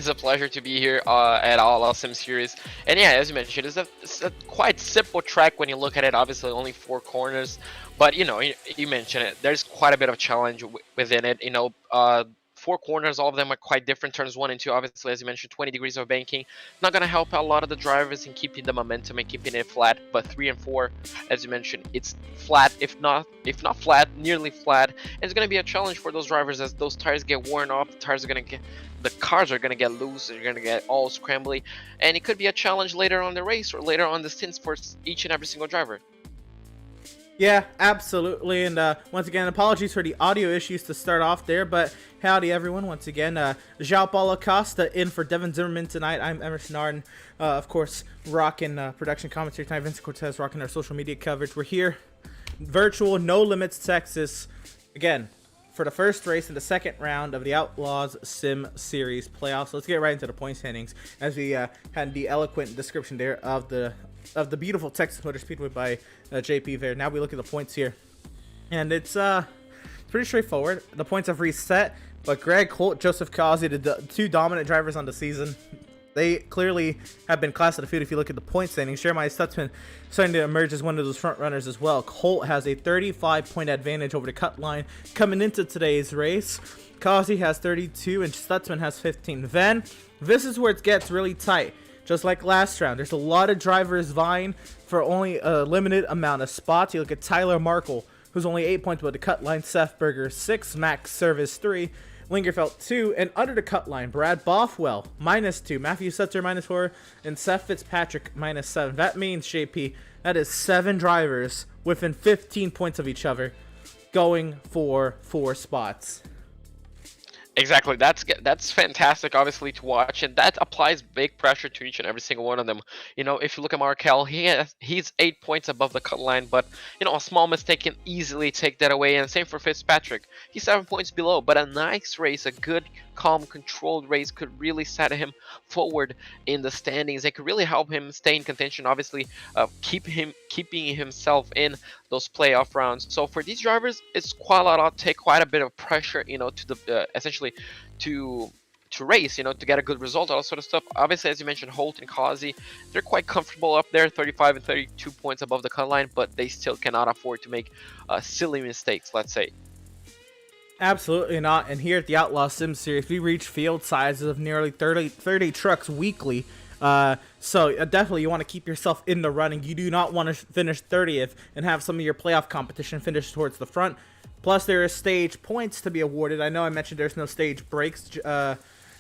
It's a pleasure to be here at Outlaws Sim Series. And yeah, as you mentioned, it's a quite simple track when you look at it. Obviously, only four corners, but you mentioned it. There's quite a bit of challenge within it. Four corners, all of them are quite different. Turns one and two, obviously, as you mentioned, 20 degrees of banking. Not gonna help a lot of the drivers in keeping the momentum and keeping it flat. But three and four, as you mentioned, it's flat, if not flat, nearly flat. And it's gonna be a challenge for those drivers as those tires get worn off. The cars are going to get loose, they're going to get all scrambly, and it could be a challenge later on the race or later on the stints for each and every single driver. Yeah, absolutely. And once again, apologies for the audio issues to start off there, but howdy everyone. Once again, João Paulo Costa in for Devin Zimmerman tonight. I'm Emerson Arden, of course, rocking production commentary tonight. Vincent Cortez rocking our social media coverage. We're here, virtual, No Limits, Texas, again, for the first race in the second round of the Outlaws Sim Series playoffs. Let's get right into the point standings, as we had the eloquent description there of the beautiful Texas Motor Speedway by JP there. Now we look at the points here, and it's pretty straightforward. The points have reset, but Greg Holt, Joseph Causey, the two dominant drivers on the season, they clearly have been class of the field. If you look at the point standings, Jeremiah Stutzman starting to emerge as one of those front runners as well. Holt has a 35-point advantage over the cut line coming into today's race. Causey has 32 and Stutzman has 15. Then, this is where it gets really tight. Just like last round, there's a lot of drivers vying for only a limited amount of spots. You look at Tyler Markle, who's only 8 points above the cut line. Seth Berger, 6. Max Service, 3. Lingerfeld 2, and under the cut line, Brad Bothwell -2, Matthew Setzer -4, and Seth Fitzpatrick -7. That means, JP, that is 7 drivers within 15 points of each other going for 4 spots. Exactly. That's fantastic, obviously, to watch, and that applies big pressure to each and every single one of them. If you look at Markel, he's 8 points above the cut line, but a small mistake can easily take that away. And same for Fitzpatrick, he's 7 points below. But a nice race, a good, calm, controlled race could really set him forward in the standings. It could really help him stay in contention. Obviously, keeping himself in those playoff rounds. So for these drivers, it's take quite a bit of pressure, to the essentially to race, to get a good result, all that sort of stuff. Obviously, as you mentioned, Holt and Causey, they're quite comfortable up there, 35 and 32 points above the cut line, but they still cannot afford to make silly mistakes, let's say. Absolutely not. And here at the Outlaw Sim Series, we reach field sizes of nearly 30 trucks weekly. So definitely you want to keep yourself in the running. You do not want to finish 30th and have some of your playoff competition finish towards the front. Plus, there is stage points to be awarded. I know I mentioned there's no stage breaks,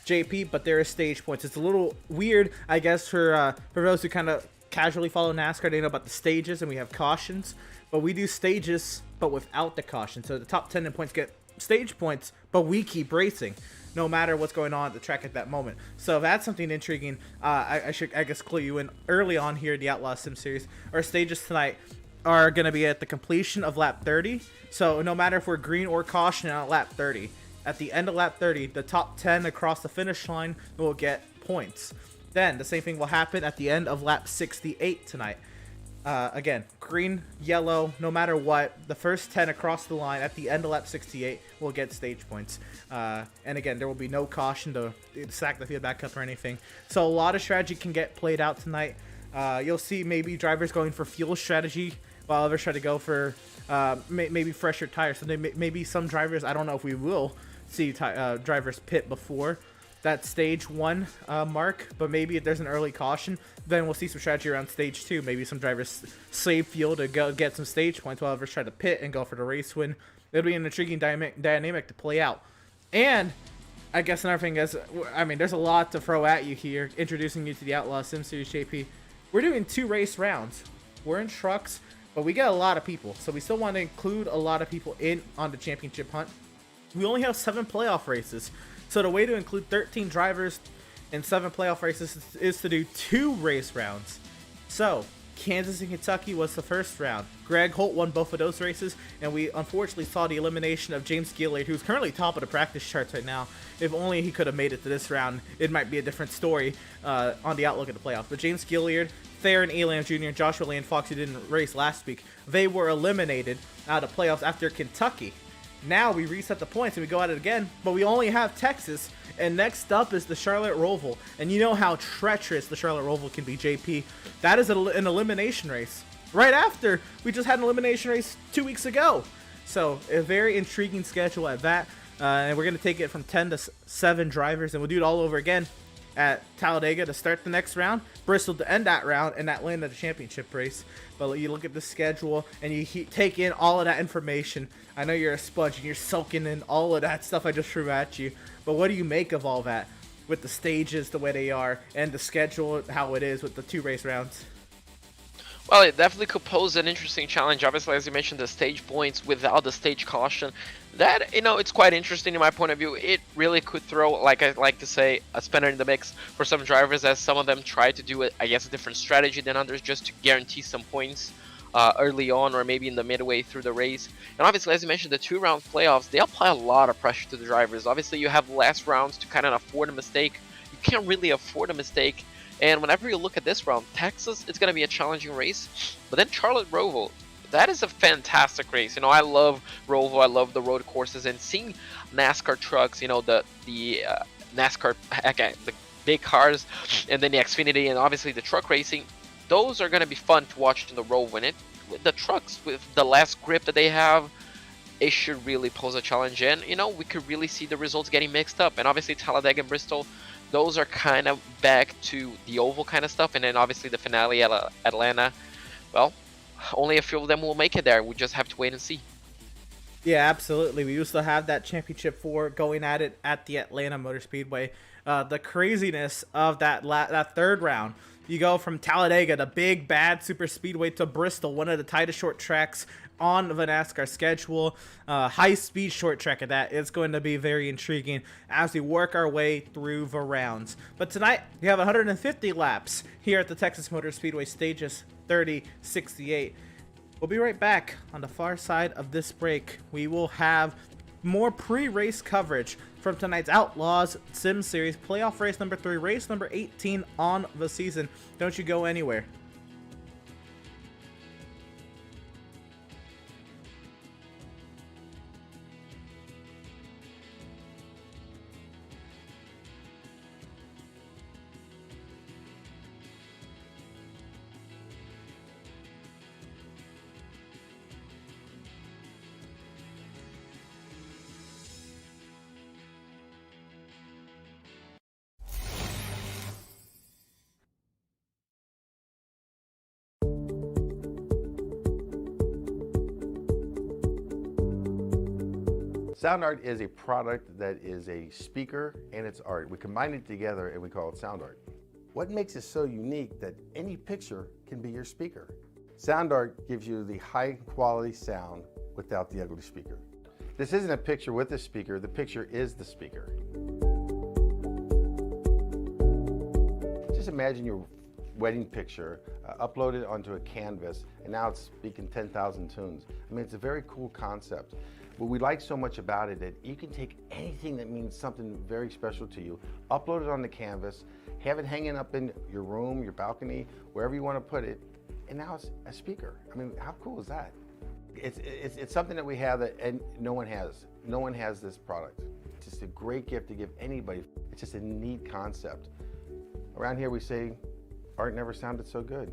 JP, but there is stage points. It's a little weird, I guess, for those who kind of casually follow NASCAR. They know about the stages, and we have cautions. But we do stages, but without the caution. So the top 10 in points get stage points, but we keep racing no matter what's going on at the track at that moment. So that's something intriguing. I guess, clue you in early on here at the Outlaw Sim Series. Our stages tonight are going to be at the completion of lap 30. So no matter if we're green or caution at lap 30, at the end of lap 30, the top 10 across the finish line will get points. Then the same thing will happen at the end of lap 68 tonight. Again, green, yellow, no matter what, the first 10 across the line at the end of lap 68 will get stage points. And again, there will be no caution to sack the field back up or anything. So a lot of strategy can get played out tonight. You'll see maybe drivers going for fuel strategy while others try to go for maybe fresher tires. So maybe some drivers, I don't know if we will see drivers pit before that stage 1 mark, but maybe if there's an early caution, then we'll see some strategy around stage 2. Maybe some drivers save fuel to go get some stage points while others try to pit and go for the race win. It'll be an intriguing dynamic to play out. And I guess another thing is, there's a lot to throw at you here, introducing you to the Outlaw Sim Series, JP. We're doing 2 race rounds. We're in trucks, but we get a lot of people, so we still want to include a lot of people in on the championship hunt. We only have 7 playoff races. So the way to include 13 drivers in 7 playoff races is to do 2 race rounds. So Kansas and Kentucky was the first round. Greg Holt won both of those races, and we unfortunately saw the elimination of James Gilliard, who's currently top of the practice charts right now. If only he could have made it to this round, it might be a different story on the outlook of the playoffs. But James Gilliard, Theron Elam Jr., Joshua Lane Fox, who didn't race last week, they were eliminated out of playoffs after Kentucky Now we reset the points and we go at it again, but we only have Texas. And next up is the Charlotte Roval. And you know how treacherous the Charlotte Roval can be, JP. That is an elimination race. Right after, we just had an elimination race 2 weeks ago. So a very intriguing schedule at that. And we're going to take it from 10 to 7 drivers, and we'll do it all over again at Talladega to start the next round, Bristol to end that round, and Atlanta the championship race. But you look at the schedule and you take in all of that information. I know you're a sponge and you're soaking in all of that stuff I just threw at you. But what do you make of all that with the stages the way they are and the schedule how it is with the 2 race rounds? Well, it definitely could pose an interesting challenge. Obviously, as you mentioned, the stage points without the stage caution. That, it's quite interesting in my point of view. It really could throw, like I like to say, a spanner in the mix for some drivers, as some of them try to do, I guess, a different strategy than others just to guarantee some points early on or maybe in the midway through the race. And obviously, as you mentioned, the 2-round playoffs, they apply a lot of pressure to the drivers. Obviously, you have less rounds to kind of afford a mistake. You can't really afford a mistake. And whenever you look at this round, Texas, it's going to be a challenging race. But then Charlotte Roval, that is a fantastic race. I love Roval. I love the road courses. And seeing NASCAR trucks, the NASCAR, the big cars, and then the Xfinity, and obviously the truck racing, those are going to be fun to watch in the Roval. And with the trucks, with the last grip that they have, it should really pose a challenge. And, we could really see the results getting mixed up. And obviously Talladega and Bristol, those are kind of back to the oval kind of stuff. And then obviously the finale at Atlanta, well, only a few of them will make it there. We just have to wait and see. Yeah, absolutely. We used to have that championship 4 going at it at the Atlanta Motor Speedway. The craziness of that 3rd round. You go from Talladega, the big bad super speedway, to Bristol, one of the tightest short tracks on the NASCAR schedule. High speed short track at that. It's going to be very intriguing as we work our way through the rounds. But tonight we have 150 laps here at the Texas Motor Speedway, stages 30, 68. We'll be right back. On the far side of this break, we will have more pre-race coverage from tonight's Outlaws Sim Series, playoff race number 3, race number 18 on the season. Don't you go anywhere. Sound art is a product that is a speaker and it's art. We combine it together and we call it sound art. What makes it so unique that any picture can be your speaker? Sound art gives you the high quality sound without the ugly speaker. This isn't a picture with a speaker, the picture is the speaker. Just imagine your wedding picture uploaded onto a canvas and now it's speaking 10,000 tunes. I mean, it's a very cool concept. What we like so much about it that you can take anything that means something very special to you, upload it on the canvas, have it hanging up in your room, your balcony, wherever you want to put it, and now it's a speaker. I mean, how cool is that? It's something that we have that and no one has. No one has this product. It's just a great gift to give anybody. It's just a neat concept. Around here we say, art never sounded so good.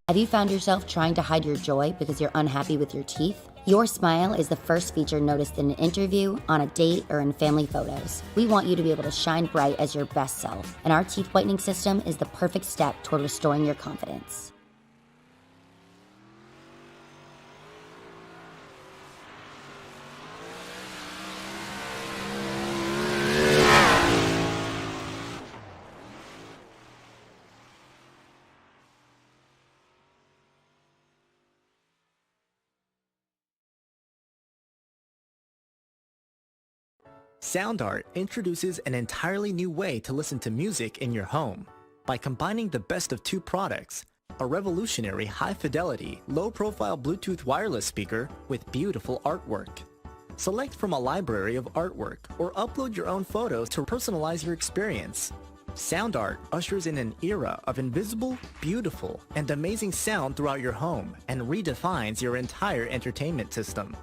Have you found yourself trying to hide your joy because you're unhappy with your teeth? Your smile is the first feature noticed in an interview, on a date, or in family photos. We want you to be able to shine bright as your best self, and our teeth whitening system is the perfect step toward restoring your confidence. SoundArt introduces an entirely new way to listen to music in your home. By combining the best of 2 products, a revolutionary high-fidelity, low-profile Bluetooth wireless speaker with beautiful artwork. Select from a library of artwork or upload your own photos to personalize your experience. Sound art ushers in an era of invisible, beautiful, and amazing sound throughout your home and redefines your entire entertainment system.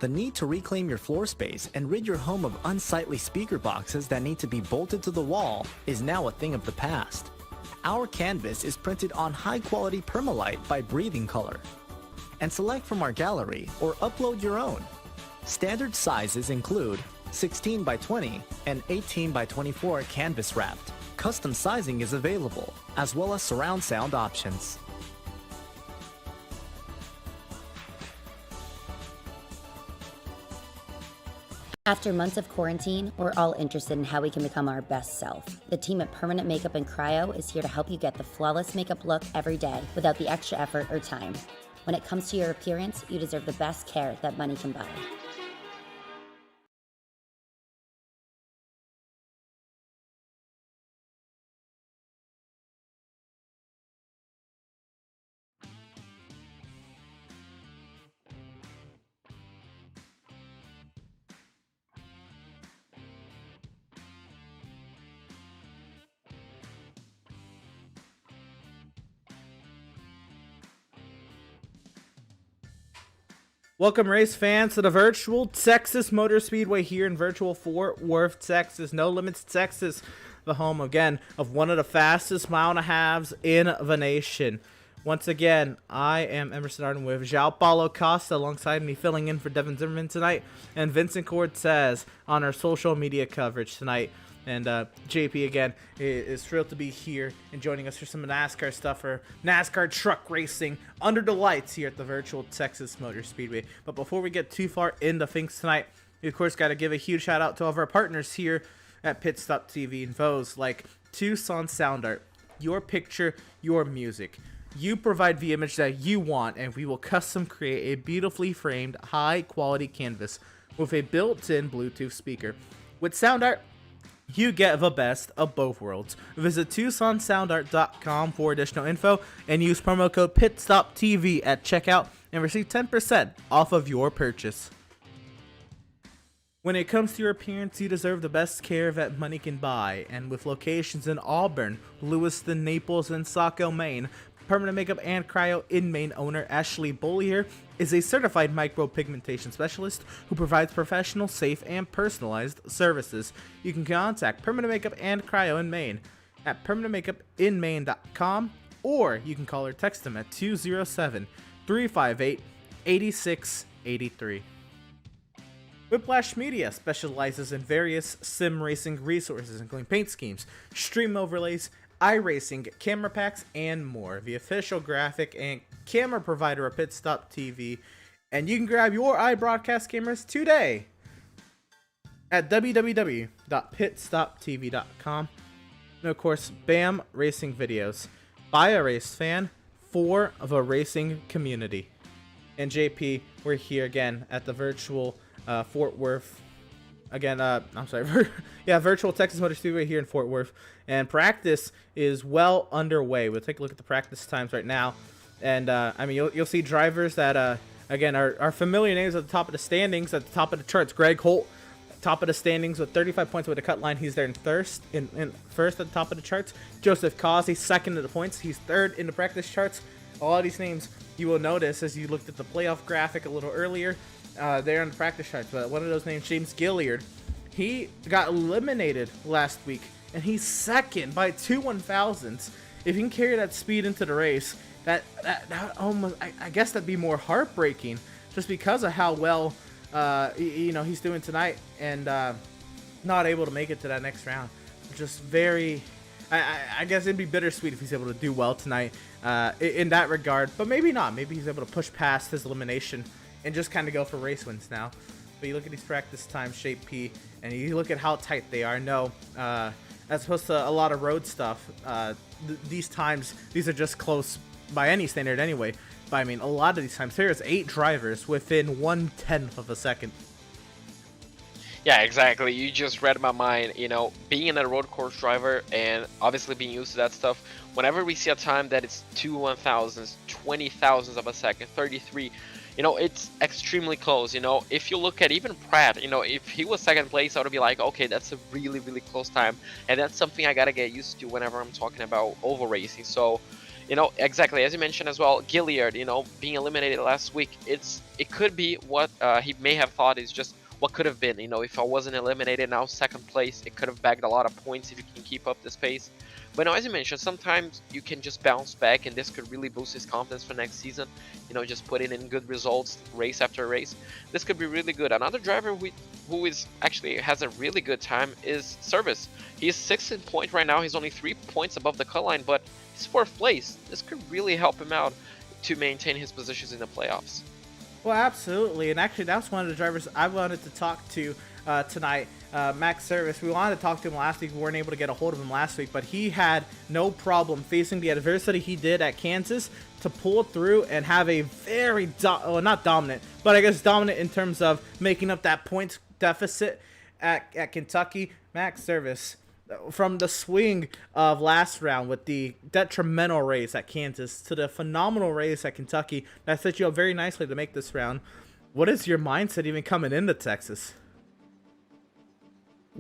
The need to reclaim your floor space and rid your home of unsightly speaker boxes that need to be bolted to the wall is now a thing of the past. Our canvas is printed on high-quality permalite by Breathing Color. And select from our gallery or upload your own. Standard sizes include 16 by 20 and 18 by 24 canvas wrapped. Custom sizing is available, as well as surround sound options. After months of quarantine, we're all interested in how we can become our best self. The team at Permanent Makeup and Cryo is here to help you get the flawless makeup look every day without the extra effort or time. When it comes to your appearance, you deserve the best care that money can buy. Welcome, race fans, to the virtual Texas Motor Speedway here in virtual Fort Worth, Texas. No Limits, Texas, the home, again, of one of the fastest mile and a halves in the nation. Once again, I am Emerson Arden with João Paulo Costa alongside me, filling in for Devin Zimmerman tonight, and Vincent Cortez on our social media coverage tonight. And JP, again, is thrilled to be here and joining us for some NASCAR stuff, for NASCAR truck racing under the lights here at the virtual Texas Motor Speedway. But before we get too far into things tonight, we, of course, got to give a huge shout out to all of our partners here at Pit Stop TV and Vos, like Tucson Sound Art, your picture, your music. You provide the image that you want, and we will custom create a beautifully framed, high-quality canvas with a built-in Bluetooth speaker. With Sound Art, you get the best of both worlds. Visit TucsonSoundArt.com for additional info and use promo code PITSTOPTV at checkout and receive 10% off of your purchase. When it comes to your appearance, you deserve the best care that money can buy, and with locations in Auburn, Lewiston, Naples, and Saco, Maine, Permanent Makeup and Cryo in Maine owner Ashley Bollier is a certified micropigmentation specialist who provides professional, safe, and personalized services. You can contact Permanent Makeup and Cryo in Maine at permanentmakeupinmaine.com, or you can call or text them at 207-358-8683. Whiplash Media specializes in various sim racing resources, including paint schemes, stream overlays, iRacing, camera packs, and more. The official graphic and camera provider of Pit Stop TV. And you can grab your iBroadcast cameras today at www.pitstoptv.com. And of course, BAM Racing Videos, by a race fan, for the racing community. And JP, we're here again at the virtual Fort Worth. Again, virtual Texas Motor Speedway here in Fort Worth. And practice is well underway. We'll take a look at the practice times right now. And, you'll see drivers that, again, are familiar names at the top of the standings, at the top of the charts. Greg Holt, top of the standings with 35 points with the cut line. He's there in first at the top of the charts. Joseph Causey, second at the points. He's third in the practice charts. All of these names you will notice as you looked at the playoff graphic a little earlier. There on the practice charts, but one of those names, James Gilliard, he got eliminated last week, and he's second by 2 1,000ths. If he can carry that speed into the race, that almost, I guess that'd be more heartbreaking, just because of how well, he's doing tonight, and not able to make it to that next round. Just very, I guess it'd be bittersweet if he's able to do well tonight in that regard, but maybe not. Maybe he's able to push past his elimination and just kind of go for race wins now. But you look at these practice times, Shape P, and you look at how tight they are. No, as opposed to a lot of road stuff, these times, these are just close by any standard anyway. But I mean, a lot of these times, there's 8 drivers within 1/10 of a second. Yeah, exactly. You just read my mind. Being a road course driver and obviously being used to that stuff, whenever we see a time that it's 2 1,000ths, 20,000ths of a second, 33, it's extremely close. If you look at even Pratt, if he was second place, I would be like, okay, that's a really, really close time. And that's something I got to get used to whenever I'm talking about oval racing. So, exactly as you mentioned as well, Gilliard, being eliminated last week, it could be what he may have thought is just what could have been. If I wasn't eliminated now second place, it could have bagged a lot of points if you can keep up this pace. But now, as you mentioned, sometimes you can just bounce back, and this could really boost his confidence for next season. Just putting in good results race after race. This could be really good. Another driver who is actually has a really good time is Service. He's 16th point right now. He's only 3 points above the cut line, but he's 4th place. This could really help him out to maintain his positions in the playoffs. Well, absolutely, and actually that's one of the drivers I wanted to talk to tonight. Max Service, we wanted to talk to him last week. We weren't able to get a hold of him last week, but he had no problem facing the adversity he did at Kansas to pull through and have a very, not dominant, but I guess dominant in terms of making up that points deficit at Kentucky. Max Service, from the swing of last round with the detrimental race at Kansas to the phenomenal race at Kentucky, that set you up very nicely to make this round. What is your mindset even coming into Texas?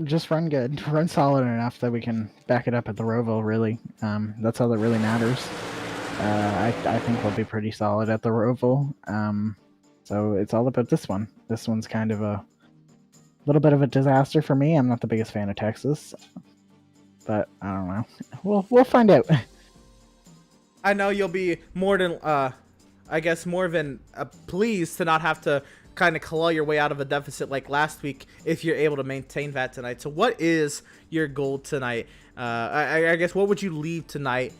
Just run good, run solid enough that we can back it up at the Roval, really. That's all that really matters. I think we'll be pretty solid at the Roval. So it's all about this one. This one's kind of a little bit of a disaster for me. I'm not the biggest fan of Texas, but I don't know. We'll find out. I know you'll be more than, I guess, more than pleased to not have to kind of claw your way out of a deficit like last week if you're able to maintain that tonight. So what is your goal tonight? I guess what would you leave tonight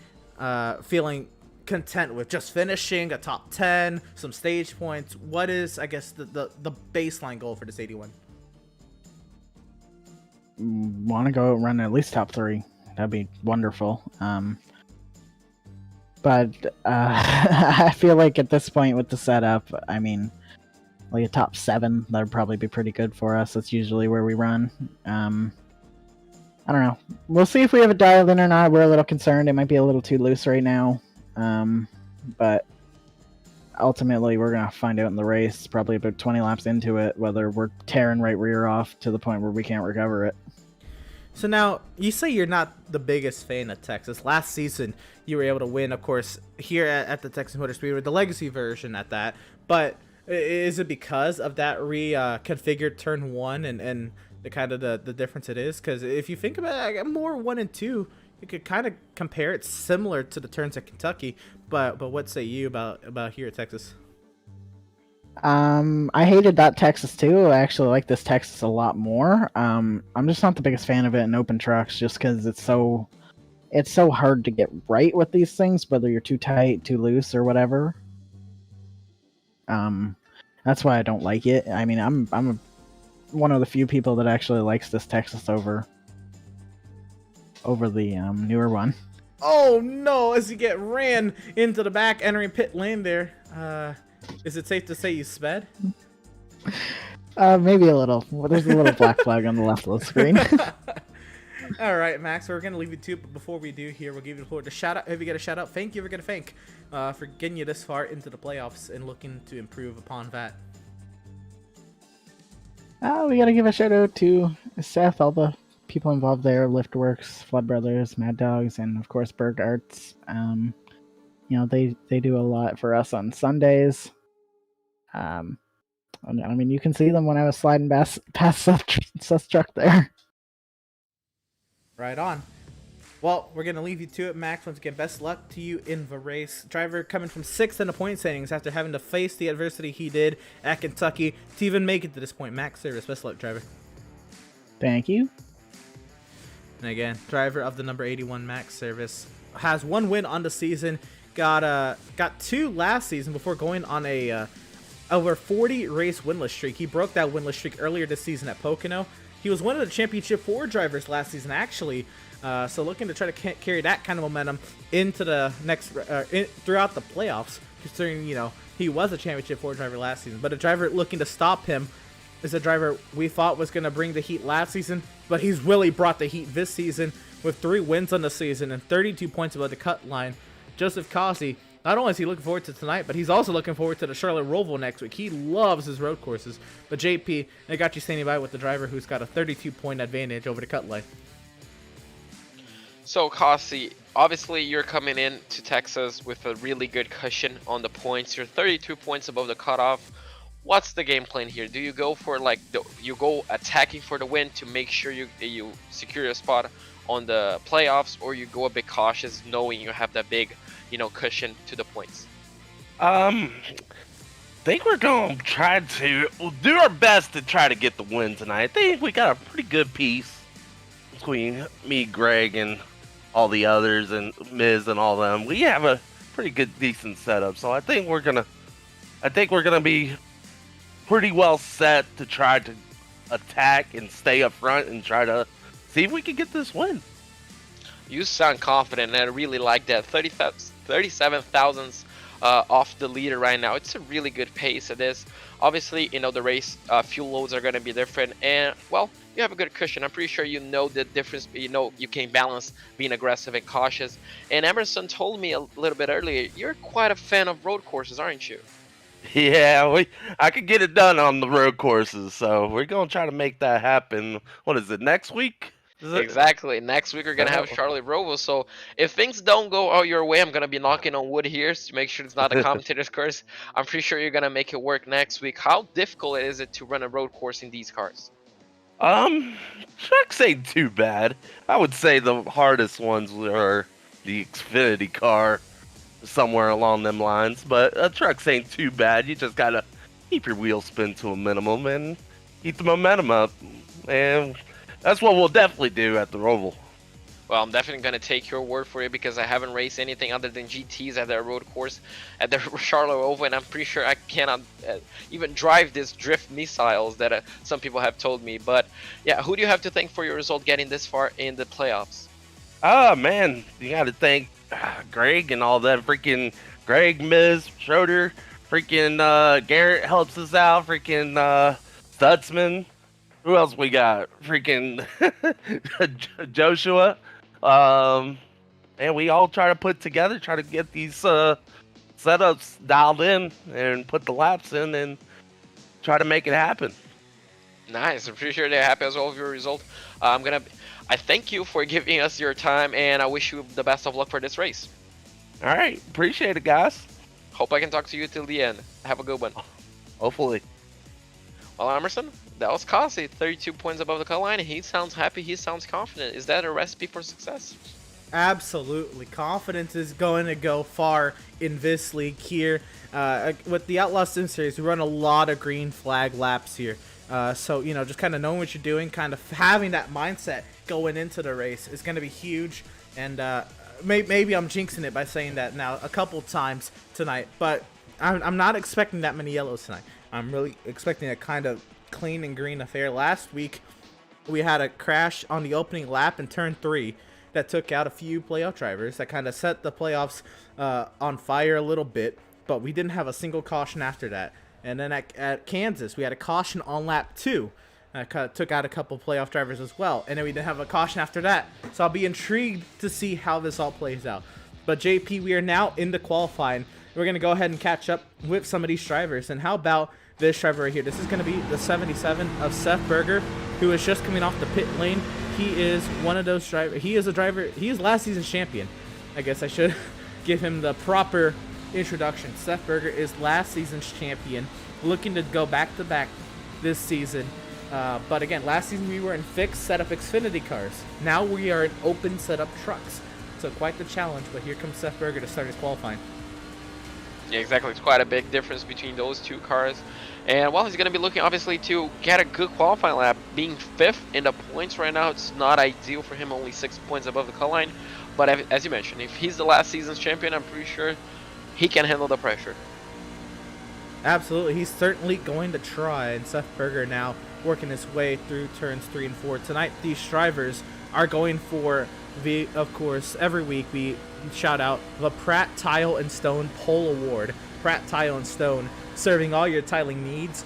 feeling content with? Just finishing a top 10, some stage points? What is, I guess, the baseline goal for this 81? Want to go run at least top 3. That'd be wonderful. But I feel like at this point with the setup, I mean, like a top 7, that would probably be pretty good for us. That's usually where we run. I don't know. We'll see if we have it dialed in or not. We're a little concerned. It might be a little too loose right now. But ultimately, we're going to find out in the race, probably about 20 laps into it, whether we're tearing right rear off to the point where we can't recover it. So now, you say you're not the biggest fan of Texas. Last season, you were able to win, of course, here at the Texas Motor Speedway, the legacy version at that. But is it because of that reconfigured turn 1 and the kind of the difference it is? Because if you think about it, more 1 and 2, you could kind of compare it similar to the turns at Kentucky. But what say you about here at Texas? I hated that Texas too. I actually like this Texas a lot more. I'm just not the biggest fan of it in open trucks, just because it's so hard to get right with these things, whether you're too tight, too loose, or whatever. That's why I don't like it. I mean, I'm one of the few people that actually likes this Texas over the newer one. Oh no! As you get ran into the back, entering pit lane there. Is it safe to say you sped? Maybe a little. Well, there's a little black flag on the left of the screen. All right, Max, we're going to leave you to it, but before we do here, we'll give you the floor to shout out. If you get a shout out, thank you. We're going to thank for getting you this far into the playoffs and looking to improve upon that. We got to give a shout out to Seth, all the people involved there, Liftworks, Flood Brothers, Mad Dogs, and of course Berg Arts. They do a lot for us on Sundays. I mean, you can see them when I was sliding past Seth's truck there. Right on. Well, we're going to leave you to it, Max. Once again, best luck to you in the race. Driver coming from 6th in the point standings after having to face the adversity he did at Kentucky to even make it to this point. Max Service, best luck, driver. Thank you. And again, driver of the number 81 Max Service has 1 win on the season. Got 2 last season before going on a over 40 race winless streak. He broke that winless streak earlier this season at Pocono. He was one of the Championship 4 drivers last season, actually. So looking to try to carry that kind of momentum into the next throughout the playoffs, considering he was a Championship 4 driver last season. But a driver looking to stop him is a driver we thought was going to bring the heat last season, but he's really brought the heat this season with 3 wins on the season and 32 points above the cut line. Joseph Causey, not only is he looking forward to tonight, but he's also looking forward to the Charlotte Roval next week. He loves his road courses. But JP, I got you standing by with the driver who's got a 32-point advantage over the cut line. So, Kasi, obviously you're coming in to Texas with a really good cushion on the points. You're 32 points above the cutoff. What's the game plan here? Do you go for you go attacking for the win to make sure you secure a spot on the playoffs, or you go a bit cautious knowing you have that big, cushion to the points? Think we're gonna try to do our best to try to get the win tonight. I think we got a pretty good piece between me, Greg, and all the others, and Miz and all them. We have a pretty good, decent setup. So I think we're gonna be pretty well set to try to attack and stay up front and try to see if we can get this win. You sound confident, and I really like that. 37 thousandths off the leader right now. It's a really good pace. It is. Obviously, the race fuel loads are going to be different, and well, you have a good cushion. I'm pretty sure you know the difference. You can balance being aggressive and cautious. And Emerson told me a little bit earlier, you're quite a fan of road courses, aren't you? Yeah, I could get it done on the road courses, so we're gonna try to make that happen. What is it, next week? Exactly. Next week we're gonna have Charlotte Roval. So if things don't go out your way, I'm gonna be knocking on wood here to make sure it's not a commentator's curse. I'm pretty sure you're gonna make it work next week. How difficult is it to run a road course in these cars? Trucks ain't too bad. I would say the hardest ones are the Xfinity car, somewhere along them lines. But trucks ain't too bad. You just gotta keep your wheel spin to a minimum and keep the momentum up, and that's what we'll definitely do at the Roval. Well, I'm definitely going to take your word for it because I haven't raced anything other than GTs at their road course at the Charlotte Roval, and I'm pretty sure I cannot even drive these drift missiles that some people have told me. But yeah, who do you have to thank for your result getting this far in the playoffs? Oh, man, you got to thank Greg and all that. Freaking Greg, Miz, Schroeder, freaking Garrett helps us out, freaking Stutzman. Who else we got? Freaking Joshua. And we all try to get these setups dialed in and put the laps in and try to make it happen. Nice. I'm pretty sure they're happy as well with your result. I thank you for giving us your time, and I wish you the best of luck for this race. All right. Appreciate it, guys. Hope I can talk to you till the end. Have a good one. Hopefully. Well, Emerson, that was Kasi, 32 points above the cut line. He sounds happy. He sounds confident. Is that a recipe for success? Absolutely. Confidence is going to go far in this league here. With the Outlaws Sim Series, we run a lot of green flag laps here. So, just kind of knowing what you're doing, kind of having that mindset going into the race is going to be huge. And maybe I'm jinxing it by saying that now a couple times tonight. But I'm not expecting that many yellows tonight. I'm really expecting a kind of clean and green affair. Last week, we had a crash on the opening lap in turn 3 that took out a few playoff drivers. That kind of set the playoffs on fire a little bit, but we didn't have a single caution after that. And then at Kansas, we had a caution on lap 2. That took out a couple playoff drivers as well. And then we didn't have a caution after that. So I'll be intrigued to see how this all plays out. But JP, we are now into qualifying. We're going to go ahead and catch up with some of these drivers. And how about this driver right here? This is going to be the 77 of Seth Berger, who is just coming off the pit lane. He is one of those drivers. He is a driver. He is last season's champion. I guess I should give him the proper introduction. Seth Berger is last season's champion, looking to go back-to-back this season. But again, last season we were in fixed setup Xfinity cars. Now we are in open setup trucks. So quite the challenge, but here comes Seth Berger to start his qualifying. Yeah, exactly. It's quite a big difference between those two cars. And while he's going to be looking, obviously, to get a good qualifying lap, being 5th in the points right now, it's not ideal for him, only 6 points above the cut line. But as you mentioned, if he's the last season's champion, I'm pretty sure he can handle the pressure. Absolutely. He's certainly going to try. And Seth Berger now working his way through turns 3 and 4. Tonight, these drivers are going for of course, every week we shout out the Pratt Tile and Stone Pole Award. Pratt Tile and Stone, serving all your tiling needs,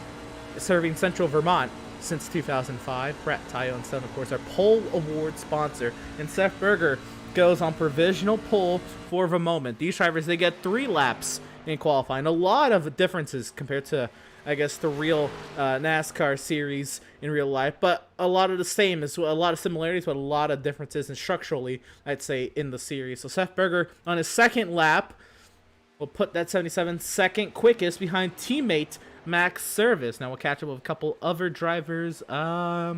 serving Central Vermont since 2005. Pratt Tile and Stone, of course, our Pole Award sponsor. And Seth Berger goes on provisional pole for the moment. These drivers, they get 3 laps in qualifying. A lot of differences compared to, I guess, the real NASCAR series in real life, but a lot of the same, as well, a lot of similarities, but a lot of differences, and structurally, I'd say, in the series. So Seth Berger on his second lap will put that 77 second quickest behind teammate Max Service. Now we'll catch up with a couple other drivers. How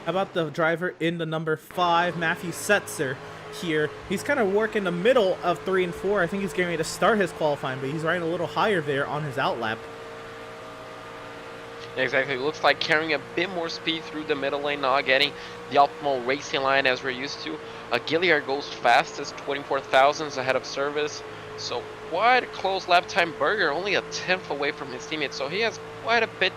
about the driver in the number 5, Matthew Setzer here? He's kind of working the middle of 3 and 4. I think he's getting ready to start his qualifying, but he's riding a little higher there on his outlap. Exactly. It looks like carrying a bit more speed through the middle lane, not getting the optimal racing line as we're used to. Gilliard goes fastest, 24 thousandths ahead of Service. So quite a close lap time. Berger only a 10th away from his teammates, so he has quite a bit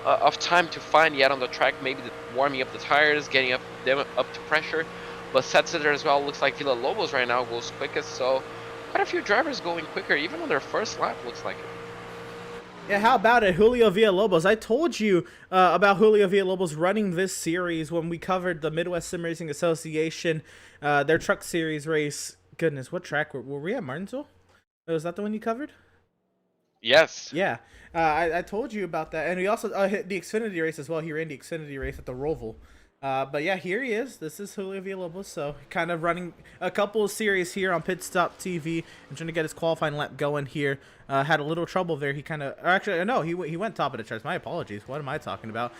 of time to find yet on the track, maybe warming up the tires, getting them up to pressure. But Setzer as well, looks like Villalobos right now goes quickest, so quite a few drivers going quicker, even on their first lap, looks like it. Yeah, how about it, Julio Villalobos? I told you about Julio Villalobos running this series when we covered the Midwest Sim Racing Association, their truck series race. Goodness, what track were we at? Martinsville? Was that the one you covered? Yes. Yeah, I told you about that, and we also hit the Xfinity race as well. He ran the Xfinity race at the Roval. But yeah, here he is. This is Julio Villalobos, so kind of running a couple of series here on Pit Stop TV and trying to get his qualifying lap going here. Had a little trouble there. He kind of, actually, no, he went top of the charts. My apologies. What am I talking about?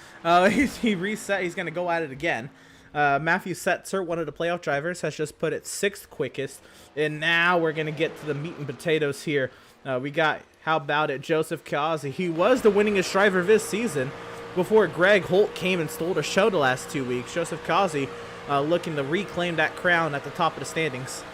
He reset. He's going to go at it again. Matthew Setzer, one of the playoff drivers, has just put it 6th quickest. And now we're going to get to the meat and potatoes here. We got, how about it, Joseph Kazi. He was the winningest driver this season before Greg Holt came and stole the show the last 2 weeks. Joseph Kazi looking to reclaim that crown at the top of the standings.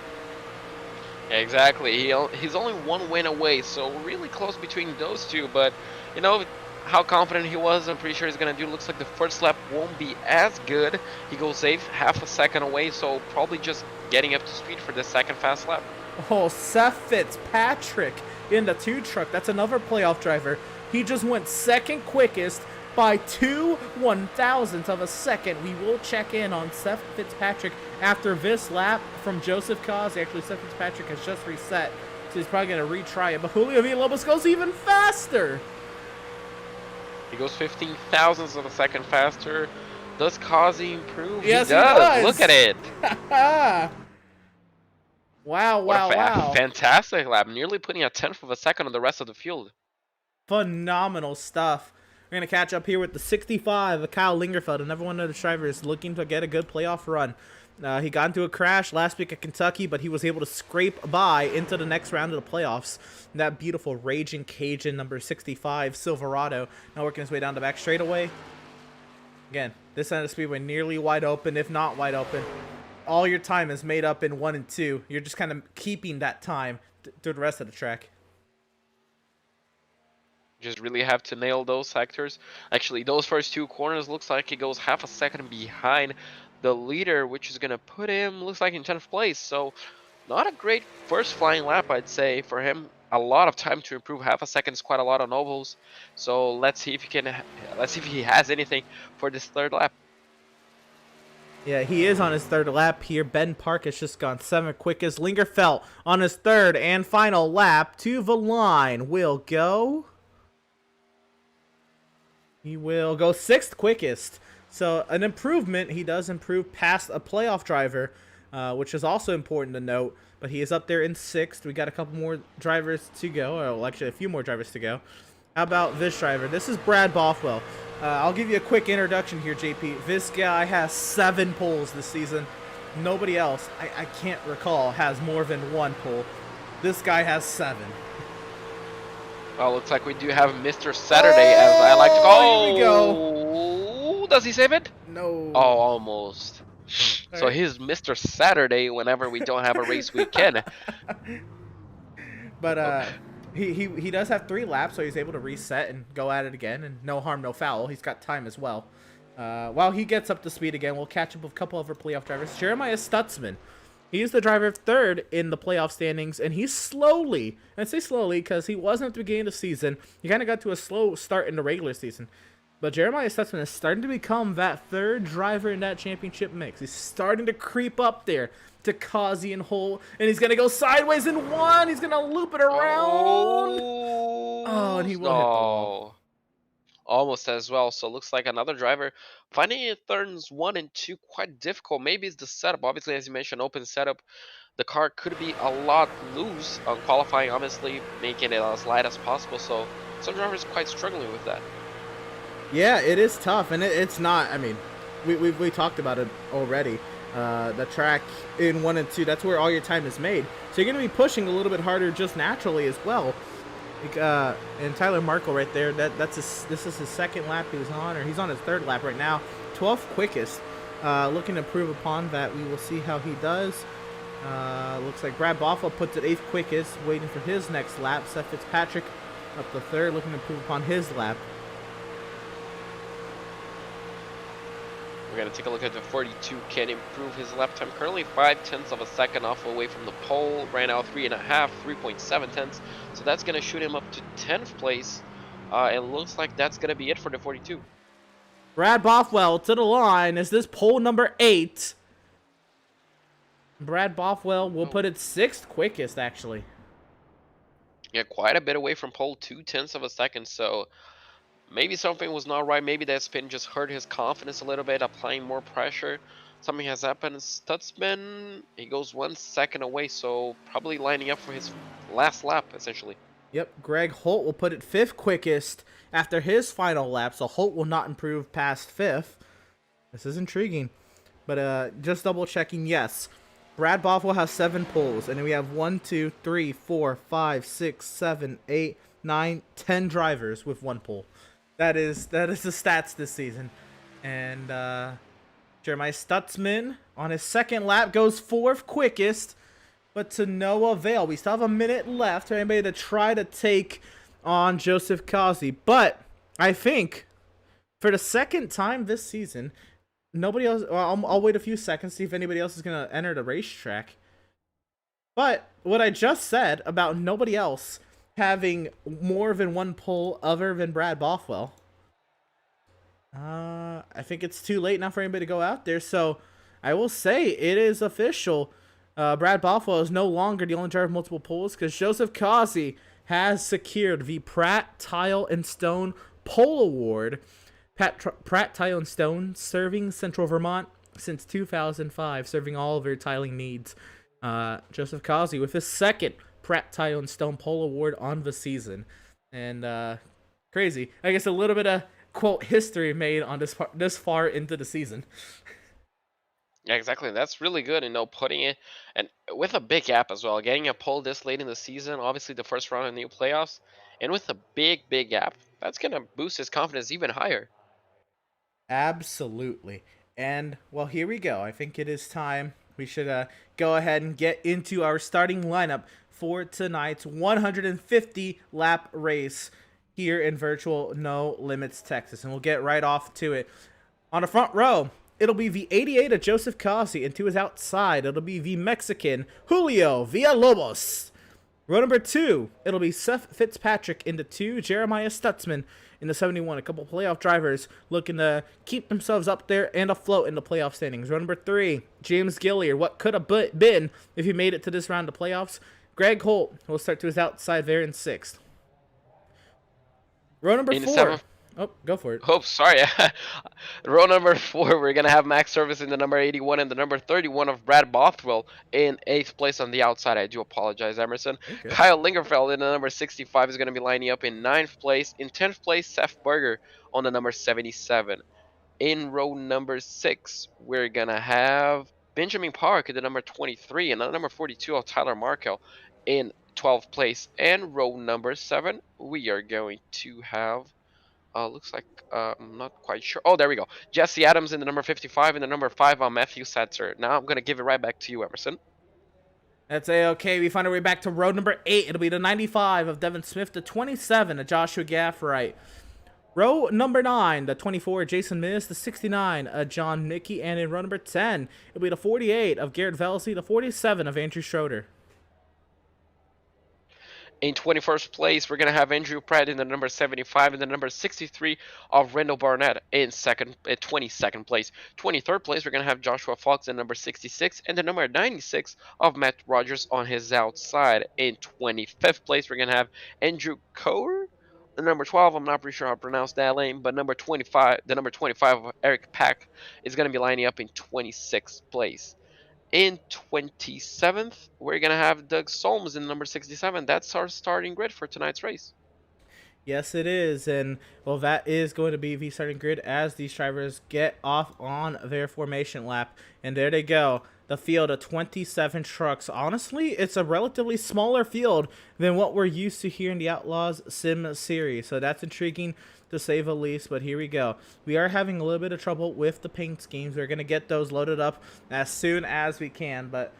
Exactly. He's only 1 win away, so really close between those two. But, you know, how confident he was, I'm pretty sure he's going to do. Looks like the first lap won't be as good. He goes safe, half a second away, so probably just getting up to speed for the second fast lap. Oh, Seth Fitzpatrick in the 2 truck. That's another playoff driver. He just went 2nd quickest by 2/1000ths of a second. We will check in on Seth Fitzpatrick after this lap from Joseph Kazi. Actually, Seth Fitzpatrick has just reset, so he's probably going to retry it. But Julio Villalobos goes even faster. He goes 15 thousandths of a second faster. Does Kazi improve? Yes, he does. Look at it. Wow. Fantastic lap. Nearly putting a 10th of a second on the rest of the field. Phenomenal stuff. We're going to catch up here with the 65 of Kyle Lingerfeld, another one of the drivers looking to get a good playoff run. He got into a crash last week at Kentucky, but he was able to scrape by into the next round of the playoffs. And that beautiful Raging Cajun number 65 Silverado now working his way down the back straightaway. Again, this end of the speedway nearly wide open, if not wide open. All your time is made up in 1 and 2. You're just kind of keeping that time through the rest of the track. Just really have to nail those sectors. Actually, those first 2 corners looks like he goes half a second behind the leader, which is going to put him, looks like, in 10th place. So not a great first flying lap, I'd say, for him. A lot of time to improve. Half a second is quite a lot on ovals. So let's see if he has anything for this 3rd lap. Yeah, he is on his 3rd lap here. Ben Park has just gone 7th quickest. Lingerfeld on his 3rd and final lap to the line will go. He will go 6th quickest. So an improvement. He does improve past a playoff driver, which is also important to note. But he is up there in 6th. We got a couple more drivers to go. Or well, actually, a few more drivers to go. How about this driver? This is Brad Bothwell. I'll give you a quick introduction here, JP. This guy has 7 poles this season. Nobody else, I can't recall, has more than 1 pole. This guy has 7. Well, looks like we do have Mr. Saturday, as I like to call. Here we go. Does he save it? No. Oh, almost. So he's Mr. Saturday whenever we don't have a race weekend. But he does have 3 laps, so he's able to reset and go at it again, and no harm, no foul. He's got time as well. While he gets up to speed again, we'll catch up with a couple other playoff drivers. Jeremiah Stutzman. He's the driver 3rd in the playoff standings, and he's slowly, and I say slowly because he wasn't at the beginning of the season. He kind of got to a slow start in the regular season. But Jeremiah Stutzman is starting to become that 3rd driver in that championship mix. He's starting to creep up there. to Kazi and Holt, and he's gonna go sideways in one. He's gonna loop it around. Oh, and he will hit the wall. No. Almost as well. So it looks like another driver finding it turns 1 and 2 quite difficult. Maybe it's the setup. Obviously, as you mentioned, open setup. The car could be a lot loose on qualifying, obviously making it as light as possible. So some drivers quite struggling with that. Yeah, it is tough, and it's not. I mean, we talked about it already. The track in 1 and 2, that's where all your time is made. So you're gonna be pushing a little bit harder just naturally as well. And Tyler Markle right there, this is his second lap he was on, or he's on his third lap right now. 12th quickest. Looking to improve upon that. We will see how he does. Looks like Brad Boffel puts it 8th quickest, waiting for his next lap. Seth Fitzpatrick up the third, looking to improve upon his lap. We're going to take a look at the 42. Can improve his lap time. Currently 0.5 of a second off away from the pole. Right now 3.5, 3.7. So that's going to shoot him up to 10th place. It looks like that's going to be it for the 42. Brad Bothwell to the line. Is this pole number 8? Brad Bothwell will put it 6th quickest, actually. Yeah, quite a bit away from pole, 0.2 of a second. So maybe something was not right. Maybe that spin just hurt his confidence a little bit, applying more pressure. Something has happened. Stutzman, he goes 1 second away, so probably lining up for his last lap, essentially. Yep, Greg Holt will put it 5th quickest after his final lap, so Holt will not improve past 5th. This is intriguing. But just double checking, yes. Brad Bothwell has 7 poles, and then we have 1, 2, 3, 4, 5, 6, 7, 8, 9, 10 drivers with 1 pole. That is the stats this season. And Jeremiah Stutzman on his second lap goes 4th quickest, but to no avail. We still have a minute left for anybody to try to take on Joseph Kazi. But I think for the second time this season, nobody else. Well, I'll wait a few seconds, see if anybody else is going to enter the racetrack. But what I just said about nobody else having more than 1 pole other than Brad Bothwell, I think it's too late now for anybody to go out there. So I will say it is official. Brad Bothwell is no longer the only driver with multiple poles, because Joseph Kazi has secured the Pratt Tile and Stone Pole Award. Pratt Tile and Stone, serving Central Vermont since 2005, serving all of their tiling needs. Joseph Kazi with his second Pratt Tile and Stone Pole Award on the season. And crazy. I guess a little bit of, quote, history made on this far into the season. Yeah, exactly. That's really good, putting it, and with a big gap as well. Getting a pole this late in the season, obviously the first round of the new playoffs, and with a big gap, that's going to boost his confidence even higher. Absolutely. And, well, here we go. I think it is time. We should go ahead and get into our starting lineup for tonight's 150-lap race here in virtual No Limits, Texas. And we'll get right off to it. On the front row, it'll be the 88 of Joseph Kazi, and to his outside, it'll be the Mexican Julio Villalobos. Row number 2, it'll be Seth Fitzpatrick in the 2, Jeremiah Stutzman in the 71. A couple playoff drivers looking to keep themselves up there and afloat in the playoff standings. Row number 3, James Gilliard, what could have been if he made it to this round of playoffs. Greg Holt will start to his outside there in 6th. Row number 4. Oh, go for it. Oh, sorry. Row number 4, we're going to have Max Service in the number 81 and the number 31 of Brad Bothwell in 8th place on the outside. I do apologize, Emerson. Okay. Kyle Lingerfeld in the number 65 is going to be lining up in 9th place. In 10th place, Seth Berger on the number 77. In row number 6, we're going to have Benjamin Park in the number 23 and the number 42 of Tyler Markell in 12th place. And row number 7, we are going to have... looks like I'm not quite sure. Oh, there we go. Jesse Adams in the number 55 and the number 5 on Matthew Setzer. Now I'm going to give it right back to you, Emerson. That's A-okay. We find our way back to row number 8. It'll be the 95 of Devin Smith, the 27 of Joshua Gaffright. Row number 9, the 24 of Jason Miz, the 69 of John Mickey. And in row number 10, it'll be the 48 of Garrett Velsey, the 47 of Andrew Schroeder. In 21st place, we're going to have Andrew Pratt in the number 75 and the number 63 of Randall Barnett in 22nd place. 23rd place, we're going to have Joshua Fox in number 66 and the number 96 of Matt Rogers on his outside. In 25th place, we're going to have Andrew Coer. The number 12, I'm not pretty sure how to pronounce that name, but the number 25 of Eric Pack is going to be lining up in 26th place. In 27th, we're going to have Doug Solms in number 67. That's our starting grid for tonight's race. Yes, it is. And, well, that is going to be the starting grid as these drivers get off on their formation lap. And there they go. The field of 27 trucks. Honestly, it's a relatively smaller field than what we're used to here in the Outlaws Sim Series. So that's intriguing to say the least. But here we go. We are having a little bit of trouble with the paint schemes. We're going to get those loaded up as soon as we can. But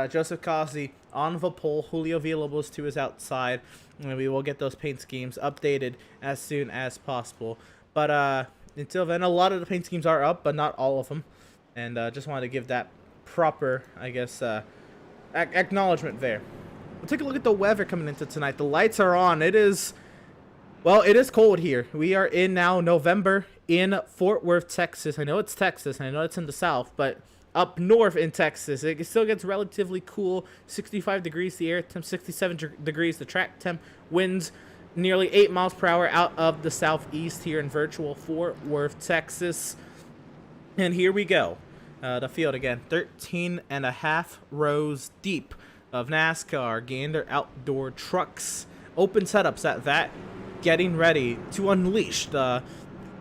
Joseph Cosby on the pole, Julio Villalobos to his outside, and we will get those paint schemes updated as soon as possible. But until then, a lot of the paint schemes are up, but not all of them. And just wanted to give that proper, I guess, acknowledgement there. We'll take a look at the weather coming into tonight. The lights are on. It is, well, it is cold here. We are in now November in Fort Worth, Texas. I know it's Texas, and I know it's in the South, but up north in Texas, it still gets relatively cool. 65 degrees the air temp, 67 degrees the track temp. Winds nearly 8 miles per hour out of the southeast here in virtual Fort Worth, Texas. And here we go. The field again, 13.5 rows deep of NASCAR Gander outdoor trucks. Open setups at that, getting ready to unleash the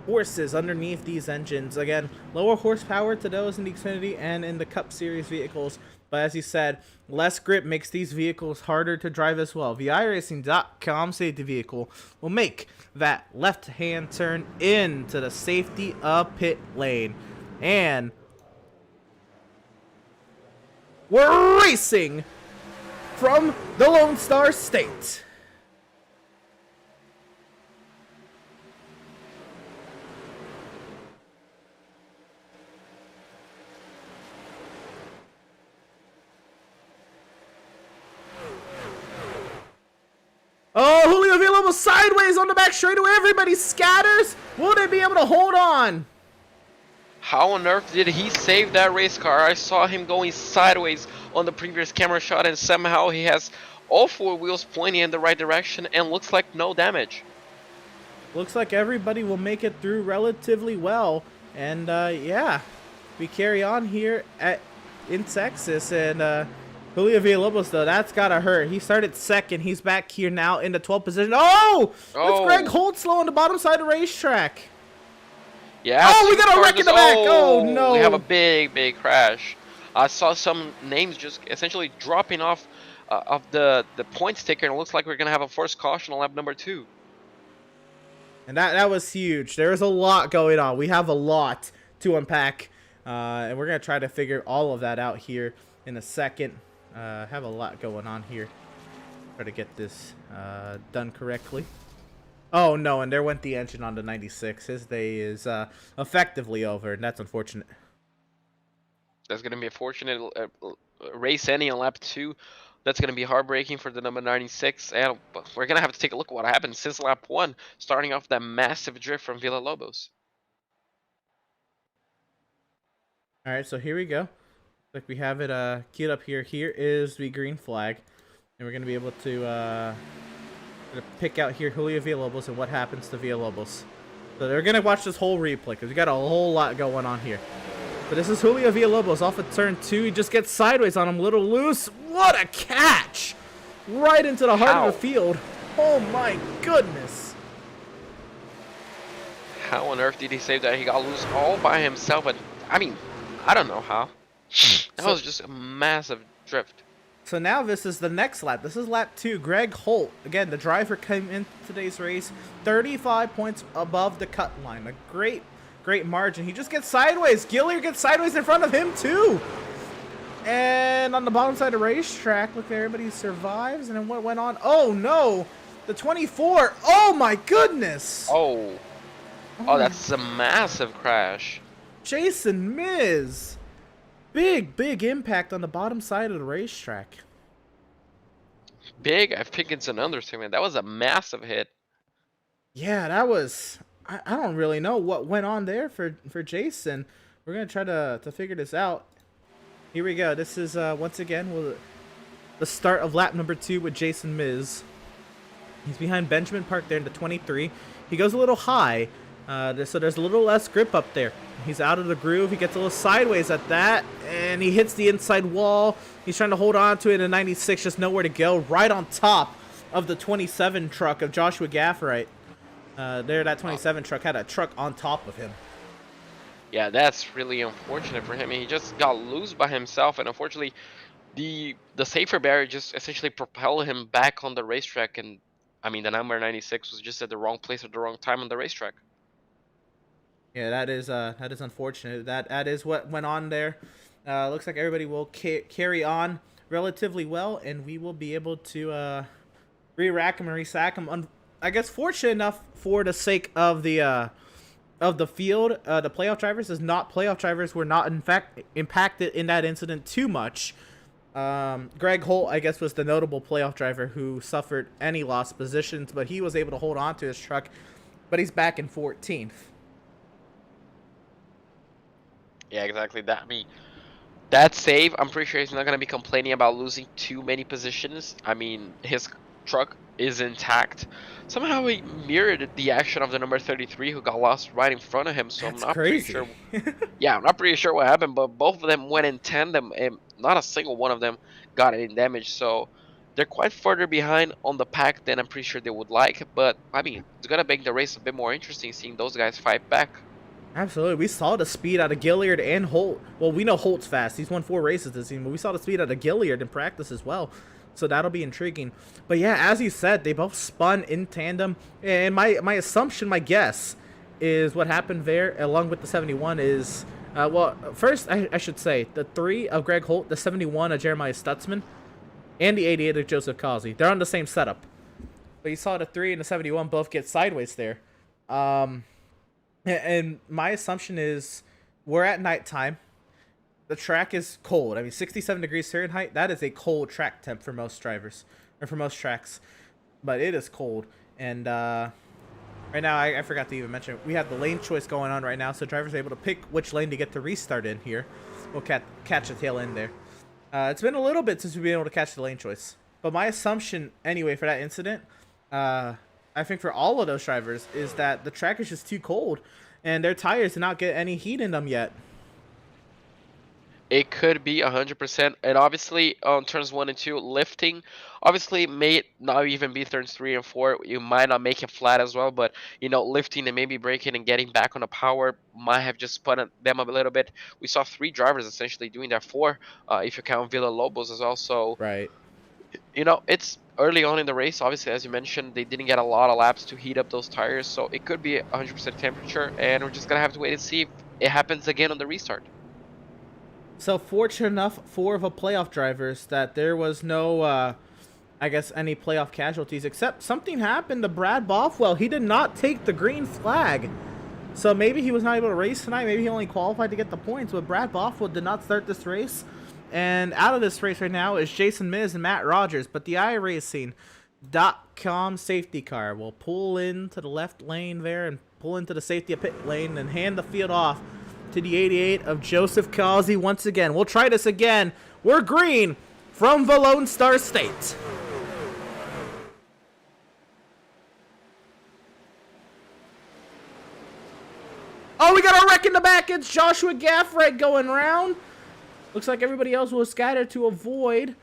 horses underneath these engines. Again, lower horsepower to those in the Xfinity and in the Cup Series vehicles, but as you said, less grip makes these vehicles harder to drive as well. The iRacing.com safety vehicle will make that left-hand turn into the safety of pit lane, and we're racing from the Lone Star State. Oh, Julio Villalobos sideways on the back straightaway. Everybody scatters. Will they be able to hold on? How on earth did he save that race car? I saw him going sideways on the previous camera shot, and somehow he has all four wheels pointing in the right direction and looks like no damage. Looks like everybody will make it through relatively well. And yeah, we carry on here in Texas, and Julio Villalobos, though, that's gotta hurt. He started second. He's back here now in the 12th position. Oh! That's Greg Holtzlow on the bottom side of the racetrack. Yeah. Oh, we got a wreck in the back. Oh, no. We have a big crash. I saw some names just essentially dropping off of the point sticker, and it looks like we're going to have a forced caution on lap number 2. And that was huge. There's a lot going on. We have a lot to unpack, and we're going to try to figure all of that out here in a second. Have a lot going on here. Try to get this done correctly. Oh no, and there went the engine on the 96. His day is effectively over, and that's unfortunate. That's going to be a fortunate race ending on lap 2. That's going to be heartbreaking for the number 96, and we're going to have to take a look at what happened since lap 1, starting off that massive drift from Villalobos. All right, so here we go. Like we have it queued up here. Here is the green flag, and we're going to be able to pick out here Julio Villalobos and what happens to Villalobos. So they're going to watch this whole replay because we got a whole lot going on here. But this is Julio Villalobos off of turn 2. He just gets sideways on him, a little loose. What a catch! Right into the heart of the field. Oh my goodness. How on earth did he save that? He got loose all by himself, but I mean, I don't know how. That was just a massive drift. So now this is the next lap. This is lap 2. Greg Holt, again, the driver came in today's race 35 points above the cut line. A great margin. He just gets sideways. Gillier gets sideways in front of him too. And on the bottom side of the racetrack, look, everybody survives. And then what went on? Oh no, the 24. Oh my goodness. Oh, that's a massive crash. Jason Miz. Big impact on the bottom side of the racetrack. big. I think it's an understatement. That was a massive hit. Yeah, that was. I don't really know what went on there for Jason. We're gonna try to figure this out. Here we go. This is once again the start of lap number 2 with Jason Miz. He's behind Benjamin Park there in the 23. He goes a little high, so there's a little less grip up there. He's out of the groove. He gets a little sideways at that, and he hits the inside wall. He's trying to hold on to it in 96, just nowhere to go. Right on top of the 27 truck of Joshua Gaffrite. That 27 truck had a truck on top of him. Yeah, that's really unfortunate for him. He just got loose by himself, and unfortunately, the safer barrier just essentially propelled him back on the racetrack. And I mean, the number 96 was just at the wrong place at the wrong time on the racetrack. Yeah, that is unfortunate. That is what went on there. Looks like everybody will carry on relatively well, and we will be able to re-rack him and re-sack him. I guess fortunate enough for the sake of the field, the playoff drivers playoff drivers were not in fact impacted in that incident too much. Greg Holt, I guess, was the notable playoff driver who suffered any lost positions, but he was able to hold on to his truck. But he's back in 14th. Yeah, exactly. That that save, I'm pretty sure he's not gonna be complaining about losing too many positions. I mean, his truck is intact. Somehow he mirrored the action of the number 33 who got lost right in front of him. So That's I'm not crazy. pretty sure. Yeah, I'm not pretty sure what happened, but both of them went in tandem, and not a single one of them got any damage. So they're quite further behind on the pack than I'm pretty sure they would like. But I mean, it's gonna make the race a bit more interesting seeing those guys fight back. Absolutely. We saw the speed out of Gilliard and Holt. Well, we know Holt's fast. He's won 4 races this season, but we saw the speed out of Gilliard in practice as well. So that'll be intriguing. But yeah, as you said, they both spun in tandem. And my assumption, my guess, is what happened there, along with the 71, is... well, first, I should say, the 3 of Greg Holt, the 71 of Jeremiah Stutzman, and the 88 of Joseph Causey. They're on the same setup. But you saw the 3 and the 71 both get sideways there. And my assumption is we're at nighttime. The track is cold. I mean, 67 degrees Fahrenheit, that is a cold track temp for most drivers, or for most tracks. But it is cold. And right now, I forgot to even mention, we have the lane choice going on right now, so drivers are able to pick which lane to get the restart in here. We'll catch the tail end there. It's been a little bit since we've been able to catch the lane choice. But my assumption, anyway, for that incident, I think for all of those drivers, is that the track is just too cold, and their tires did not get any heat in them yet. It could be 100%, and obviously on turns 1 and 2, lifting obviously may not even be turns 3 and 4. You might not make it flat as well, but you know, lifting and maybe braking and getting back on the power might have just spun them a little bit. We saw 3 drivers essentially doing that, 4 if you count Villalobos as well. So Right. you know, it's early on in the race. Obviously, as you mentioned, they didn't get a lot of laps to heat up those tires, so it could be 100% temperature, and we're just gonna have to wait and see if it happens again on the restart. So fortunate enough for the playoff drivers that there was no, I guess, any playoff casualties, except something happened to Brad Bothwell. He did not take the green flag. So maybe he was not able to race tonight. Maybe he only qualified to get the points, but Brad Bothwell did not start this race. And out of this race right now is Jason Miz and Matt Rogers, but the iRacing.com safety car will pull into the left lane there and pull into the safety pit lane and hand the field off to the 88 of Joseph Causey once again. We'll try this again. We're green from the Lone Star State. Oh, we got a wreck in the back. It's Joshua Gaffrey going round. Looks like everybody else will scatter to avoid.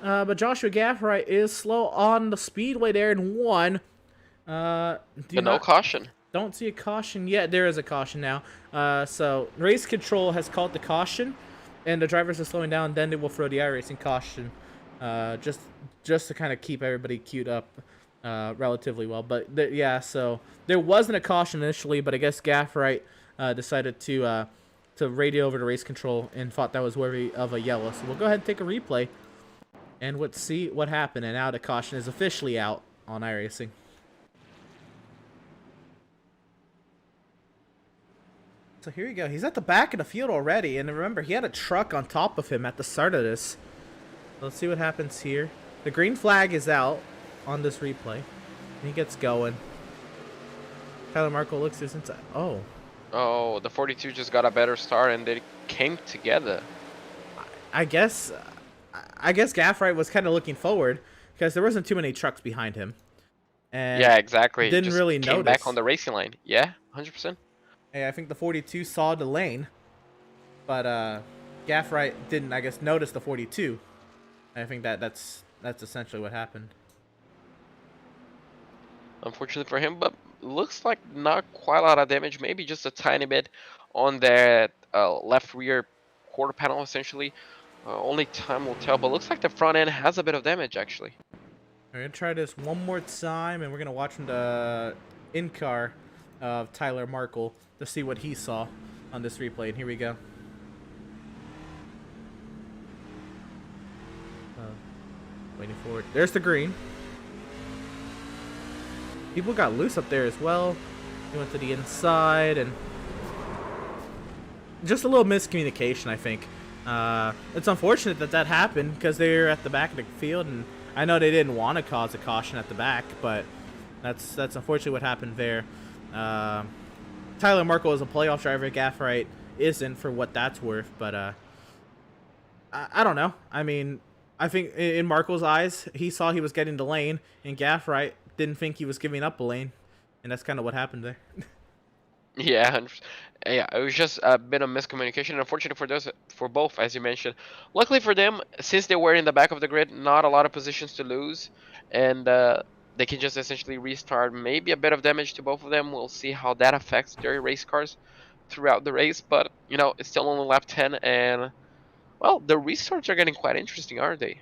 But Joshua Gaffrey is slow on the speedway there in 1. But no caution. Don't see a caution yet. There is a caution now. So race control has called the caution, and the drivers are slowing down. Then they will throw the iRacing caution, just to kind of keep everybody queued up relatively well. But yeah, so there wasn't a caution initially, but I guess Gaffrey decided to radio over to race control and thought that was worthy of a yellow. So we'll go ahead and take a replay, and let's see what happened. And now the caution is officially out on iRacing. So here you go. He's at the back of the field already. And remember, he had a truck on top of him at the start of this. Let's see what happens here. The green flag is out on this replay. He gets going. Tyler Markle looks his inside. Oh, Oh, the 42 just got a better start and they came together. I guess Gaffright was kind of looking forward because there wasn't too many trucks behind him, and Yeah, exactly. didn't Just really came back on notice. the racing line. Yeah, 100%. Hey, I think the 42 saw the lane, but Gaffright didn't, I guess, notice the 42. I think that's essentially what happened. Unfortunately for him, but looks like not quite a lot of damage. Maybe just a tiny bit on that left rear quarter panel, essentially. Only time will tell, but looks like the front end has a bit of damage, actually. We're gonna try this one more time, and we're gonna watch the in-car of Tyler Markle to see what he saw on this replay. And here we go. Waiting for it. There's the green. People got loose up there as well. He went to the inside, and just a little miscommunication, I think. It's unfortunate that happened because they were at the back of the field, and I know they didn't want to cause a caution at the back, but that's unfortunately what happened there. Tyler Markle is a playoff driver. Gaffright isn't, for what that's worth, but I don't know. I mean, I think in Markle's eyes, he saw he was getting the lane, and Gaffright didn't think he was giving up a lane, and that's kind of what happened there. Yeah, yeah, it was just a bit of miscommunication. Unfortunately for both, as you mentioned. Luckily for them, since they were in the back of the grid, not a lot of positions to lose, and they can just essentially restart. Maybe a bit of damage to both of them. We'll see how that affects their race cars throughout the race. But it's still only lap 10, and well, the restarts are getting quite interesting, aren't they?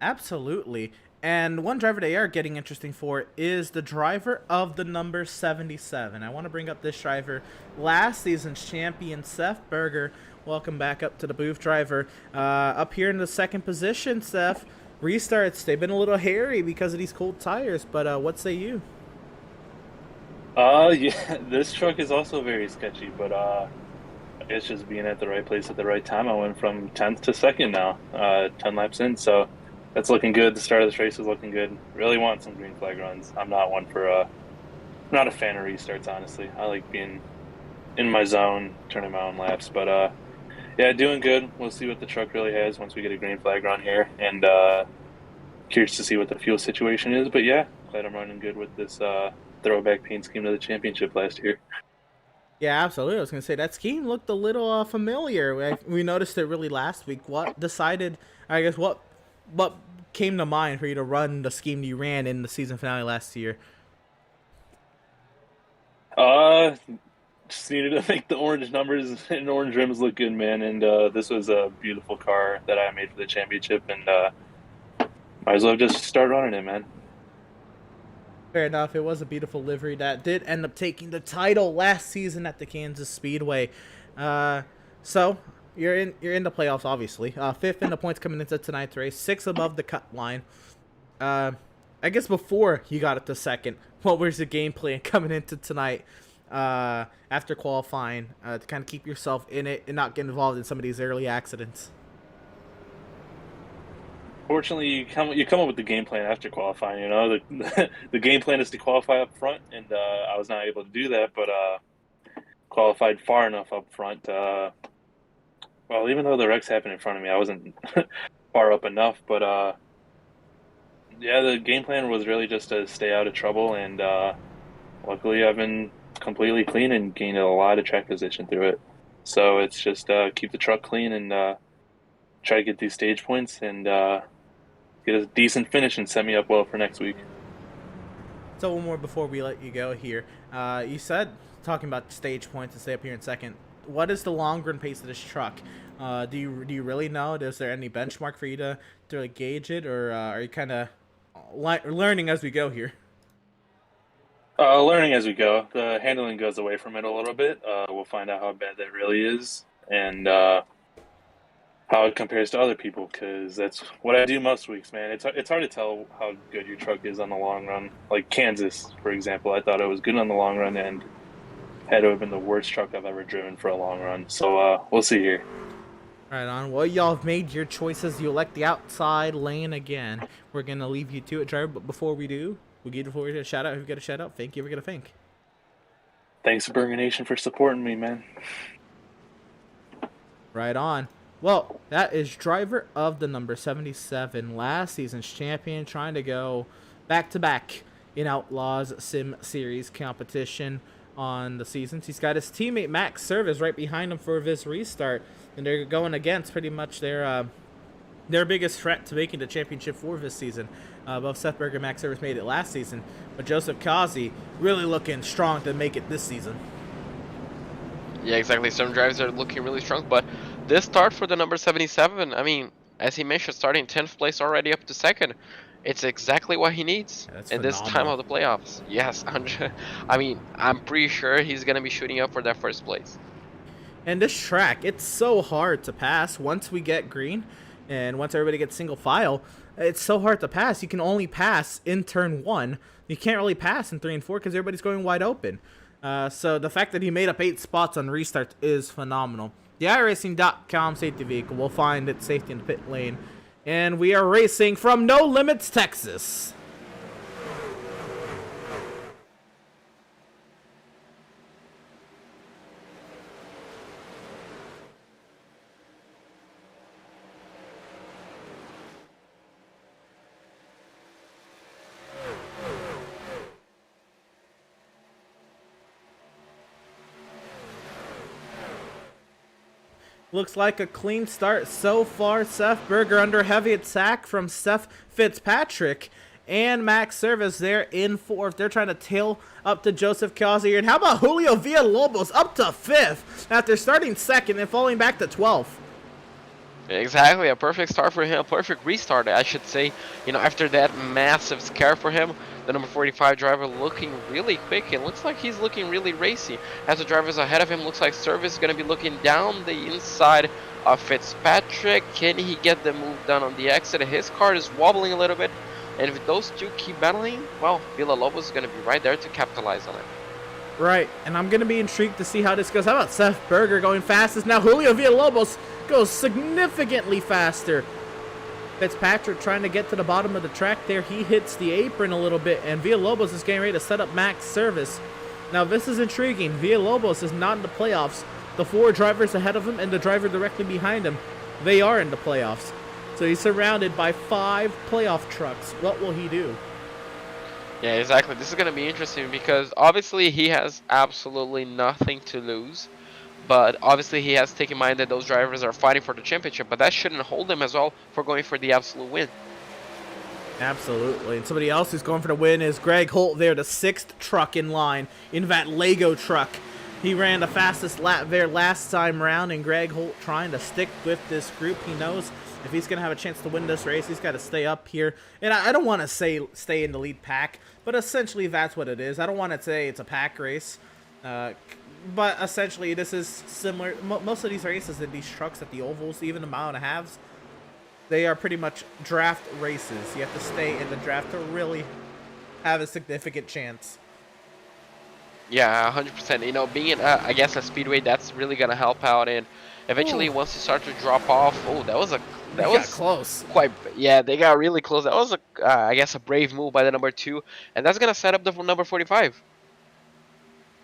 Absolutely. And one driver they are getting interesting for is the driver of the number 77. I want to bring up this driver, last season's champion, Seth Berger. Welcome back up to the booth, driver. Up here in the second position, Seth. Restarts, they've been a little hairy because of these cold tires, but what say you? Yeah, this truck is also very sketchy, but it's just being at the right place at the right time. I went from 10th to 2nd now, 10 laps in, so that's looking good. The start of this race is looking good. Really want some green flag runs. I'm not one for, I'm not a fan of restarts, honestly. I like being in my zone, turning my own laps, but yeah, doing good. We'll see what the truck really has once we get a green flag run here, and curious to see what the fuel situation is. But yeah, glad I'm running good with this throwback paint scheme to the championship last year. Yeah, absolutely. I was going to say that scheme looked a little familiar. We noticed it really last week. What decided, I guess, what came to mind for you to run the scheme you ran in the season finale last year? Just needed to make the orange numbers and orange rims look good, man. And this was a beautiful car that I made for the championship, and might as well just start running it, man. Fair enough. It was a beautiful livery that did end up taking the title last season at the Kansas Speedway. So you're in the playoffs, obviously. Fifth in the points coming into tonight's race, 6 above the cut line. I guess before you got it to second, what was the game plan coming into tonight? After qualifying, to kind of keep yourself in it and not get involved in some of these early accidents. Fortunately, you come up with the game plan after qualifying. You know, the game plan is to qualify up front, and I was not able to do that, but qualified far enough up front. Well, even though the wrecks happened in front of me, I wasn't far up enough. But yeah, the game plan was really just to stay out of trouble, and luckily I've been completely clean and gained a lot of track position through it. So it's just keep the truck clean and try to get these stage points and get a decent finish and set me up well for next week. So one more before we let you go here. You said, talking about stage points and stay up here in second, what is the long run pace of this truck? Do you really know? Is there any benchmark for you to really gauge it, or are you kind of learning as we go here? Learning as we go. The handling goes away from it a little bit. We'll find out how bad that really is and how it compares to other people, because that's what I do most weeks, man. It's hard to tell how good your truck is on the long run. Like Kansas, for example, I thought it was good on the long run and had to have been the worst truck I've ever driven for a long run. So we'll see here. Right on. Well, y'all have made your choices. You elect the outside lane again. We're going to leave you to it, driver. But before we do, we get forward to a shout out. Who get a shout out? Thank you. Ever get a thank? Thanks, Burger Nation, for supporting me, man. Right on. Well, that is driver of the number 77, last season's champion, trying to go back-to-back in Outlaws Sim Series competition on the seasons. He's got his teammate Max Service right behind him for this restart, and they're going against pretty much their biggest threat to making the championship for this season. Both Seth Berger and Max Service made it last season, but Joseph Kazi really looking strong to make it this season. Yeah, exactly. Some drivers are looking really strong, but this start for the number 77, I mean, as he mentioned, starting 10th place already up to second. It's exactly what he needs in this time of the playoffs. Yes, I mean, I'm pretty sure he's going to be shooting up for that first place. And this track, it's so hard to pass once we get green and once everybody gets single file. It's so hard to pass. You can only pass in turn 1. You can't really pass in 3 and 4 because everybody's going wide open. So the fact that he made up 8 spots on restart is phenomenal. The iRacing.com safety vehicle will find its safety in the pit lane. And we are racing from No Limits, Texas. Looks like a clean start so far. Seth Berger under heavy attack from Seth Fitzpatrick. And Max Service there in 4th. They're trying to tail up to Joseph Kazi. And how about Julio Villalobos up to 5th after starting 2nd and falling back to 12th? Exactly, a perfect start for him, a perfect restart, I should say. You know, after that massive scare for him, the number 45 driver looking really quick. It looks like he's looking really racy. As the drivers ahead of him, looks like Service is going to be looking down the inside of Fitzpatrick. Can he get the move done on the exit? His car is wobbling a little bit. And if those two keep battling, well, Villalobos is going to be right there to capitalize on it. Right, and I'm going to be intrigued to see how this goes. How about Seth Berger going fastest? Now Julio Villalobos goes significantly faster. Fitzpatrick trying to get to the bottom of the track there. He hits the apron a little bit, and Villalobos is getting ready to set up Max Service. Now this is intriguing. Villalobos is not in the playoffs. The 4 drivers ahead of him and the driver directly behind him, they are in the playoffs. So he's surrounded by 5 playoff trucks. What will he do? Yeah, exactly. This is going to be interesting because obviously he has absolutely nothing to lose. But obviously he has to take in mind that those drivers are fighting for the championship. But that shouldn't hold him as well for going for the absolute win. Absolutely. And somebody else who's going for the win is Greg Holt there, the 6th truck in line in that Lego truck. He ran the fastest lap there last time round, and Greg Holt trying to stick with this group. He knows if he's going to have a chance to win this race, he's got to stay up here. And I don't want to say stay in the lead pack, but essentially that's what it is. I don't want to say it's a pack race, but essentially this is similar. Most of these races in these trucks at the ovals, even the mile and a halves, they are pretty much draft races. You have to stay in the draft to really have a significant chance. Yeah, 100%. You know, being in, I guess, a speedway, that's really gonna help out. And eventually, once you start to drop off, that was close. Quite, yeah, they got really close. That was I guess, a brave move by the number 2, and that's gonna set up the number 45.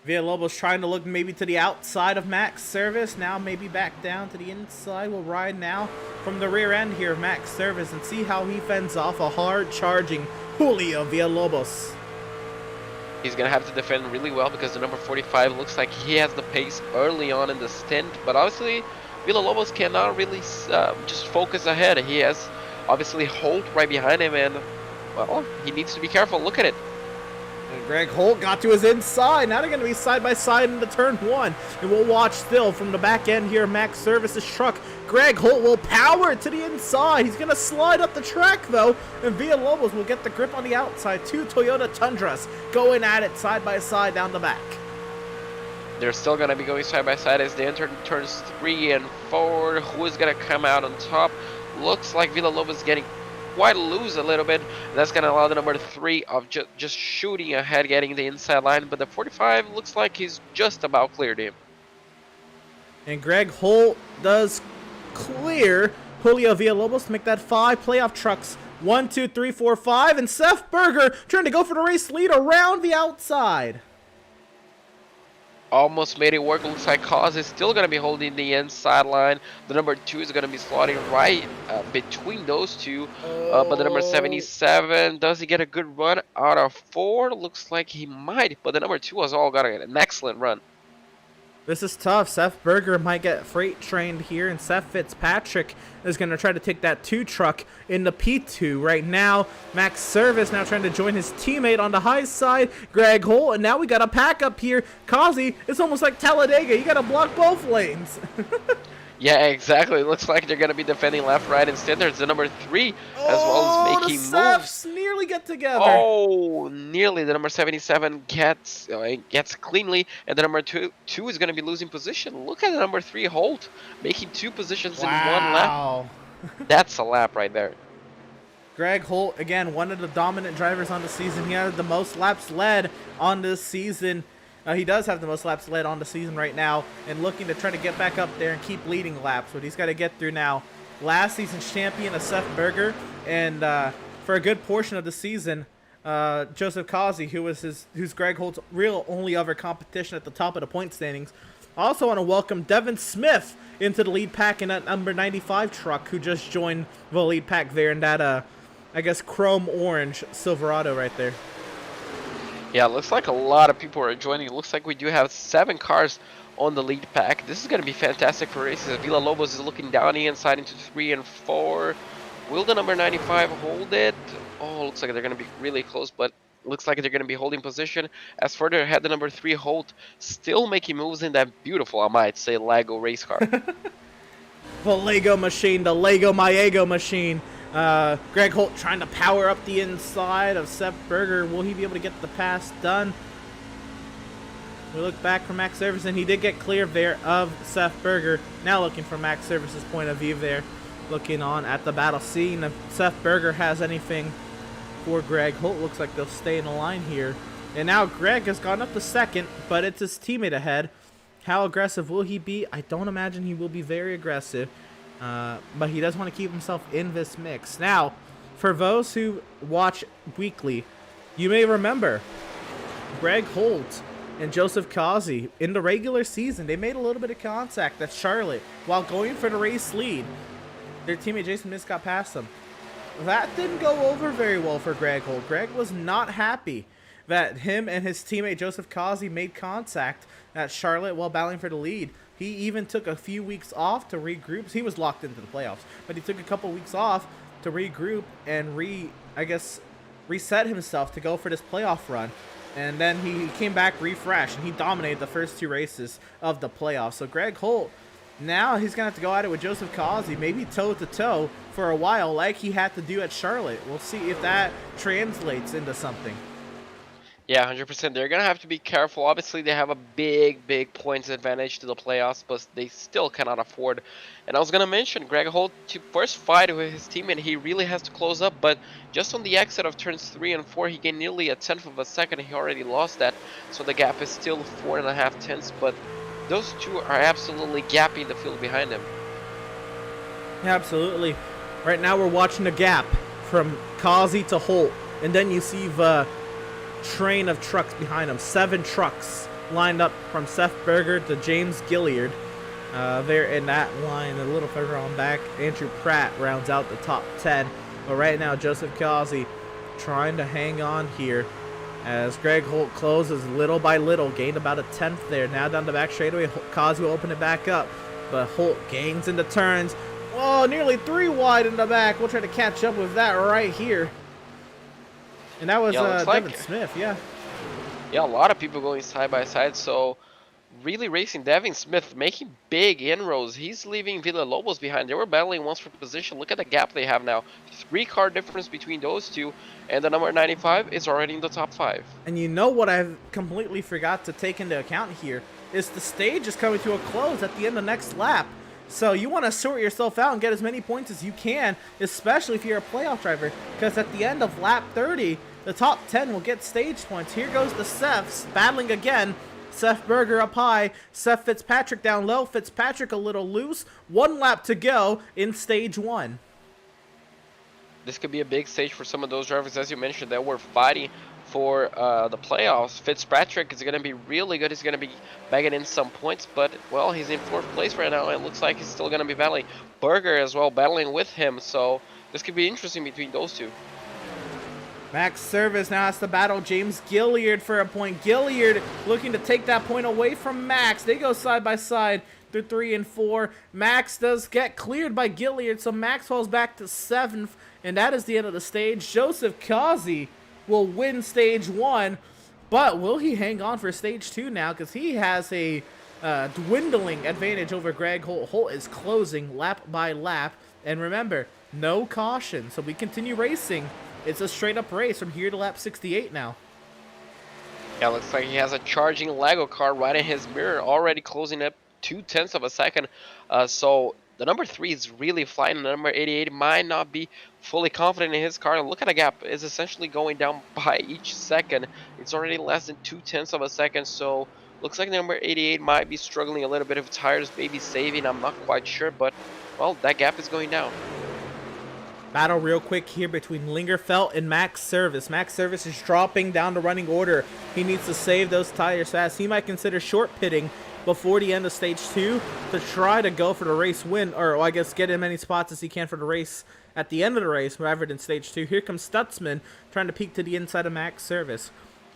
Villalobos trying to look maybe to the outside of Max Service. Now maybe back down to the inside. We'll ride now from the rear end here of Max Service and see how he fends off a hard-charging Julio Villalobos. He's going to have to defend really well because the number 45 looks like he has the pace early on in the stint. But obviously, Villalobos cannot really just focus ahead. He has, obviously, Holt right behind him. And, well, he needs to be careful. Look at it. And Greg Holt got to his inside. Now they're going to be side by side into turn 1. And we'll watch still from the back end here, Max Service's truck. Greg Holt will power to the inside. He's going to slide up the track, though. And Villalobos will get the grip on the outside. 2 Toyota Tundras going at it side by side down the back. They're still going to be going side by side as they enter turns 3 and 4. Who is going to come out on top? Looks like Villalobos is getting quite loose a little bit. That's going to allow the number 3 of just shooting ahead, getting the inside line. But the 45 looks like he's just about cleared him. And Greg Holt does clear Julio Villalobos to make that 5 playoff trucks. 1, 2, 3, 4, 5, and Seth Berger trying to go for the race lead around the outside. Almost made it work. Looks like Cause is still going to be holding the inside line. The number 2 is going to be slotting right between those two. But the number 77, does he get a good run out of 4? Looks like he might. But the number 2 has all got an excellent run. This is tough. Seth Berger might get freight trained here, and Seth Fitzpatrick is going to try to take that 2 truck in the P2 right now. Max Service now trying to join his teammate on the high side, Greg Holt, and now we got a pack up here. Kazi, it's almost like Talladega. You got to block both lanes. Yeah, exactly. It looks like they're going to be defending left, right, instead. There's the number 3 as well as making the moves. Seths nearly get together. Oh, nearly. The number 77 gets cleanly, and the number 2 is going to be losing position. Look at the number 3 Holt making 2 positions in 1 lap. That's a lap right there. Greg Holt, again, one of the dominant drivers on the season. He had the most laps led on this season. He does have the most laps led on the season right now, and looking to try to get back up there and keep leading laps, but he's got to get through now. Last season's champion is Seth Berger, and for a good portion of the season, Joseph Kazi, who's Greg Holt's real only other competition at the top of the point standings. I also want to welcome Devin Smith into the lead pack in that number 95 truck, who just joined the lead pack there in that, I guess, chrome orange Silverado right there. Yeah, it looks like a lot of people are joining. It looks like we do have 7 cars on the lead pack. This is going to be fantastic for races. Villalobos is looking down the inside into 3 and 4. Will the number 95 hold it? Oh, looks like they're going to be really close, but looks like they're going to be holding position. As further ahead, the number 3 Holt still making moves in that beautiful, I might say, Lego race car. The Lego machine, the Lego Maego machine. Greg Holt trying to power up the inside of Seth Berger. Will he be able to get the pass done? We look back for Max Service, and he did get clear there of Seth Berger. Now looking for Max Service's point of view there. Looking on at the battle scene. If Seth Berger has anything for Greg Holt, looks like they'll stay in the line here. And now Greg has gone up to second, but it's his teammate ahead. How aggressive will he be? I don't imagine he will be very aggressive. But he does want to keep himself in this mix. Now, for those who watch weekly, you may remember Greg Holt and Joseph Kazi in the regular season. They made a little bit of contact at Charlotte while going for the race lead. Their teammate Jason Miz got past them. That didn't go over very well for Greg Holt. Greg was not happy that him and his teammate Joseph Kazi made contact at Charlotte while battling for the lead. He even took a few weeks off to regroup. He was locked into the playoffs, but he took a couple weeks off to regroup and reset himself to go for this playoff run. And then he came back refreshed, and he dominated the first 2 races of the playoffs. So Greg Holt, now he's going to have to go at it with Joseph Kazi, maybe toe-to-toe for a while like he had to do at Charlotte. We'll see if that translates into something. Yeah, 100%. They're going to have to be careful. Obviously, they have a big points advantage to the playoffs, but they still cannot afford. And I was going to mention, Greg Holt, to first fight with his teammate, he really has to close up, but just on the exit of turns 3 and 4, he gained nearly a 1/10 of a second. He already lost that, so the gap is still 4.5 tenths, but those two are absolutely gapping the field behind him. Yeah, absolutely. Right now, we're watching the gap from Kazi to Holt, and then you see the train of trucks behind him. 7 trucks lined up from Seth Berger to James Gilliard. There in that line, a little further on back, Andrew Pratt rounds out the top 10. But right now, Joseph Kazi trying to hang on here as Greg Holt closes little by little, gained about a 1/10 there. Now down the back straightaway, Kazi will open it back up, but Holt gains into turns. Whoa, nearly 3 wide in the back. We'll try to catch up with that right here. And that was Devin Smith, yeah. Yeah, a lot of people going side by side, so really racing. Devin Smith making big inroads. He's leaving Villalobos behind. They were battling once for position. Look at the gap they have now. 3 car difference between those two, and the number 95 is already in the top 5. And you know what I've completely forgot to take into account here is the stage is coming to a close at the end of next lap. So you want to sort yourself out and get as many points as you can, especially if you're a playoff driver, because at the end of lap 30, the top 10 will get stage points. Here goes the Seths battling again. Seth Berger up high. Seth Fitzpatrick down low. Fitzpatrick a little loose. 1 lap to go in stage 1. This could be a big stage for some of those drivers, as you mentioned, that were fighting for the playoffs. Fitzpatrick is going to be really good. He's going to be bagging in some points, but, well, he's in 4th place right now. It looks like he's still going to be battling. Berger as well, battling with him, so this could be interesting between those two. Max Service now has to battle James Gilliard for a point. Gilliard looking to take that point away from Max. They go side by side through 3 and 4. Max does get cleared by Gilliard, so Max falls back to 7th, and that is the end of the stage. Joseph Kazi will win stage 1, but will he hang on for stage 2 now? Because he has a dwindling advantage over Greg Holt. Holt is closing lap by lap, and remember, no caution, so we continue racing. It's a straight-up race from here to lap 68 now. Yeah, looks like he has a charging Lego car right in his mirror, already closing up 0.2 of a second. So the number 3 is really flying. The number 88 might not be fully confident in his car. Look at the gap. It's essentially going down by each second. It's already less than 0.2 of a second. So looks like number 88 might be struggling a little bit of tires, maybe saving. I'm not quite sure, but, well, that gap is going down. Battle real quick here between Lingerfelt and Max Service. Max Service is dropping down the running order. He needs to save those tires fast. He might consider short pitting before the end of stage 2 to try to go for the race win, or I guess get as many spots as he can for the race at the end of the race rather than stage 2. Here comes Stutzman trying to peek to the inside of Max Service.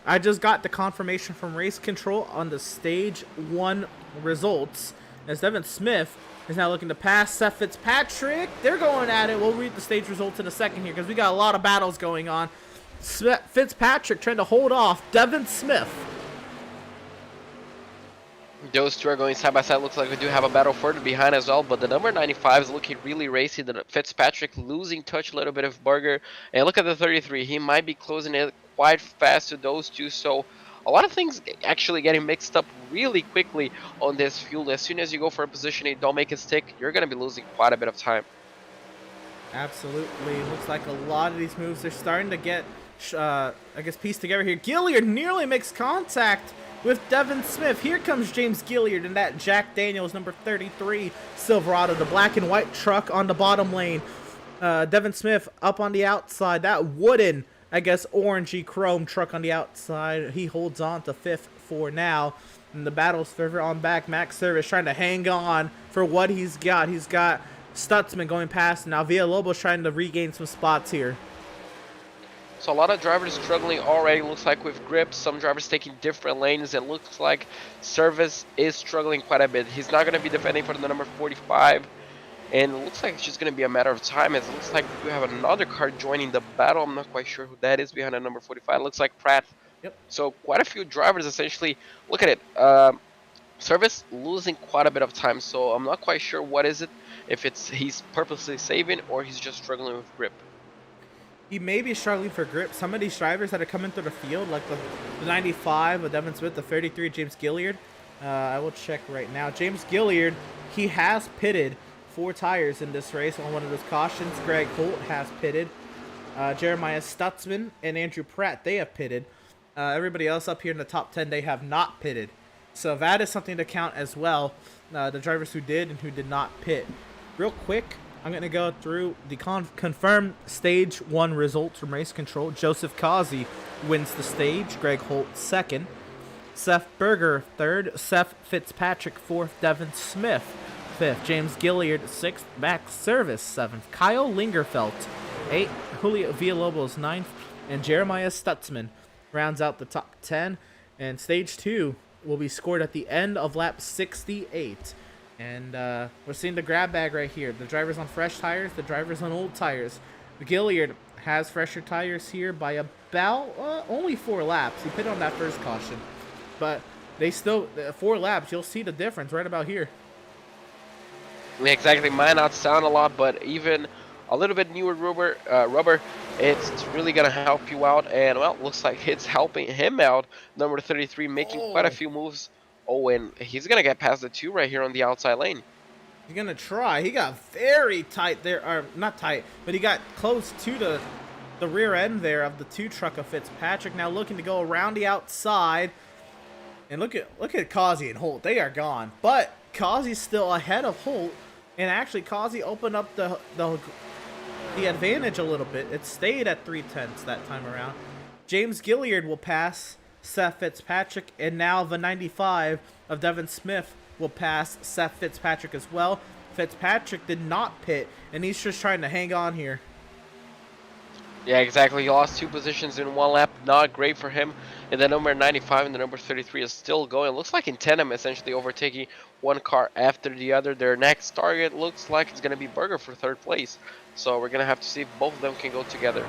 I just got the confirmation from Race Control on the stage 1 results, as Devin Smith is now looking to pass Seth Fitzpatrick. They're going at it. We'll read the stage results in a second here because we got a lot of battles going on. Fitzpatrick trying to hold off Devin Smith. Those two are going side by side. Looks like we do have a battle further behind as well, but the number 95 is looking really racy. The Fitzpatrick losing touch a little bit of Berger. And look at the 33. He might be closing it quite fast to those two. So a lot of things actually getting mixed up really quickly on this field. As soon as you go for a position and don't make it stick, you're going to be losing quite a bit of time. Absolutely. Looks like a lot of these moves are starting to get, I guess, pieced together here. Gilliard nearly makes contact with Devin Smith. Here comes James Gilliard in that Jack Daniels number 33 Silverado, the black and white truck on the bottom lane. Devin Smith up on the outside. That wooden, I guess, orangey chrome truck on the outside. He holds on to 5th for now. And the battle's further on back. Max Service trying to hang on for what he's got. He's got Stutzman going past. Now Villalobos trying to regain some spots here. So a lot of drivers struggling already, looks like, with grip. Some drivers taking different lanes. It looks like Service is struggling quite a bit. He's not going to be defending for the number 45. And it looks like it's just going to be a matter of time, as it looks like we have another car joining the battle. I'm not quite sure who that is behind the number 45. It looks like Pratt. Yep. So quite a few drivers essentially. Look at it. Service losing quite a bit of time. So I'm not quite sure what is it. If it's he's purposely saving or he's just struggling with grip. He may be struggling for grip. Some of these drivers that are coming through the field, like the 95 of Devin Smith, the 33 James Gilliard. I will check right now. James Gilliard, he has pitted 4 tires in this race on one of those cautions. Greg Holt has pitted. Jeremiah Stutzman and Andrew Pratt, they have pitted. Everybody else up here in the top 10, they have not pitted. So that is something to count as well. The drivers who did and who did not pit. Real quick, I'm going to go through the confirmed stage 1 results from Race Control. Joseph Kazi wins the stage. Greg Holt 2nd. Seth Berger 3rd. Seth Fitzpatrick 4th. Devin Smith 5th. James Gilliard 6th. Max Service 7th. Kyle Lingerfelt 8th. Julio Villalobos 9th. And Jeremiah Stutzman rounds out the top 10. And stage 2 will be scored at the end of lap 68. And we're seeing the grab bag right here. The driver's on fresh tires, the driver's on old tires. Gilliard has fresher tires here by about only 4 laps. He pit on that first caution. But they still, 4 laps, you'll see the difference right about here. Exactly, might not sound a lot, but even a little bit newer rubber, it's really going to help you out. And, well, looks like it's helping him out. Number 33 making quite a few moves. Oh, and he's going to get past the 2 right here on the outside lane. He's going to try. He got very tight there. Or not tight, but he got close to the rear end there of the 2 truck of Fitzpatrick. Now looking to go around the outside. And look at Kazi and Holt. They are gone. But Kazi's still ahead of Holt. And actually, Kazi opened up the advantage a little bit. It stayed at 3/10 that time around. James Gilliard will pass Seth Fitzpatrick. And now the 95 of Devin Smith will pass Seth Fitzpatrick as well. Fitzpatrick did not pit. And he's just trying to hang on here. Yeah, exactly. He lost 2 positions in 1 lap. Not great for him. And the number 95 and the number 33 is still going. It looks like in tandem, essentially overtaking one car after the other. Their next target looks like it's going to be Berger for 3rd place. So we're going to have to see if both of them can go together.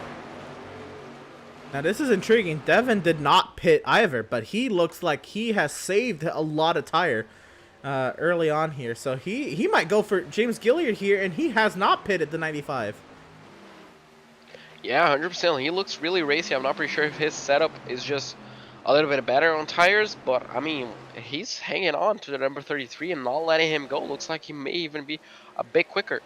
Now this is intriguing. Devin did not pit either, but he looks like he has saved a lot of tire early on here. So he might go for James Gilliard here, and he has not pitted the 95. Yeah, 100%. He looks really racy. I'm not pretty sure if his setup is just a little bit better on tires, but I mean, he's hanging on to the number 33 and not letting him go. Looks like he may even be a bit quicker.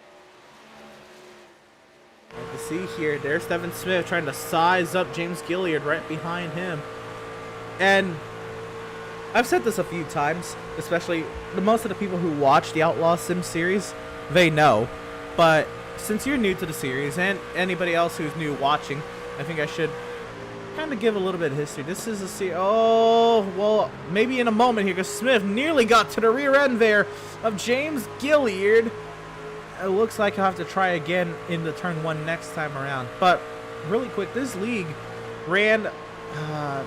You see here, there's Devin Smith trying to size up James Gilliard right behind him. And I've said this a few times, especially most of the people who watch the Outlaws Sim Series, they know. But since you're new to the series, and anybody else who's new watching, I think I should kind of give a little bit of history. This is a series. Oh, well, maybe in a moment here, because Smith nearly got to the rear end there of James Gilliard. It looks like I'll have to try again in the turn 1 next time around. But really quick, this league ran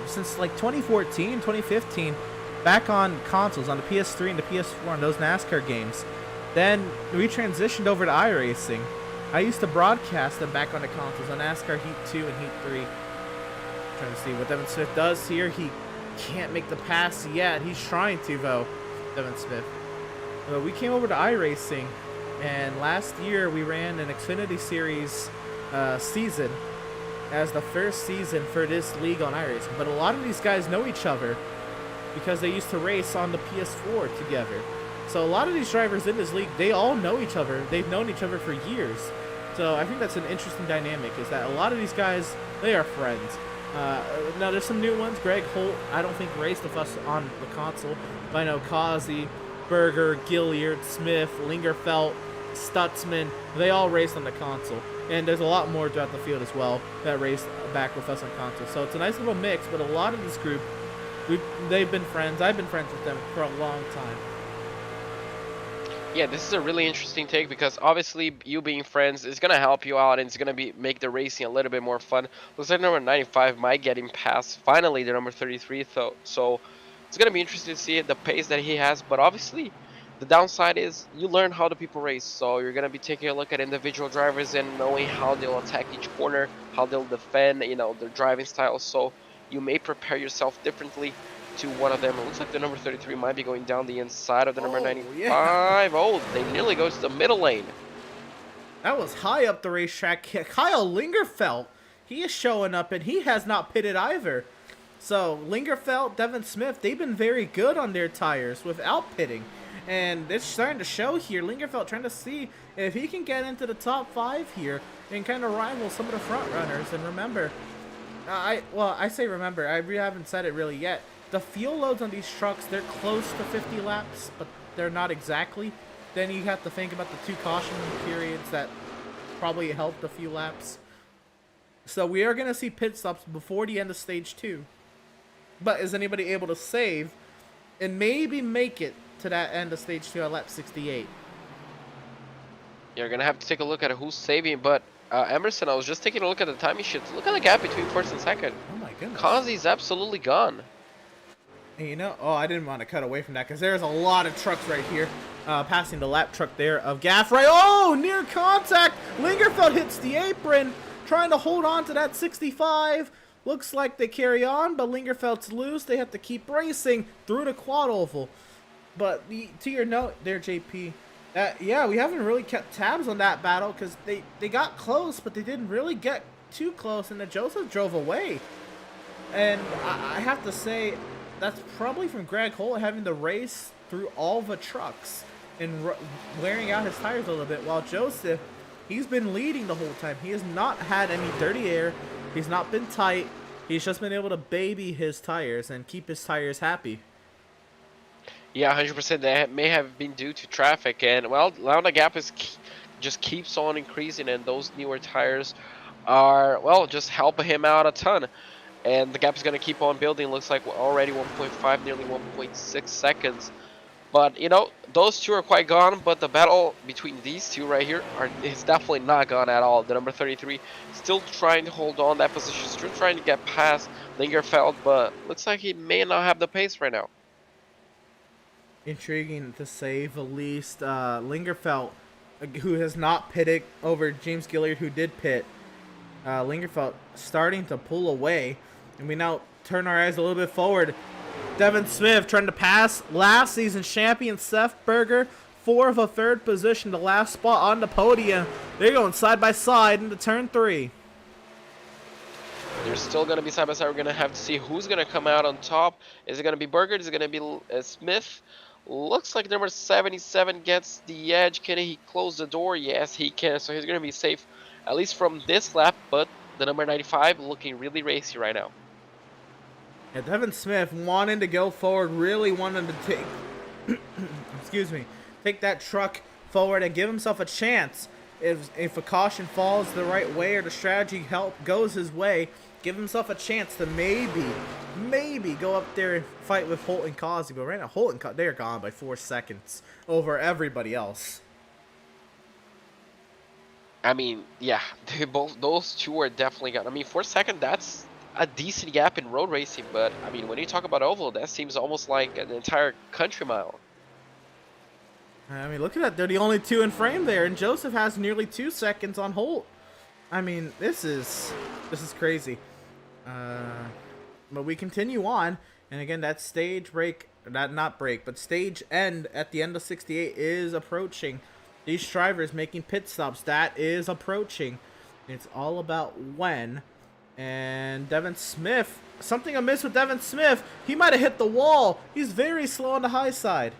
since like 2014, 2015, back on consoles, on the PS3 and the PS4, on those NASCAR games. Then we transitioned over to iRacing. I used to broadcast them back on the consoles on NASCAR Heat 2 and Heat 3. Trying to see what Devin Smith does here. He can't make the pass yet. He's trying to, though, Devin Smith. We came over to iRacing, and last year we ran an Xfinity Series season as the first season for this league on iRacing. But a lot of these guys know each other because they used to race on the PS4 together. So a lot of these drivers in this league, they all know each other. They've known each other for years. So I think that's an interesting dynamic, is that a lot of these guys, they are friends. Now there's some new ones. Greg Holt, I don't think raced with us on the console. But I know Kazi, Berger, Gilliard, Smith, Lingerfelt, Stutzman, they all raced on the console. And there's a lot more throughout the field as well that raced back with us on console. So it's a nice little mix, but a lot of this group, they've been friends. I've been friends with them for a long time. Yeah, this is a really interesting take because obviously you being friends is gonna help you out and it's gonna make the racing a little bit more fun. Looks like number 95 might get him past finally the number 33, so it's gonna be interesting to see the pace that he has. But obviously, the downside is you learn how the people race, so you're gonna be taking a look at individual drivers and knowing how they'll attack each corner, how they'll defend, their driving style. So you may prepare yourself differently to one of them. It looks like the number 33 might be going down the inside of the number 95. Yeah. Oh, they nearly go to the middle lane. That was high up the racetrack. Kyle Lingerfelt, he is showing up, and he has not pitted either. So Lingerfelt, Devin Smith, they've been very good on their tires without pitting. And it's starting to show here. Lingerfelt trying to see if he can get into the top 5 here and kind of rival some of the front runners. And remember, I say remember, I really haven't said it really yet. The fuel loads on these trucks, they're close to 50 laps, but they're not exactly. Then you have to think about the 2 caution periods that probably helped a few laps. So we are going to see pit stops before the end of stage 2. But is anybody able to save and maybe make it to that end of stage 2 at lap 68? You're going to have to take a look at who's saving, but Emerson, I was just taking a look at the timing sheets. Look at the gap between first and second. Oh my goodness. Kazi's absolutely gone. And I didn't want to cut away from that because there's a lot of trucks right here. Passing the lap truck there of Gaffrey. Oh, near contact. Lingerfeld hits the apron, trying to hold on to that 65. Looks like they carry on, but Lingerfeld's loose. They have to keep racing through the quad oval. But to your note there, JP, yeah, we haven't really kept tabs on that battle because they got close, but they didn't really get too close, and then Joseph drove away. And I have to say, that's probably from Greg Holt having to race through all the trucks and wearing out his tires a little bit, while Joseph, he's been leading the whole time. He has not had any dirty air. He's not been tight. He's just been able to baby his tires and keep his tires happy. Yeah, 100%. That may have been due to traffic, and well, now the gap is just keeps on increasing, and those newer tires are well just helping him out a ton. And the gap is going to keep on building. Looks like we're already 1.5, nearly 1.6 seconds. But you know, those two are quite gone. But the battle between these two right here is definitely not gone at all. The number 33 still trying to hold on that position, still trying to get past Lingerfeld, but looks like he may not have the pace right now. Intriguing to say the least. Lingerfeld, who has not pitted over James Gilliard, who did pit. Lingerfeld starting to pull away, and we now turn our eyes a little bit forward. Devin Smith trying to pass last season champion Seth Berger for the third position, the last spot on the podium. They're going side by side into turn 3. They're still going to be side by side. We're going to have to see who's going to come out on top. Is it going to be Berger? Is it going to be Smith? Looks like number 77 gets the edge. Can he close the door? Yes, he can. So he's going to be safe, at least from this lap. But the number 95 looking really racy right now. Yeah, Devin Smith wanting to go forward, really wanting to take, excuse me, take that truck forward and give himself a chance. If a caution falls the right way or the strategy goes his way, give himself a chance to maybe go up there and fight with Holt and Causey. But right now, Holt and they're gone by 4 seconds over everybody else. I mean, yeah, those two are definitely gone. I mean, 4 seconds, that's a decent gap in road racing, but I mean, when you talk about oval, that seems almost like an entire country mile. I mean, look at that. They're the only two in frame there, and Joseph has nearly 2 seconds on Holt. I mean, this is crazy. But we continue on, and again, that stage break, not break, but stage end at the end of 68 is approaching. These drivers making pit stops, that is approaching. It's all about when. And Devin Smith, something amiss with Devin Smith. He might have hit the wall. He's very slow on the high side.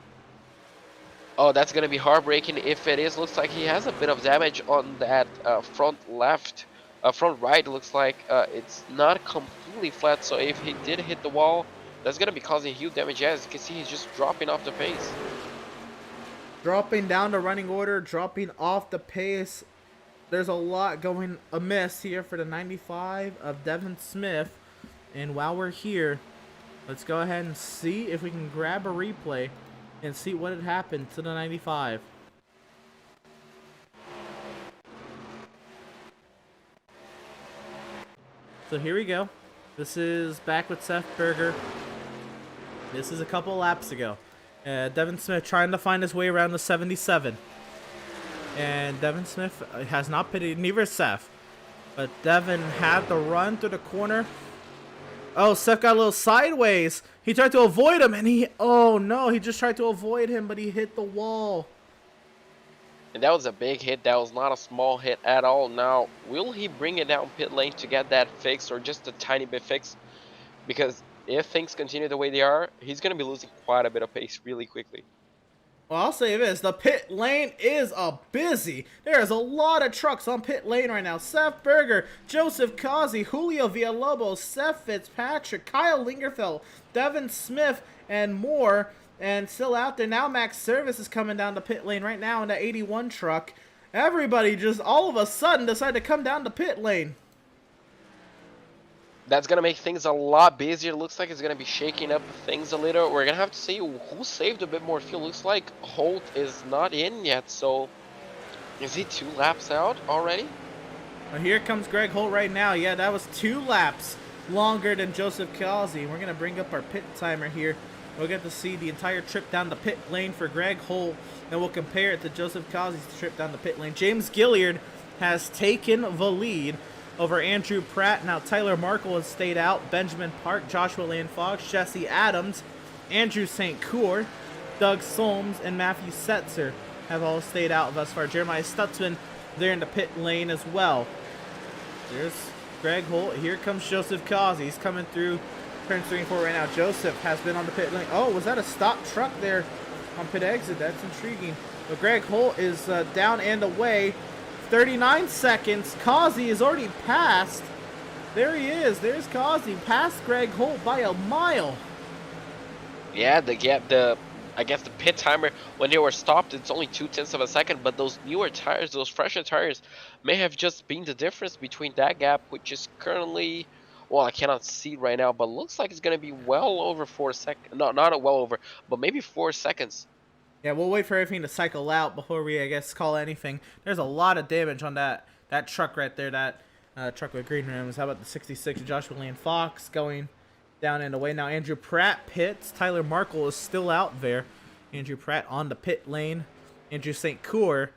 Oh, that's going to be heartbreaking if it is. Looks like he has a bit of damage on that front right. Looks like it's not completely flat. So if he did hit the wall, that's going to be causing huge damage. As you can see, he's just dropping off the pace. Dropping down the running order, dropping off the pace. There's a lot going amiss here for the 95 of Devin Smith. And while we're here, let's go ahead and see if we can grab a replay and see what had happened to the 95. So here we go. This is back with Seth Berger. This is a couple laps ago. Devin Smith trying to find his way around the 77. And Devin Smith has not pitted, neither Seth. But Devin had the run through the corner. Oh, Seth got a little sideways. He tried to avoid him, and oh no, he just tried to avoid him, but he hit the wall. And that was a big hit. That was not a small hit at all. Now, will he bring it down pit lane to get that fixed, or just a tiny bit fixed? Because if things continue the way they are, he's going to be losing quite a bit of pace really quickly. Well, I'll say this. The pit lane is busy. There's a lot of trucks on pit lane right now. Seth Berger, Joseph Causey, Julio Villalobos, Seth Fitzpatrick, Kyle Lingerfeld, Devin Smith, and more. And still out there now, Max Service is coming down the pit lane right now in the 81 truck. Everybody just all of a sudden decided to come down the pit lane. That's going to make things a lot busier. Looks like it's going to be shaking up things a little. We're going to have to see who saved a bit more fuel. Looks like Holt is not in yet, so is he 2 laps out already? Well, here comes Greg Holt right now. Yeah, that was 2 laps longer than Joseph Causey. We're going to bring up our pit timer here. We'll get to see the entire trip down the pit lane for Greg Holt, and we'll compare it to Joseph Causey's trip down the pit lane. James Gilliard has taken the lead over Andrew Pratt. Now Tyler Markle has stayed out. Benjamin Park, Joshua Landfox, Jesse Adams, Andrew St. Cour, Doug Solms, and Matthew Setzer have all stayed out thus far. Jeremiah Stutzman there in the pit lane as well. There's Greg Holt. Here comes Joseph Causey. He's coming through turns 3 and 4 right now. Joseph has been on the pit lane. Oh, was that a stop truck there on pit exit? That's intriguing. But Greg Holt is down and away. 39 seconds. Causey is already passed. There he is. There's Causey. Past Greg Holt by a mile. Yeah, the I guess the pit timer when they were stopped, it's only 0.2 of a second. But those newer tires, those fresher tires, may have just been the difference between that gap, which is currently, well, I cannot see right now, but looks like it's gonna be well over 4 seconds. No, not a well over, but maybe 4 seconds. Yeah, we'll wait for everything to cycle out before we, I guess, call anything. There's a lot of damage on that truck right there, that truck with green rims. How about the 66 Joshua Lane Fox going down and away? Now Andrew Pratt pits. Tyler Markle is still out there. Andrew Pratt on the pit lane. Andrew St. Cour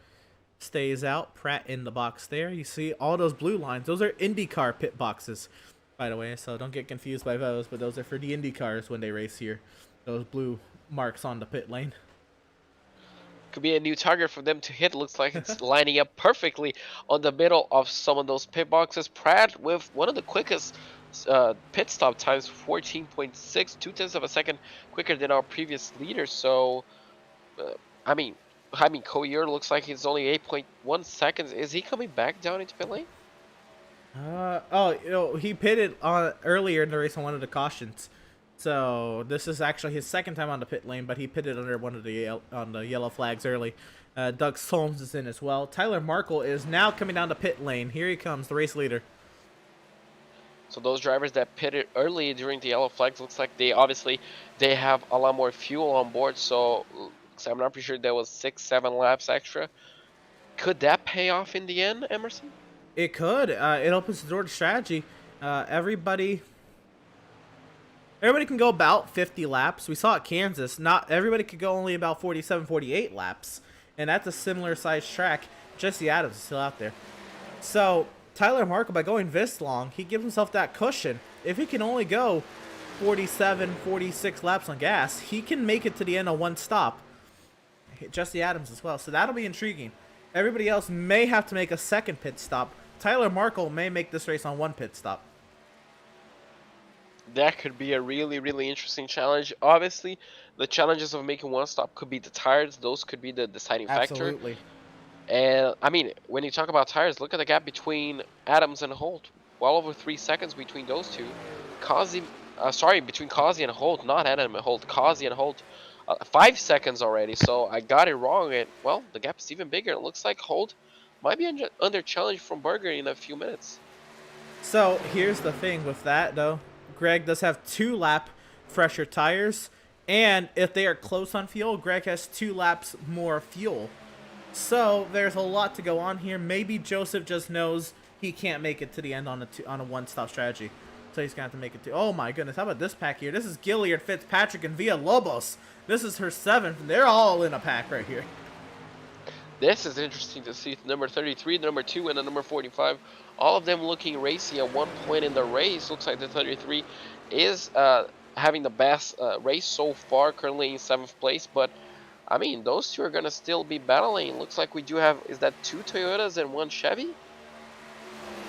stays out. Pratt in the box there. You see all those blue lines. Those are IndyCar pit boxes, by the way, so don't get confused by those, but those are for the Indy cars when they race here. Those blue marks on the pit lane. Could be a new target for them to hit. Looks like it's lining up perfectly on the middle of some of those pit boxes. Pratt with one of the quickest pit stop times, 14.6, 0.2 of a second quicker than our previous leader. So, I mean, Coyer looks like he's only 8.1 seconds. Is he coming back down into pit lane? He pitted on earlier in the race on one of the cautions. So this is actually his second time on the pit lane, but he pitted under one of the on the yellow flags early. Doug Solms is in as well. Tyler Markle is now coming down the pit lane. Here he comes, the race leader. So those drivers that pitted early during the yellow flags, looks like they have a lot more fuel on board. So I'm not pretty sure there was 6-7 laps extra. Could that pay off in the end, Emerson? It could. It opens the door to strategy. Everybody can go about 50 laps. We saw at Kansas. Not everybody could go only about 47, 48 laps. And that's a similar sized track. Jesse Adams is still out there. So Tyler Markle, by going this long, he gives himself that cushion. If he can only go 47, 46 laps on gas, he can make it to the end on one stop. Jesse Adams as well. So that'll be intriguing. Everybody else may have to make a second pit stop. Tyler Markle may make this race on one pit stop. That could be a really, really interesting challenge. Obviously, the challenges of making one stop could be the tires. Those could be the deciding factor. Absolutely. And, I mean, when you talk about tires, look at the gap between Adams and Holt. Well over 3 seconds between those two. Between Causey and Holt, not Adam and Holt. Causey and Holt, 5 seconds already. So I got it wrong. And, well, the gap is even bigger. It looks like Holt might be under challenge from Berger in a few minutes. So here's the thing with that, though. Greg does have 2 lap fresher tires, and if they are close on fuel, Greg has 2 laps more fuel. So there's a lot to go on here. Maybe Joseph just knows he can't make it to the end on a one-stop strategy, so he's gonna have to make it to. Oh my goodness! How about this pack here? This is Gilliard, Fitzpatrick, and Villalobos. This is her 7th. They're all in a pack right here. This is interesting to see. Number 33, number 2, and the number 45. All of them looking racy at one point in the race. Looks like the 33 is having the best race so far, currently in 7th place. But, I mean, those two are going to still be battling. Looks like we do have, is that 2 Toyotas and 1 Chevy?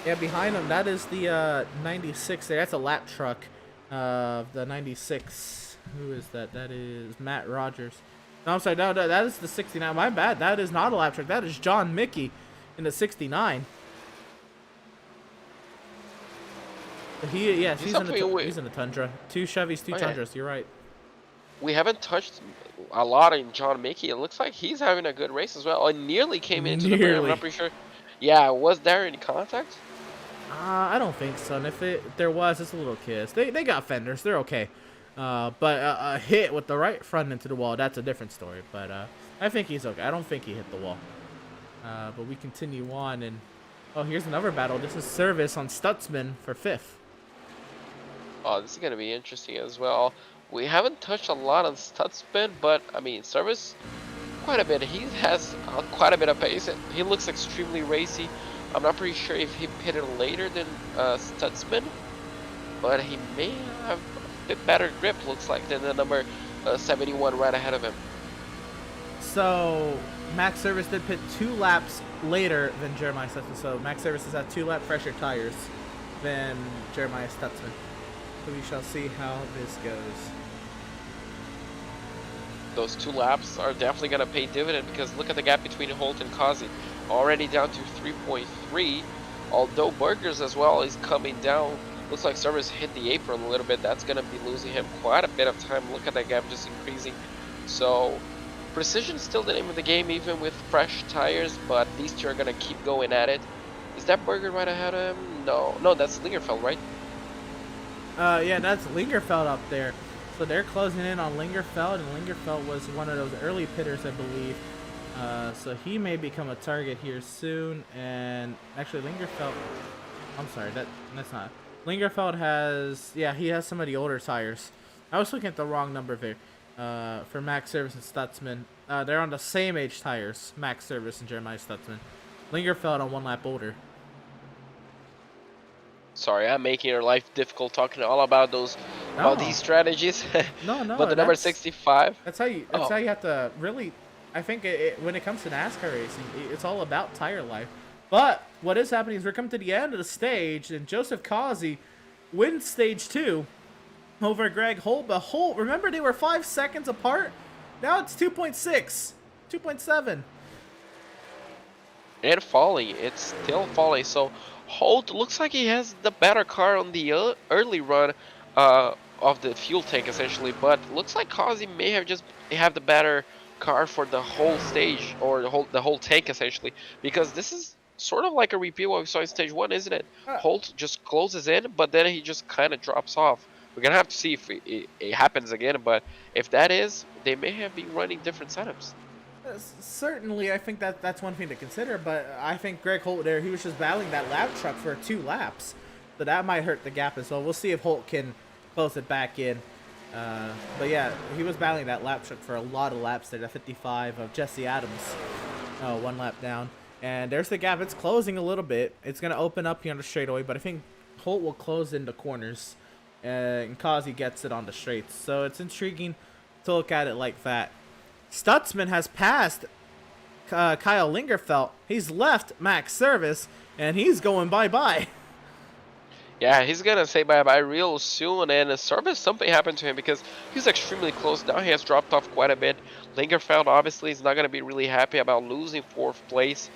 Yeah, behind them, that is the 96 there. That's a lap truck. The 96. Who is that? That is Matt Rogers. No, I'm sorry. No, that is the 69. My bad. That is not a lap truck. That is John Mickey in the 69. He's in the Tundra. 2 Chevys, 2 Tundras. You're right. We haven't touched a lot in John Mickey. It looks like he's having a good race as well. It nearly came into the burn. I'm not pretty sure. Yeah, was there any contact? I don't think so. And if there was, it's a little kiss. They got fenders. They're okay. But a hit with the right front into the wall, that's a different story. But I think he's okay. I don't think he hit the wall. But we continue on. And here's another battle. This is Service on Stutzman for 5th. Oh, this is going to be interesting as well. We haven't touched a lot on Stutzman, but, I mean, Service, quite a bit. He has quite a bit of pace. He looks extremely racy. I'm not pretty sure if he pitted later than Stutzman, but he may have a bit better grip, looks like, than the number 71 right ahead of him. So, Max Service did pit 2 laps later than Jeremiah Stutzman. So, Max Service has had 2 lap fresher tires than Jeremiah Stutzman. So we shall see how this goes. Those 2 laps are definitely going to pay dividend, because look at the gap between Holt and Causey. Already down to 3.3. Although Berger's as well is coming down. Looks like Service hit the apron a little bit. That's going to be losing him quite a bit of time. Look at that gap just increasing So precision is still the name of the game, even with fresh tires. But these two are gonna keep going at it. Is that Berger right ahead of him? No, no, that's Lingerfeld, right? Yeah, that's Lingerfeld up there. So they're closing in on Lingerfeld, and Lingerfeld was one of those early pitters, I believe. So he may become a target here soon. And actually, Lingerfeld. I'm sorry, that's not. Lingerfeld has, yeah, he has some of the older tires. I was looking at the wrong number there. For Max Service and Stutzman, they're on the same age tires. Max Service and Jeremiah Stutzman. Lingerfeld on 1 lap older. Sorry, I'm making your life difficult talking all about about No. these strategies. No, But the number 65. That's how you. That's how you have to really. I think when it comes to NASCAR racing, it's all about tire life. But what is happening is we're coming to the end of the stage, and Joseph Causey wins stage 2 over Greg Holt. But Holt, remember they were 5 seconds apart. Now it's 2.6, 2.7. And falling, it's still falling. So Holt looks like he has the better car on the early run of the fuel tank essentially, but looks like Causey may have just have the better car for the whole stage, or the whole tank essentially, because this is sort of like a repeat of what we saw in stage 1, isn't it? Holt just closes in, but then he just kind of drops off. We're gonna have to see if it happens again, but if that is, they may have been running different setups. Certainly, I think that's one thing to consider, but I think Greg Holt there, he was just battling that lap truck for 2 laps. So that might hurt the gap as well. We'll see if Holt can close it back in. But yeah, he was battling that lap truck for a lot of laps there, the 55 of Jesse Adams. 1 lap down. And there's the gap. It's closing a little bit. It's going to open up here on the straightaway, but I think Holt will close in the corners. And Causey gets it on the straights. So it's intriguing to look at it like that. Stutzman has passed Kyle Lingerfeld. He's left Max Service, and he's going bye-bye. Yeah, he's gonna say bye-bye real soon, and Service, something happened to him because he's extremely close. Now he has dropped off quite a bit. Lingerfeld obviously is not gonna be really happy about losing 4th place,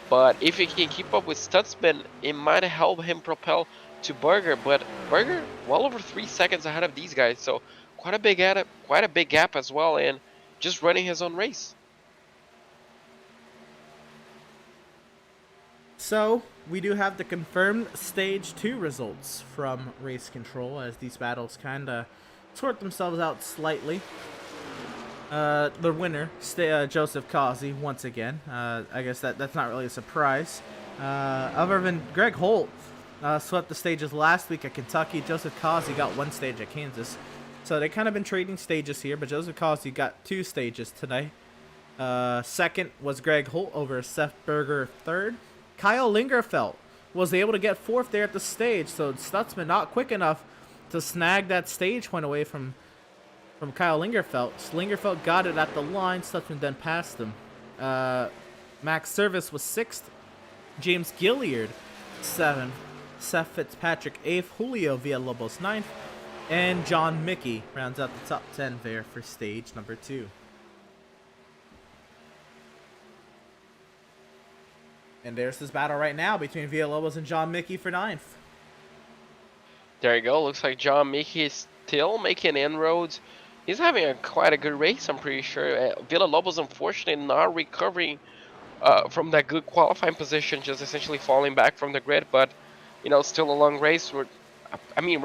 but if he can keep up with Stutzman, it might help him propel to Berger. But Berger, well over 3 seconds ahead of these guys, so quite a big gap as well, and just running his own race. So, we do have the confirmed Stage 2 results from Race Control, as these battles kind of sort themselves out slightly. The winner, Joseph Causey, once again. I guess that's not really a surprise. Other than Greg Holt swept the stages last week at Kentucky, Joseph Causey got 1 stage at Kansas. So they kind of been trading stages here, but Joseph Causey got 2 stages today. Second was Greg Holt over Seth Berger, 3rd. Kyle Lingerfeld was able to get 4th there at the stage, so Stutzman not quick enough to snag that stage point away from Kyle Lingerfeld. Lingerfeld got it at the line, Stutzman then passed him. Max Service was 6th. James Gilliard, 7th. Seth Fitzpatrick, 8th. Julio Villalobos, 9th. And John Mickey rounds out the top 10 there for stage number 2. And there's this battle right now between Villalobos and John Mickey for 9th. There you go. Looks like John Mickey is still making inroads. He's having quite a good race, I'm pretty sure. Villalobos, unfortunately, not recovering from that good qualifying position, just essentially falling back from the grid. But, you know, still a long race. We're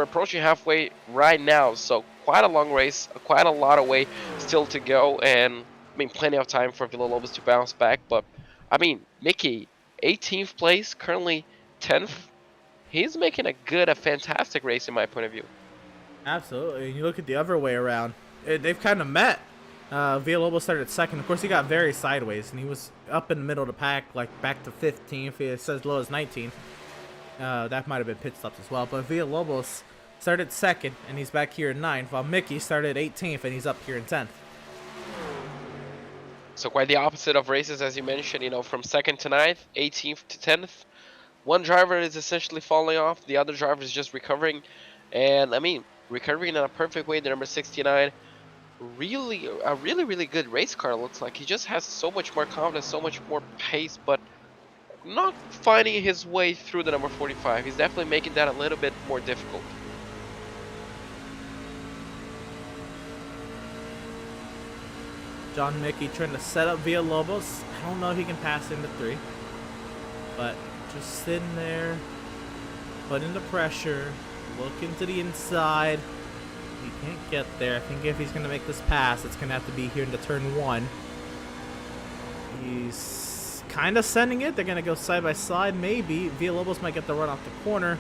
approaching halfway right now, so quite a long race, quite a lot of way still to go, and I mean, plenty of time for Villalobos to bounce back. But I mean, Mickey, 18th place, currently 10th. He's making a fantastic race in my point of view. Absolutely. And you look at the other way around, they've kind of met. Villalobos started 2nd. Of course, he got very sideways, and he was up in the middle of the pack, like back to 15th. It's as low as 19th. That might have been pit stops as well. But Villalobos started 2nd, and he's back here in 9th, while Mickey started 18th, and he's up here in 10th. So quite the opposite of races, as you mentioned, you know, from 2nd to 9th, 18th to 10th. One driver is essentially falling off, the other driver is just recovering. And, I mean, recovering in a perfect way, the number 69. A really good race car, looks like. He just has so much more confidence, so much more pace, but not finding his way through the number 45. He's definitely making that a little bit more difficult. John Mickey trying to set up Villalobos. I don't know if he can pass into 3. But just sitting there, putting the pressure, looking to the inside. He can't get there. I think if he's going to make this pass, it's going to have to be here into turn 1. He's kind of sending it. They're going to go side by side, maybe. Villalobos might get the run off the corner.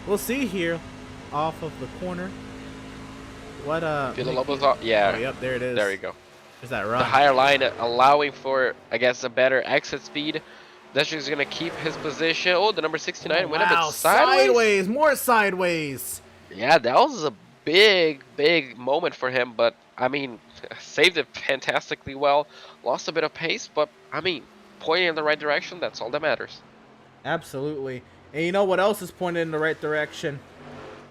We'll see here, off of the corner. What, Villalobos, yeah. Oh, yep, there it is. There you go. There's that run. The higher line allowing for, I guess, a better exit speed. That's just going to keep his position. Oh, the number 69 went a bit sideways. More sideways. Yeah, that was a big moment for him. But, I mean, saved it fantastically well. Lost a bit of pace, but, I mean, pointing in the right direction, that's all that matters. Absolutely. And you know what else is pointed in the right direction?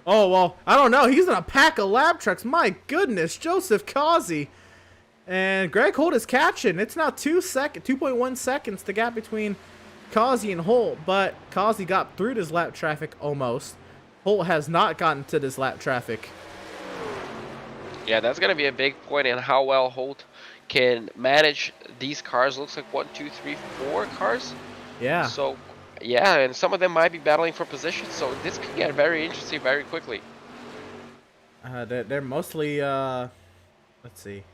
Oh, well, I don't know. He's in a pack of lab trucks. My goodness, Joseph Causey. And Greg Holt is catching. It's now 2.1 seconds, the gap between Causey and Holt. But Causey got through this lap traffic almost. Holt has not gotten to this lap traffic. Yeah, that's going to be a big point in how well Holt can manage these cars. Looks like 1, 2, 3, 4 cars. Yeah. So, yeah, and some of them might be battling for position. So this could get very interesting very quickly. They're mostly, let's see.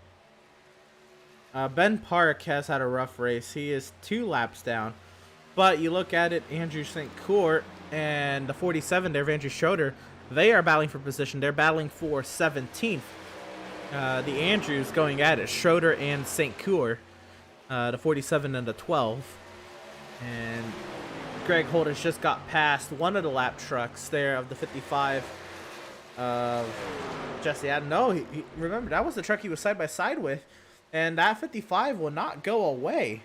Ben Park has had a rough race. He is 2 laps down. But you look at it, Andrew St. Court and the 47 there, Andrew Schroeder, they are battling for position. They're battling for 17th. The Andrews going at it, Schroeder and St. Court, the 47 and the 12. And Greg Holt has just got past one of the lap trucks there of the 55 of Jesse Adam. No, remember, that was the truck he was side by side with. And that 55 will not go away.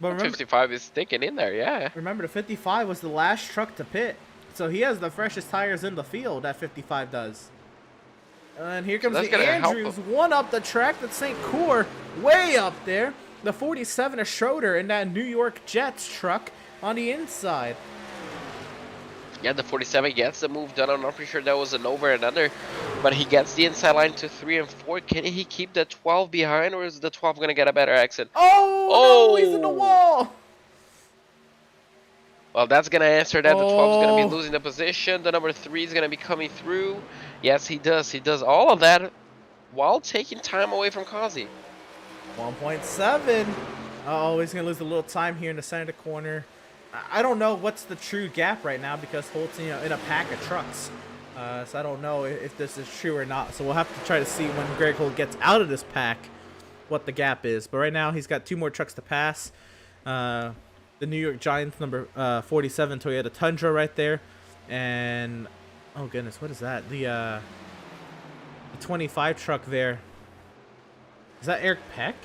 But remember, 55 is sticking in there, yeah. remember, the 55 was the last truck to pit. So he has the freshest tires in the field, that 55 does. And here comes the Andrews, one up the track. That's St. Cour, way up there. The 47 of Schroeder in that New York Jets truck on the inside. Yeah, the 47 gets the move done. I'm not pretty sure that was an over and under, but he gets the inside line to 3 and 4. Can he keep the 12 behind, or is the 12 going to get a better exit? Oh, no, he's in the wall. Well, that's going to answer that. The 12 is going to be losing the position. The number 3 is going to be coming through. Yes, he does. He does all of that while taking time away from Causey. 1.7. Oh, he's going to lose a little time here in the center of the corner. I don't know what's the true gap right now because Holt's in a pack of trucks. So I don't know if this is true or not. So we'll have to try to see when Greg Holt gets out of this pack what the gap is. But right now he's got 2 more trucks to pass. The New York Giants number 47 Toyota Tundra right there. And, oh goodness, what is that? The 25 truck there. Is that Eric Peck?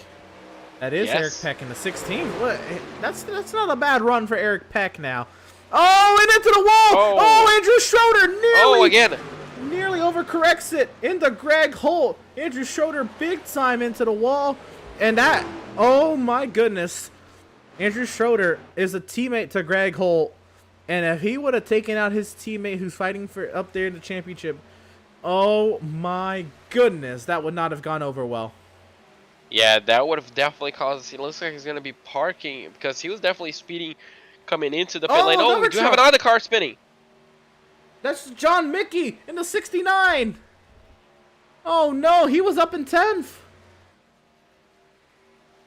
That is Yes. Eric Peck in the 16. What? That's not a bad run for Eric Peck now. Oh, and into the wall! Oh, Andrew Schroeder nearly overcorrects it into Greg Holt. Andrew Schroeder big time into the wall. And that, oh my goodness. Andrew Schroeder is a teammate to Greg Holt. And if he would have taken out his teammate who's fighting for up there in the championship, oh my goodness, that would not have gone over well. Yeah, that would have definitely caused. It looks like he's going to be parking because he was definitely speeding coming into the pit lane. Oh, we do have another car spinning. That's John Mickey in the 69. Oh no, he was up in 10th.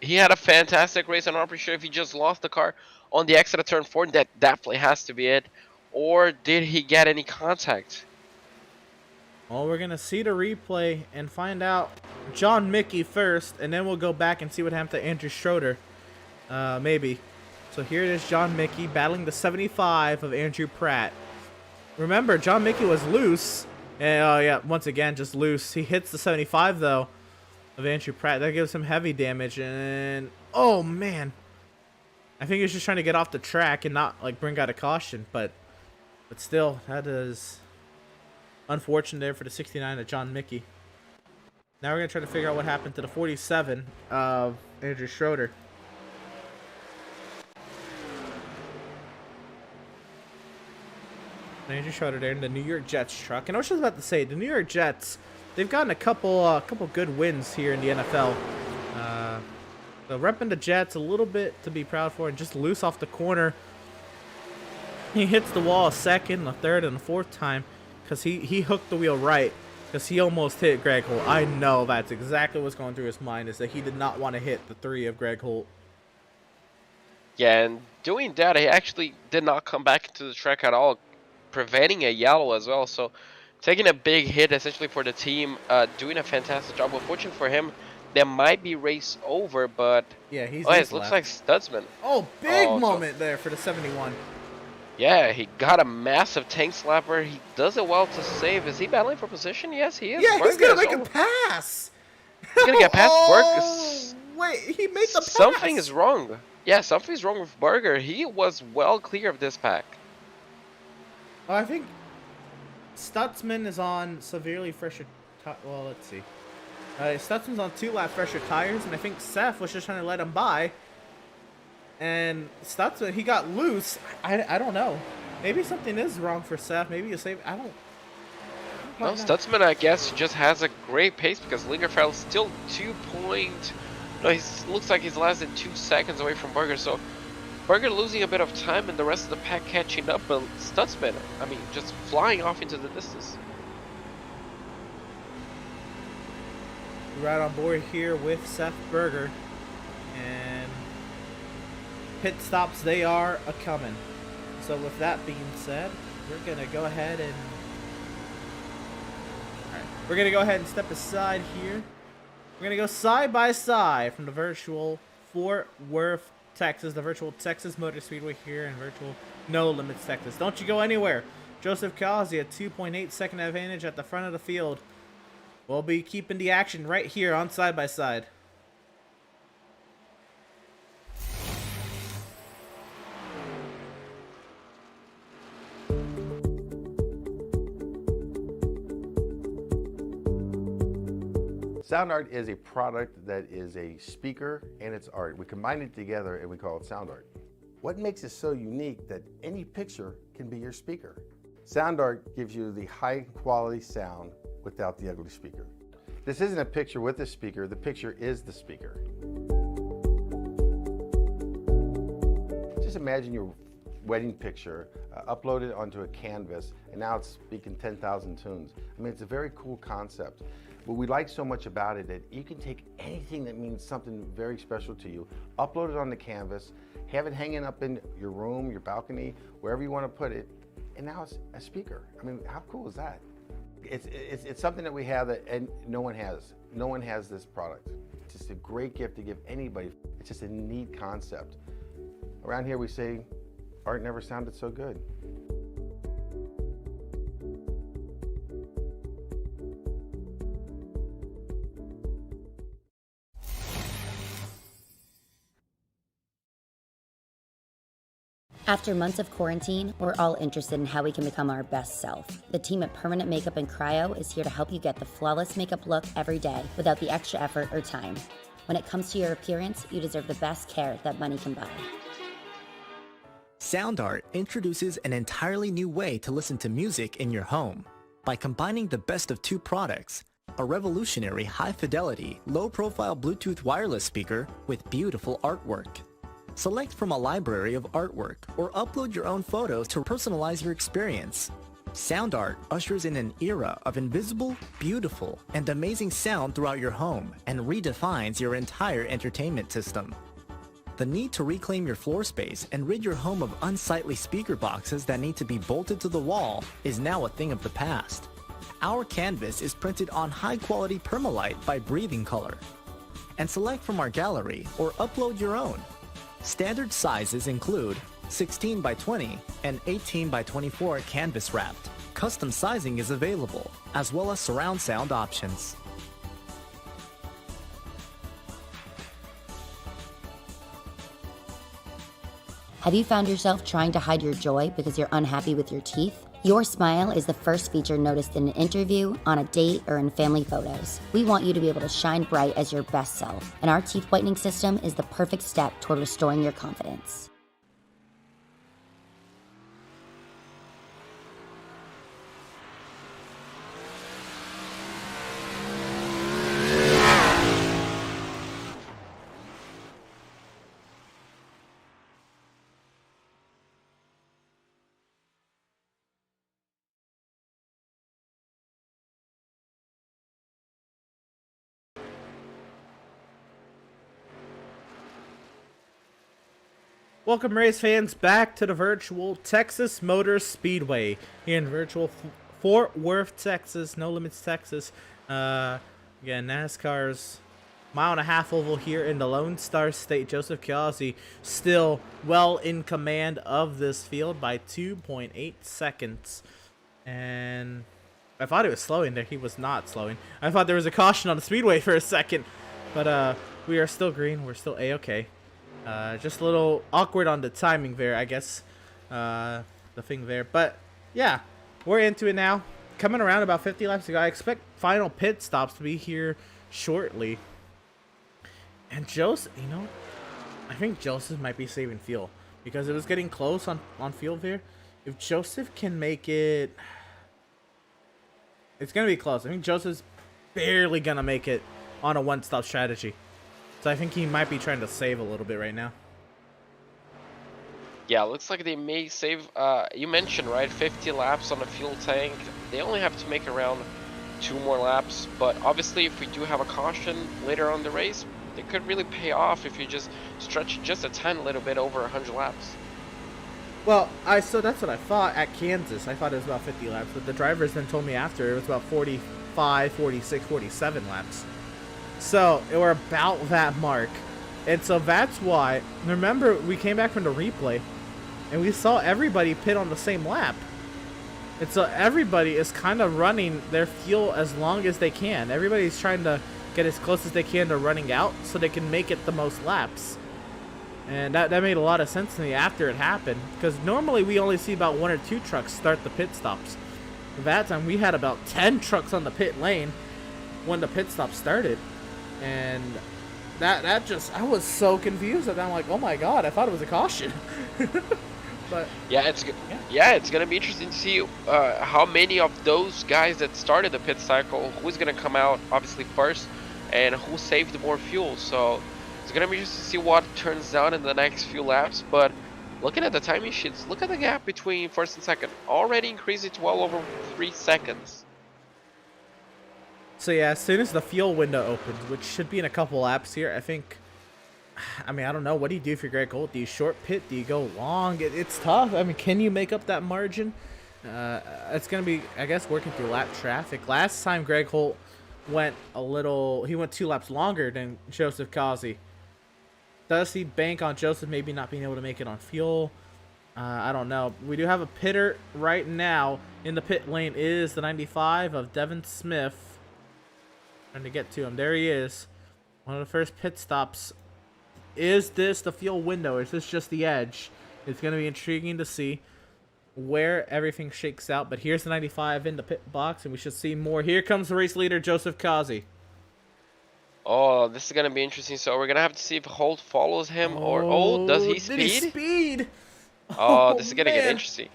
He had a fantastic race. I'm not pretty sure if he just lost the car on the exit of turn 4. That definitely has to be it. Or did he get any contact? Well, we're going to see the replay and find out John Mickey first, and then we'll go back and see what happened to Andrew Schroeder. Maybe. So here it is, John Mickey battling the 75 of Andrew Pratt. Remember, John Mickey was loose. And, oh, yeah, once again, just loose. He hits the 75, though, of Andrew Pratt. That gives him heavy damage. And, oh, man. I think he's just trying to get off the track and not, like, bring out a caution. But still, that is unfortunate there for the 69 of John Mickey. Now we're going to try to figure out what happened to the 47 of Andrew Schroeder. Andrew Schroeder there in the New York Jets truck. And I was just about to say, the New York Jets, they've gotten a couple good wins here in the NFL. So repping the Jets a little bit to be proud for, and just loose off the corner. He hits the wall a second, a third, and a fourth time because he hooked the wheel right because he almost hit Greg Holt. I know that's exactly what's going through his mind, is that he did not want to hit the 3 of Greg Holt. Yeah, and doing that, he actually did not come back into the track at all, preventing a yellow as well. So taking a big hit essentially for the team, doing a fantastic job. Unfortunately for him, there might be race over, but Yeah, he's it looks left. like Stutzman. Oh, big Oh, moment there for the 71. Yeah, he got a massive tank slapper. He does it well to save. Is he battling for position? Yes, he is. Yeah, he's Berger gonna is make a pass. He's gonna get past Berger. Oh, wait, he made the pass. Something is wrong. Yeah, something's wrong with Berger. He was well clear of this pack. Oh, I think Stutzman is on severely fresher. Well, let's see. Stutzman's on 2 lap fresher tires, and I think Seth was just trying to let him by. And Stutzman, he got loose. I don't know. Maybe something is wrong for Seth. Maybe you save. I don't. No, Stutzman, I guess, just has a great pace because Lingerfeld still 2 point. No, he looks like he's less than 2 seconds away from Berger. So Berger losing a bit of time and the rest of the pack catching up. But Stutzman, I mean, just flying off into the distance. Right on board here with Seth Berger, and pit stops, they are a coming. So with that being said, we're gonna go ahead and step aside here. We're gonna go side by side from the virtual Fort Worth, Texas, the virtual Texas Motor Speedway here in virtual No Limits, Texas. Don't you go anywhere. Joseph Causey, a 2.8 second advantage at the front of the field. We'll be keeping the action right here on side by side. Sound art is a product that is a speaker and it's art. We combine it together and we call it sound art. What makes it so unique that any picture can be your speaker? Sound art gives you the high quality sound without the ugly speaker. This isn't a picture with a speaker, the picture is the speaker. Just imagine your wedding picture uploaded onto a canvas and now it's speaking 10,000 tunes. I mean, it's a very cool concept. What we like so much about it that you can take anything that means something very special to you, upload it on the canvas, have it hanging up in your room, your balcony, wherever you want to put it, and now it's a speaker. I mean, how cool is that? It's something that we have that and no one has. No one has this product. It's just a great gift to give anybody. It's just a neat concept. Around here we say, art never sounded so good. After months of quarantine, we're all interested in how we can become our best self. The team at Permanent Makeup and Cryo is here to help you get the flawless makeup look every day without the extra effort or time. When it comes to your appearance, you deserve the best care that money can buy. Sound art introduces an entirely new way to listen to music in your home. By combining the best of 2 products, a revolutionary high-fidelity, low-profile Bluetooth wireless speaker with beautiful artwork. Select from a library of artwork or upload your own photos to personalize your experience. Sound art ushers in an era of invisible, beautiful, and amazing sound throughout your home and redefines your entire entertainment system. The need to reclaim your floor space and rid your home of unsightly speaker boxes that need to be bolted to the wall is now a thing of the past. Our canvas is printed on high-quality permalite by Breathing Color. And select from our gallery or upload your own. Standard sizes include 16 by 20 and 18 by 24 canvas wrapped. Custom sizing is available, as well as surround sound options. Have you found yourself trying to hide your joy because you're unhappy with your teeth? Your smile is the first feature noticed in an interview, on a date, or in family photos. We want you to be able to shine bright as your best self, and our teeth whitening system is the perfect step toward restoring your confidence. Welcome, race fans, back to the virtual Texas Motor Speedway here in virtual Fort Worth, Texas, No Limits, Texas. Again, NASCAR's mile-and-a-half oval here in the Lone Star State. Joseph Chiazzi still well in command of this field by 2.8 seconds. And I thought he was slowing there. He was not slowing. I thought there was a caution on the speedway for a second. But we are still green. We're still A-okay. Just a little awkward on the timing there, I guess. The thing there. But, yeah, we're into it now. Coming around about 50 laps to go. I expect final pit stops to be here shortly. And Joseph, you know, I think Joseph might be saving fuel. Because it was getting close on fuel there. If Joseph can make it... It's going to be close. I think Joseph's barely going to make it on a one-stop strategy. So I think he might be trying to save a little bit right now. Yeah, looks like they may save, you mentioned, right, 50 laps on the fuel tank. They only have to make around 2 more laps, but obviously if we do have a caution later on the race, it could really pay off if you just stretch just a tiny little bit over 100 laps. Well, so that's what I thought at Kansas. I thought it was about 50 laps, but the drivers then told me after it was about 45, 46, 47 laps. So, we're about that mark. And so that's why, remember, we came back from the replay, and we saw everybody pit on the same lap. And so everybody is kind of running their fuel as long as they can. Everybody's trying to get as close as they can to running out so they can make it the most laps. And that made a lot of sense to me after it happened. Because normally we only see about 1 or 2 trucks start the pit stops. That time we had about 10 trucks on the pit lane when the pit stop started. And that just, I was so confused. And I'm like, oh my god, I thought it was a caution. But yeah, it's gonna be interesting to see how many of those guys that started the pit cycle, who's gonna come out obviously first, and who saved more fuel. So it's gonna be interesting to see what turns out in the next few laps. But looking at the timing sheets, look at the gap between first and second, already increasing to well over 3 seconds. So yeah, as soon as the fuel window opens, which should be in a couple laps here, I think, I mean, I don't know, what do you do for Greg Holt? Do you short pit? Do you go long? It's tough. I mean, can you make up that margin? It's going to be, I guess, working through lap traffic. Last time Greg Holt went he went 2 laps longer than Joseph Chiazzi. Does he bank on Joseph maybe not being able to make it on fuel? I don't know. We do have a pitter right now. In the pit lane is the 95 of Devin Smith. Trying to get to him. There he is. One of the first pit stops. Is this the fuel window? Is this just the edge? It's going to be intriguing to see where everything shakes out. But here's the 95 in the pit box, and we should see more. Here comes the race leader, Joseph Chiazzi. Oh, this is going to be interesting. So we're going to have to see if Holt follows him or... Oh, does he speed? Did he speed? Oh, this is going to get interesting.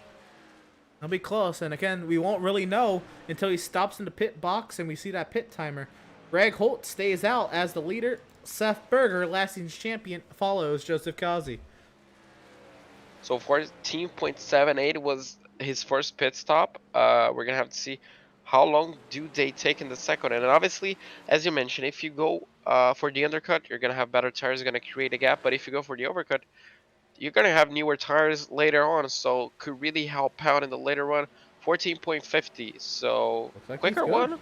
It'll be close. And again, we won't really know until he stops in the pit box and we see that pit timer. Greg Holt stays out as the leader. Seth Berger, last season's champion, follows Joseph Chiazzi. So 14.78 was his first pit stop. We're going to have to see how long do they take in the second. And obviously, as you mentioned, if you go for the undercut, you're going to have better tires, you're going to create a gap. But if you go for the overcut, you're going to have newer tires later on. So could really help out in the later run. 14.50. So like quicker one.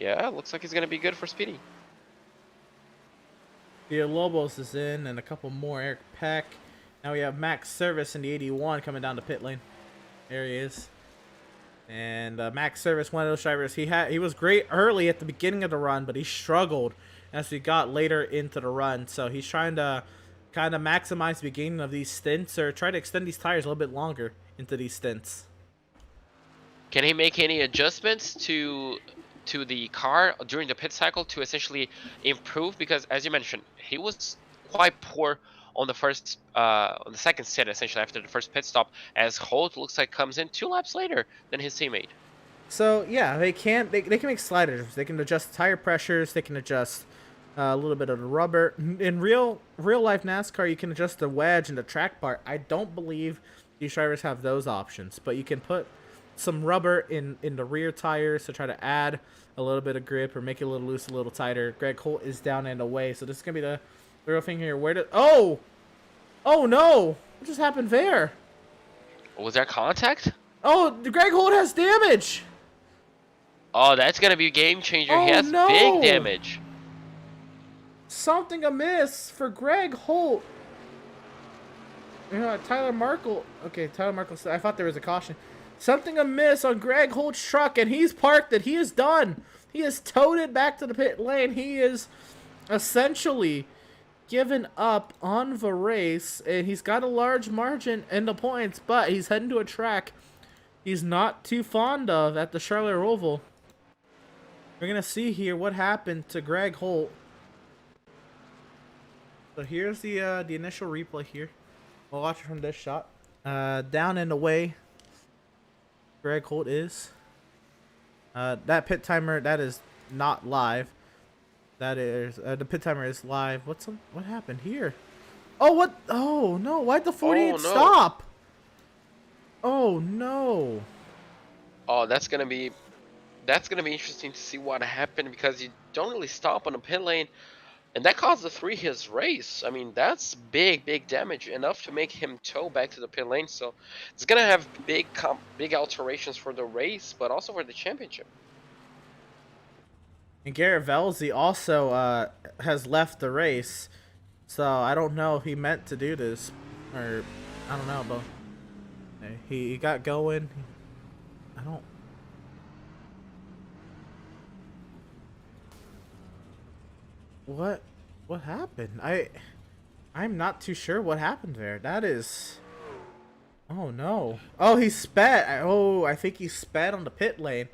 Yeah, looks like he's going to be good for Speedy. The Lobos is in, and a couple more. Eric Peck. Now we have Max Service in the 81 coming down the pit lane. There he is. And Max Service, one of those drivers, he was great early at the beginning of the run, but he struggled as we got later into the run. So he's trying to kind of maximize the beginning of these stints, or try to extend these tires a little bit longer into these stints. Can he make any adjustments to the car during the pit cycle to essentially improve? Because as you mentioned, he was quite poor on the second stint, essentially after the first pit stop, as Holt looks like comes in 2 laps later than his teammate. So yeah, they can make sliders. They can adjust tire pressures. They can adjust a little bit of the rubber. In real life NASCAR, you can adjust the wedge and the track bar. I don't believe these drivers have those options, but you can put some rubber in the rear tires to try to add a little bit of grip or make it a little loose, a little tighter. Greg Holt is down and away, so this is gonna be the real thing here. Oh no! What just happened there? Was there contact? Oh, Greg Holt has damage! Oh, that's gonna be a game changer. He Oh has big no! damage. Something amiss for Greg Holt. You know, Tyler Markle. Okay, Tyler Markle. I thought there was a caution. Something amiss on Greg Holt's truck, and he's parked it. He is done. He is towed it back to the pit lane. He is essentially given up on the race, and he's got a large margin in the points, but he's heading to a track he's not too fond of at the Charlotte Roval. We're going to see here what happened to Greg Holt. So here's the initial replay here. We'll watch it from this shot. Down and away, Greg Holt is. That pit timer, that is not live. That is, the pit timer is live. What happened here? Oh, what? Oh, no. Why'd the 48 stop? Oh, no. Oh, that's gonna be interesting to see what happened, because you don't really stop on the pit lane, and that caused the 3 his race. I mean, that's big damage, enough to make him tow back to the pit lane. So it's gonna have big alterations for the race, but also for the championship. And Garrett Velzy also has left the race, so I don't know if he meant to do this, or I don't know, but he got going. I don't. What happened? I'm not too sure what happened there. That is. Oh no. Oh, he spat. Oh, I think he spat on the pit lane.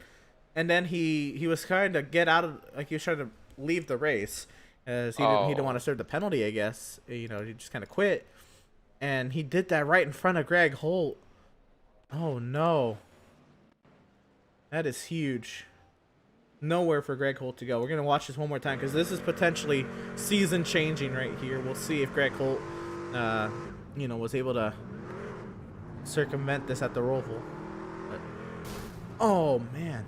And then he was trying to get out of, like, he was trying to leave the race, as he didn't want to serve the penalty, I guess. You know, he just kind of quit, and he did that right in front of Greg Holt. Oh no, that is huge. Nowhere for Greg Holt to go. We're gonna watch this one more time, because this is potentially season changing right here. We'll see if Greg Holt, you know, was able to circumvent this at the Roval. But, oh man.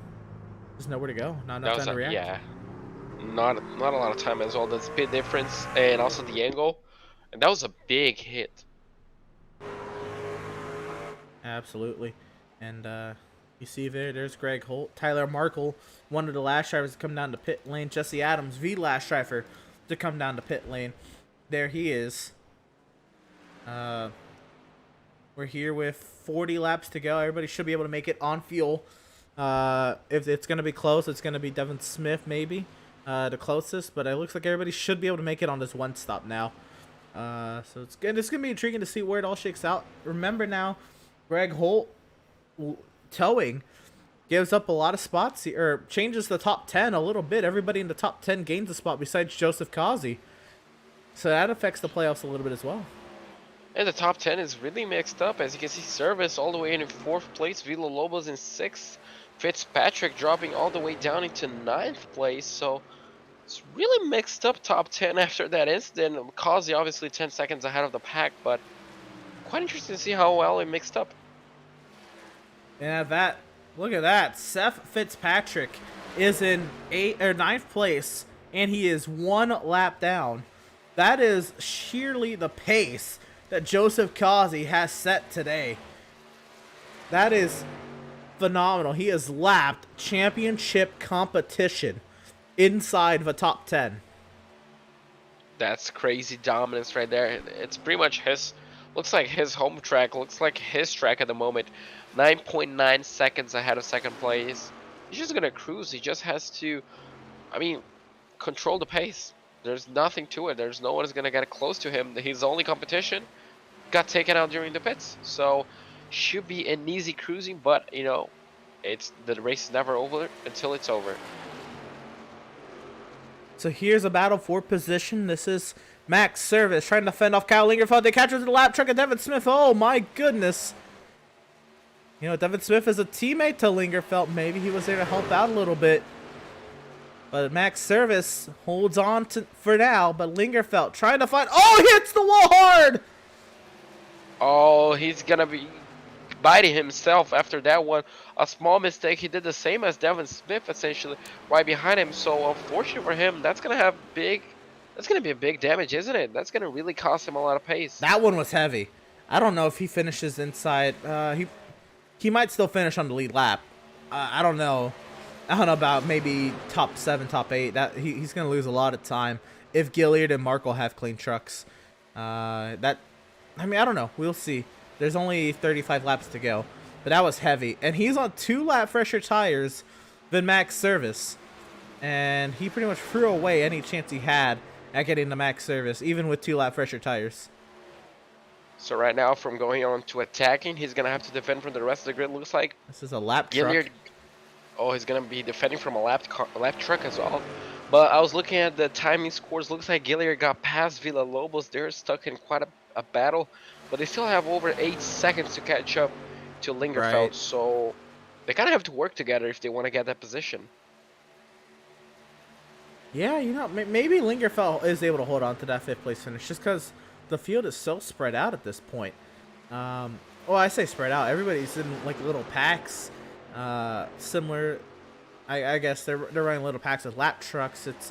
There's nowhere to go. Not enough time to react. Yeah, not a lot of time as well. The speed difference and also the angle, and that was a big hit. Absolutely. And you see there's Greg Holt. Tyler Markle, one of the last drivers to come down to pit lane. Jesse Adams, the last driver to come down to pit lane. There he is. We're here with 40 laps to go. Everybody should be able to make it on fuel. If it's going to be close, it's going to be Devin Smith maybe, the closest, but it looks like everybody should be able to make it on this one stop now. So it's going to be intriguing to see where it all shakes out. Remember now, Greg Holt towing gives up a lot of spots here, or changes the top 10 a little bit. Everybody in the top 10 gains a spot besides Joseph Kazi. So that affects the playoffs a little bit as well. And the top 10 is really mixed up. As you can see, Service all the way in 4th place, Villa Lobos in 6th, Fitzpatrick dropping all the way down into 9th place. So it's really mixed up top 10 after that incident. Kazi obviously 10 seconds ahead of the pack, but quite interesting to see how well it mixed up. And look at that. Seth Fitzpatrick is in 9th place, and he is 1 lap down. That is sheerly the pace that Joseph Kazi has set today. That is phenomenal. He has lapped championship competition inside the top 10. That's crazy dominance right there. It's pretty much looks like his home track, looks like his track at the moment. 9.9 seconds ahead of 2nd place. He's just gonna cruise. He just has to, control the pace. There's nothing to it. There's no one is gonna get close to him. His only competition got taken out during the pits, so should be an easy cruising. But the race is never over until it's over. So here's a battle for position. This is Max Service trying to fend off Kyle Lingerfeld. They catch him to the lap truck of Devin Smith. Oh my goodness. Devin Smith is a teammate to Lingerfeld. Maybe he was there to help out a little bit. But Max Service holds on for now. But Lingerfeld trying to find. Oh, he hits the wall hard. Oh, he's gonna be biting himself after that one. A small mistake. He did the same as Devin Smith, essentially, right behind him. So unfortunate for him, that's gonna have big That's gonna be a big damage, isn't it? That's gonna really cost him a lot of pace. That one was heavy. I don't know if he finishes inside. He might still finish on the lead lap. I don't know. I don't know about maybe top 7, top 8. That he's gonna lose a lot of time if Gilliard and Markle have clean trucks. I don't know. We'll see. There's only 35 laps to go, but that was heavy, and he's on 2 lap fresher tires than max service, and he pretty much threw away any chance he had at getting the max service, even with 2 lap fresher tires. So right now, from going on to attacking, he's gonna have to defend from the rest of the grid. Looks like This is a lap Gilliard. truck. Oh, he's gonna be defending from a lap truck as well. But I was looking at the timing scores. Looks like Gilliard got past Villalobos. They're stuck in quite a battle, but they still have over 8 seconds to catch up to Lingerfeld. Right. So they kind of have to work together if they want to get that position. Yeah, you know, maybe Lingerfeld is able to hold on to that 5th place finish just because the field is so spread out at this point. Well, I say spread out. Everybody's in like little packs, similar. I guess they're running little packs with lap trucks. It's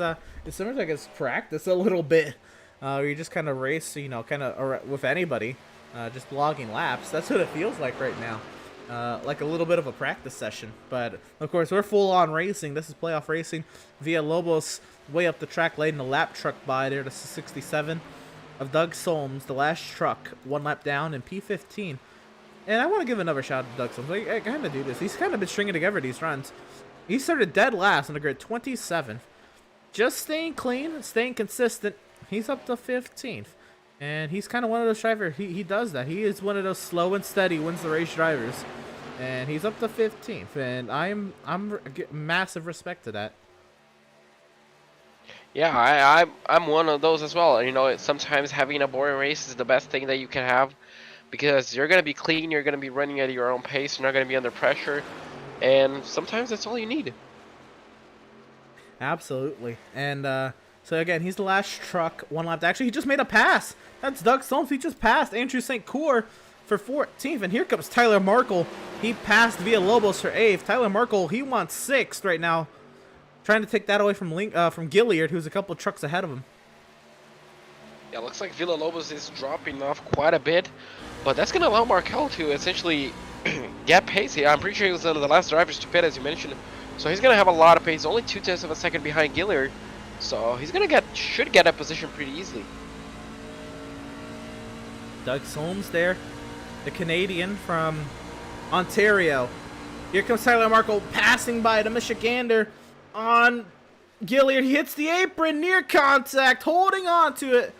similar to, I guess, practice a little bit. Where you just kind of race, you know, kind of with anybody, just logging laps. That's what it feels like right now. Like a little bit of a practice session. But of course, we're full on racing. This is playoff racing. Villalobos way up the track, letting the lap truck by there to 67 of Doug Solms, the last truck, 1 lap down in P15. And I want to give another shout out to Doug Solms. I kind of do this. He's kind of been stringing together these runs. He started dead last on the grid, 27th. Just staying clean, staying consistent. He's up to 15th. And he's kind of one of those drivers. He does that. He is one of those slow and steady wins the race drivers. And he's up to 15th. And I'm massive respect to that. Yeah, I'm one of those as well. You know, sometimes having a boring race is the best thing that you can have, because you're gonna be clean, you're gonna be running at your own pace, you're not gonna be under pressure, and sometimes that's all you need. Absolutely. And so again, he's the last truck, 1 lap. Actually, he just made a pass. That's Doug Solms. He just passed Andrew St. Cour for 14th. And here comes Tyler Markle. He passed Villalobos for 8th. Tyler Markle, he wants 6th right now. Trying to take that away from Gilliard, who's a couple trucks ahead of him. Yeah, looks like Villalobos is dropping off quite a bit, but that's gonna allow Markel to essentially get pace. Yeah, I'm pretty sure he was one of the last drivers to pit, as you mentioned. So he's gonna have a lot of pace, only 0.2 of a second behind Gilliard. So he's gonna should get a position pretty easily. Doug Solms there, the Canadian from Ontario. Here comes Tyler Markle passing by the Michigander on Gilliard. He hits the apron, near contact, holding on to it.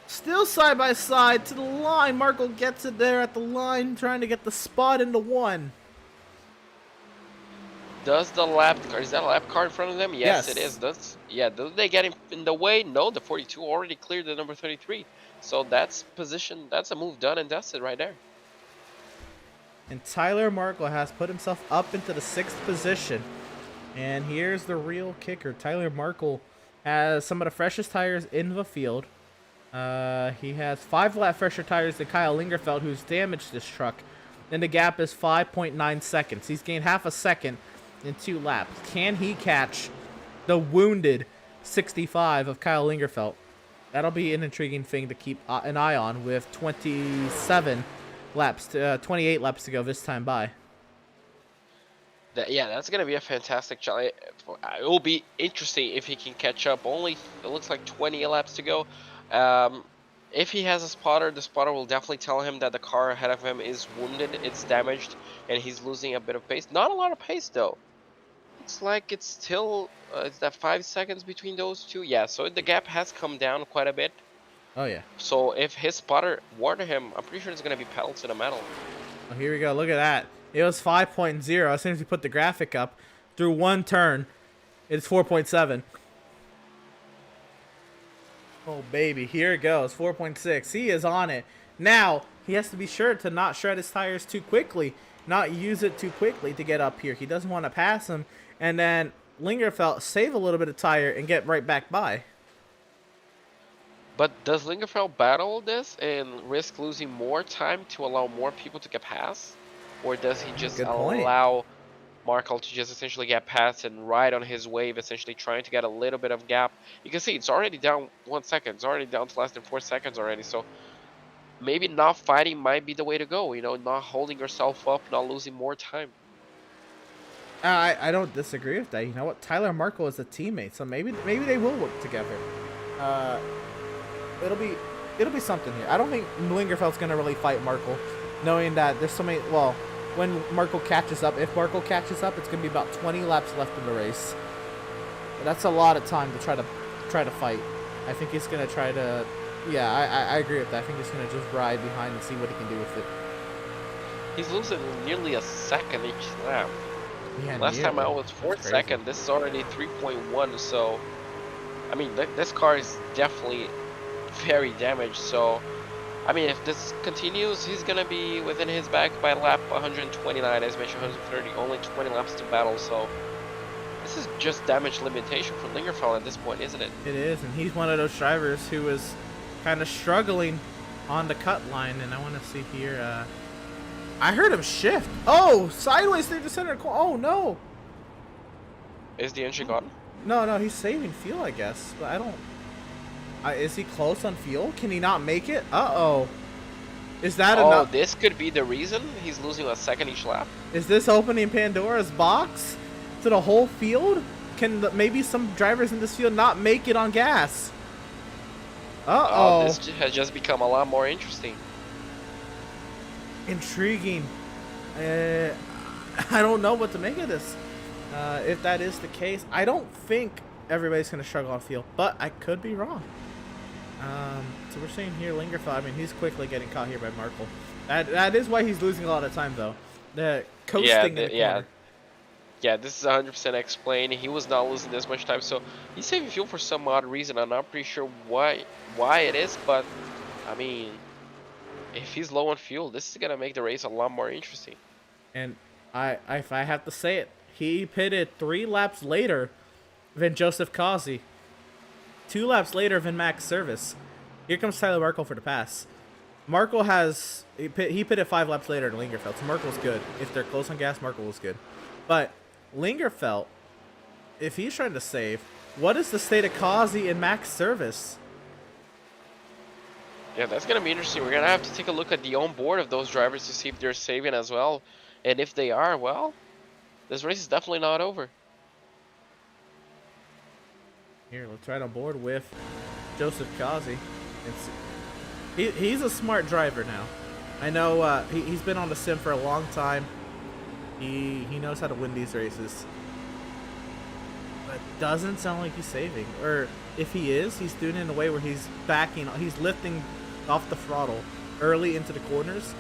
Still side by side to the line. Markle gets it there at the line, trying to get the spot into 1. Does the lap car, is that a lap car in front of them? Yes, Yes. it is. Do they get him in the way? No, the 42 already cleared the number 33. So that's a move done and dusted right there. And Tyler Markle has put himself up into the 6th position. And here's the real kicker. Tyler Markle has some of the freshest tires in the field. He has 5 lap fresher tires than Kyle Lingerfeld, who's damaged this truck. And the gap is 5.9 seconds. He's gained half a second in 2 laps. Can he catch the wounded 65 of Kyle Lingerfeld? That'll be an intriguing thing to keep an eye on with 28 laps to go this time by. Yeah, that's gonna be a fantastic challenge. It will be interesting if he can catch up. Only it looks like 20 laps to go. If he has a spotter, the spotter will definitely tell him that the car ahead of him is wounded, it's damaged, and he's losing a bit of pace. Not a lot of pace though. It's like it's still is that 5 seconds between those two? Yeah, so the gap has come down quite a bit. Oh yeah. So if his spotter warned him, I'm pretty sure it's gonna be pedal to the metal. Oh, here we go. Look at that. It was 5.0. As soon as we put the graphic up, through 1 turn, it's 4.7. Oh, baby. Here it goes. 4.6. He is on it. Now, he has to be sure to not shred his tires too quickly. Not use it too quickly to get up here. He doesn't want to pass him. And then Lingerfeld save a little bit of tire and get right back by. But does Lingerfeld battle this and risk losing more time to allow more people to get past? Or does he just Good point. allow Markle to just essentially get past and ride on his wave, essentially trying to get a little bit of gap. You can see it's already down 1 second. It's already down to less than 4 seconds already. So maybe not fighting might be the way to go. Not holding yourself up, not losing more time. I don't disagree with that. You know what? Tyler Markle is a teammate, so maybe they will work together. Uh, it'll be something here. I don't think Lingerfeld's gonna really fight Markle, knowing that there's so many. Well, when Markle catches up, if Markle catches up, it's gonna be about 20 laps left in the race. But that's a lot of time to try to fight. I think he's gonna try to. Yeah, I agree with that. I think he's gonna just ride behind and see what he can do with it. He's losing nearly a second each lap. Yeah, Last time out was 4 seconds. This is already 3.1. So, I mean, this car is definitely very damaged. So, I mean, if this continues, he's gonna be within his bag by lap 129. As mentioned, 130. Only 20 laps to battle. So, this is just damage limitation for Lingerfeld at this point, isn't it? It is, and he's one of those drivers who is kind of struggling on the cut line. And I want to see here. I heard him shift. Oh, sideways through the center. Oh no. Is the engine gone? No, he's saving fuel, I guess. But I don't. Is he close on fuel? Can he not make it? Uh-oh. Is that enough? This could be the reason he's losing a second each lap. Is this opening Pandora's box to the whole field? Can maybe some drivers in this field not make it on gas? Uh-oh. This has just become a lot more interesting. Intriguing. I don't know what to make of this. If that is the case, I don't think everybody's going to struggle on field, but I could be wrong. So we're seeing here Lingerfeld. I mean, he's quickly getting caught here by Markle. That is why he's losing a lot of time, though. The coasting in the corner. Yeah, this is 100% explained. He was not losing this much time, so he's saving fuel for some odd reason. I'm not pretty sure why it is, but I mean, if he's low on fuel, this is gonna make the race a lot more interesting. And if I have to say it, he pitted 3 laps later than Joseph Causey. 2 laps later than Max Service. Here comes Tyler Markle for the pass. Markle he pitted 5 laps later than Lingerfeld, so Markle's good. If they're close on gas, Markle was good. But Lingerfeld, if he's trying to save, what is the state of Causey and Max Service? Yeah, that's gonna be interesting. We're gonna have to take a look at the onboard of those drivers to see if they're saving as well. And if they are, well, this race is definitely not over. Here, let's ride on board with Joseph Causey. He's a smart driver now. I know he's been on the sim for a long time. He knows how to win these races. But doesn't sound like he's saving. Or if he is, he's doing it in a way where he's he's lifting off the throttle early into the corners,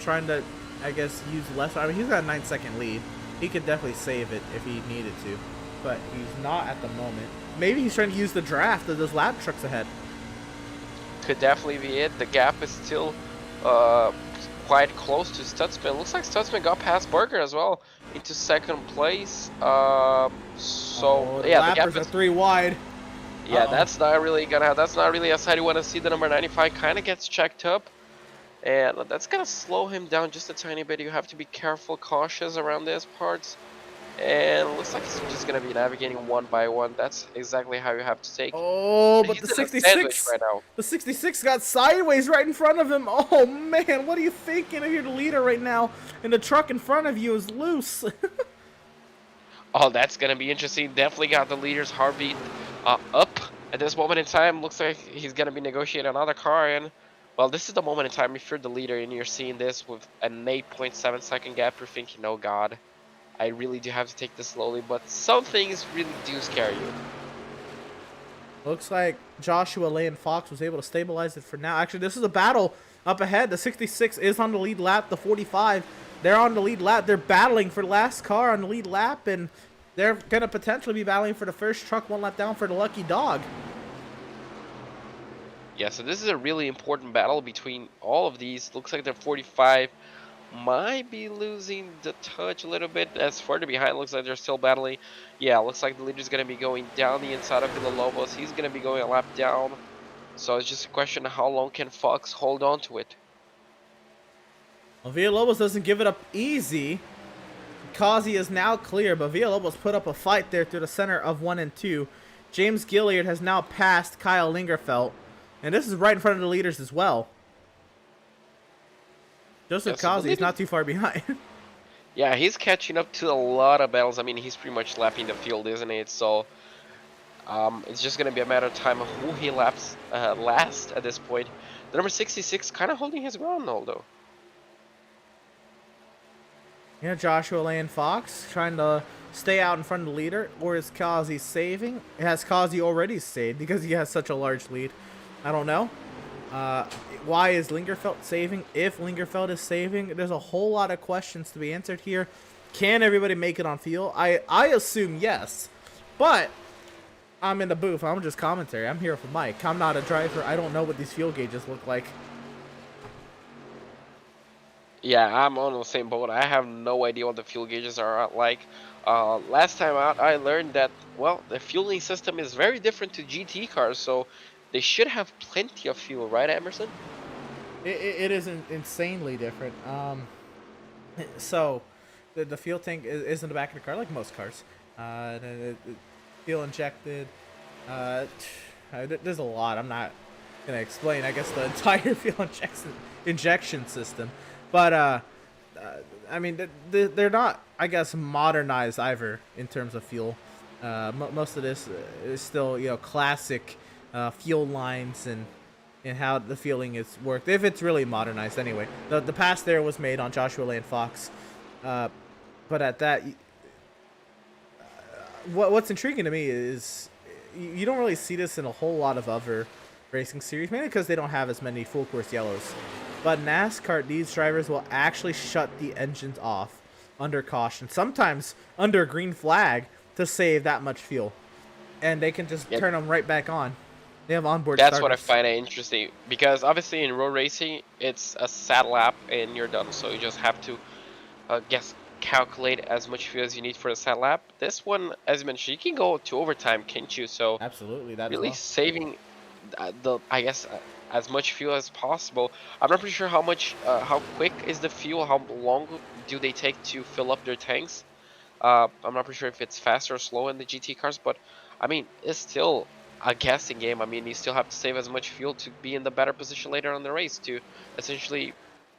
trying to, I guess, use less. I mean, he's got a 9-second lead. He could definitely save it if he needed to, but he's not at the moment. Maybe he's trying to use the draft of those lap trucks ahead. Could definitely be it. The gap is still quite close to Stutzman. Looks like Stutzman got past Berger as well into second place. The gap is 3 wide. Yeah, that's not really a side you want to see. The number 95 kind of gets checked up, and that's gonna slow him down just a tiny bit. You have to be careful, cautious around these parts. And it looks like he's just gonna be navigating one by one. That's exactly how you have to take. Oh, but the 66 right now. The 66 got sideways right in front of him. Oh man, what are you thinking if you're the leader right now and the truck in front of you is loose? Oh, that's gonna be interesting. Definitely got the leader's heartbeat up at this moment in time. Looks like he's gonna be negotiating another car, and well, this is the moment in time if you're the leader and you're seeing this with an 8.7 second gap. You're thinking, oh god, I really do have to take this slowly, but some things really do scare you. Looks like Joshua Lane Fox was able to stabilize it for now. Actually, this is a battle up ahead. The 66 is on the lead lap. The 45, they're on the lead lap. They're battling for the last car on the lead lap, and they're going to potentially be battling for the first truck 1 lap down for the lucky dog. Yeah, so this is a really important battle between all of these. Looks like the 45 might be losing the touch a little bit. As further behind, looks like they're still battling. Yeah, looks like the leader's going to be going down the inside of Villalobos. He's going to be going a lap down. So it's just a question of how long can Fox hold on to it. Well, Villalobos doesn't give it up easy. Kazi is now clear, but Villalobos put up a fight there through the center of 1 and 2. James Gilliard has now passed Kyle Lingerfelt, and this is right in front of the leaders as well. Joseph Kazi is not too far behind. Yeah, he's catching up to a lot of battles. I mean, he's pretty much lapping the field, isn't it? So it's just going to be a matter of time of who he laps last at this point. The number 66 kind of holding his ground, though. Yeah, Joshua Lane Fox trying to stay out in front of the leader, or is Kazi saving? Has Kazi already saved because he has such a large lead? I don't know. Why is Lingerfelt saving? If Lingerfelt is saving, there's a whole lot of questions to be answered here. Can everybody make it on field? I assume yes, but I'm in the booth. I'm just commentary. I'm here for Mike. I'm not a driver. I don't know what these fuel gauges look like. Yeah, I'm on the same boat. I have no idea what the fuel gauges are like. Last time out, I learned that, well, the fueling system is very different to GT cars, so they should have plenty of fuel, right, Emerson? It is insanely different. So, the fuel tank is in the back of the car, like most cars. Fuel injected. There's a lot. I'm not going to explain, I guess, the entire fuel injection system. But, I mean, they're not, I guess, modernized either in terms of fuel. Most of this is still, classic fuel lines and how the fueling is worked. If it's really modernized anyway. The pass there was made on Joshua Lane Fox. But at that, what's intriguing to me is you don't really see this in a whole lot of other racing series, mainly because they don't have as many full course yellows. But NASCAR, these drivers will actually shut the engines off under caution, sometimes under a green flag, to save that much fuel. And they can just turn them right back on. They have onboard That's starters. what I find interesting, because obviously in road racing, it's a sad lap and you're done. So you just have to, calculate as much fuel as you need for a sad lap. This one, as you mentioned, you can go to overtime, can't you? So absolutely, that really saving as much fuel as possible. I'm not pretty sure how quick is the fuel, how long do they take to fill up their tanks. I'm not pretty sure if it's faster or slow in the GT cars, but I mean, it's still a guessing game. I mean, you still have to save as much fuel to be in the better position later on in the race to essentially,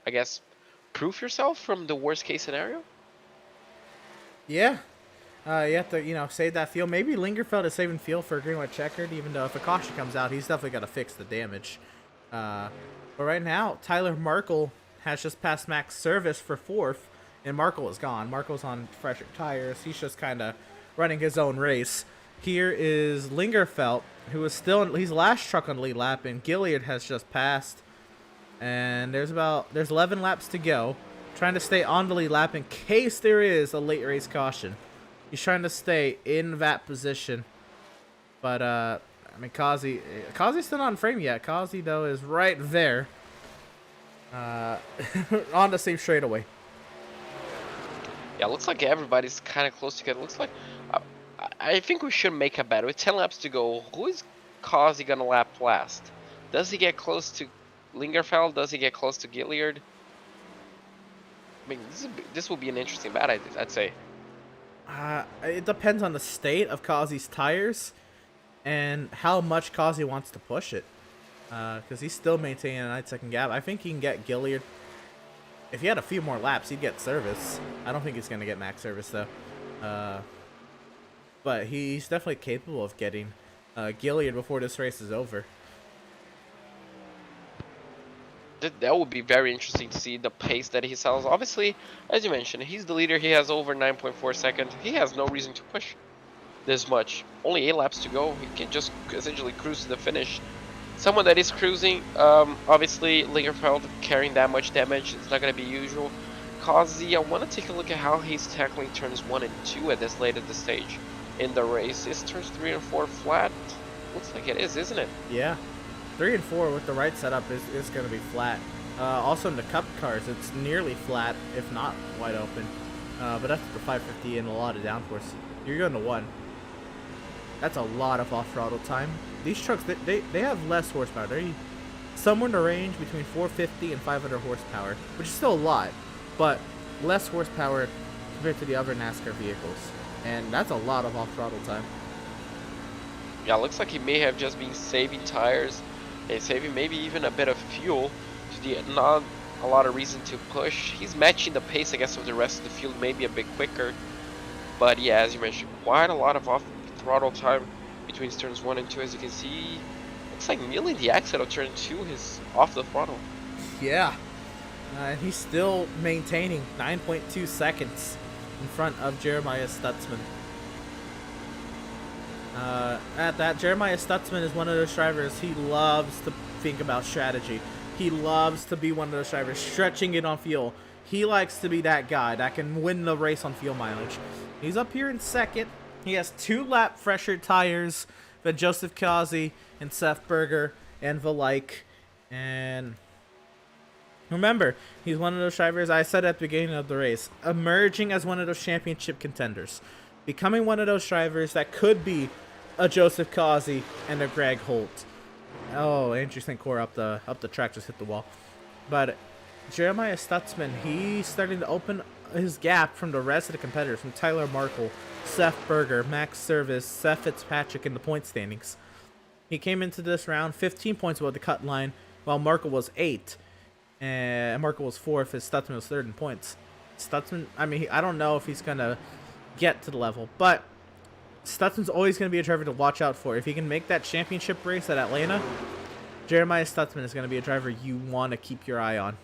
I guess, proof yourself from the worst case scenario. Yeah. You have to, save that fuel. Maybe Lingerfeld is saving fuel for green, white, checkered, even though if a caution comes out, he's definitely got to fix the damage. But right now, Tyler Markle has just passed Max Service for 4th, and Markle is gone. Markle's on fresher tires. He's just kind of running his own race. Here is Lingerfeld, who is he's last truck on the lead lap, and Gilliard has just passed. And there's 11 laps to go. Trying to stay on the lead lap in case there is a late race caution. He's trying to stay in that position. But, I mean, Kazi's still not in frame yet. Kazi, though, is right there. On the same straightaway. Yeah, looks like everybody's kind of close together. Looks like I think we should make a bet. With 10 laps to go, who is Kazi going to lap last? Does he get close to Lingerfeld? Does he get close to Gilliard? I mean, this will be an interesting bet, I'd say. It depends on the state of Kazi's tires and how much Kazi wants to push it. Because he's still maintaining a 9-second gap. I think he can get Gilliard. If he had a few more laps, he'd get service. I don't think he's going to get max service, though. But he's definitely capable of getting Gilliard before this race is over. That would be very interesting to see the pace that he sells. Obviously, as you mentioned, he's the leader. He has over 9.4 seconds. He has no reason to push this much. Only 8 laps to go. He can just essentially cruise to the finish. Someone that is cruising, obviously, Lingerfeld carrying that much damage. It's not going to be usual. Kazi, I want to take a look at how he's tackling turns 1 and 2 at this late at the stage in the race. Is turns 3 and 4 flat? Looks like it is, isn't it? Yeah. 3 and 4 with the right setup is going to be flat. Also in the Cup cars, it's nearly flat, if not wide open. But that's the 550 and a lot of downforce. You're going to 1. That's a lot of off-throttle time. These trucks, they have less horsepower. They're somewhere in the range between 450 and 500 horsepower, which is still a lot, but less horsepower compared to the other NASCAR vehicles. And that's a lot of off-throttle time. Yeah, looks like he may have just been saving tires and saving maybe even a bit of fuel. Not a lot of reason to push. He's matching the pace, I guess, of the rest of the field, maybe a bit quicker. But yeah, as you mentioned, quite a lot of off-throttle time between turns 1 and 2. As you can see, looks like nearly the exit of turn 2 is off the throttle. Yeah. And he's still maintaining 9.2 seconds in front of Jeremiah Stutzman. At that, Jeremiah Stutzman is one of those drivers, he loves to think about strategy. He loves to be one of those drivers stretching it on fuel. He likes to be that guy that can win the race on fuel mileage. He's up here in second. He has 2 lap fresher tires than Joseph Kazi and Seth Berger and the like. And remember, he's one of those drivers, I said at the beginning of the race, emerging as one of those championship contenders. Becoming one of those drivers that could be a Joseph Kazi and a Greg Holt. Oh, interesting core up the track, just hit the wall. But Jeremiah Stutzman, he's starting to open his gap from the rest of the competitors, from Tyler Markle, Seth Berger, Max Service, Seth Fitzpatrick in the point standings. He came into this round 15 points above the cut line, while Markle was 8. And Markle was 4th, as Stutzman was 3rd in points. Stutzman, I mean, I don't know if he's going to get to the level, but Stutzman's always going to be a driver to watch out for. If he can make that championship race at Atlanta, Jeremiah Stutzman is going to be a driver you want to keep your eye on.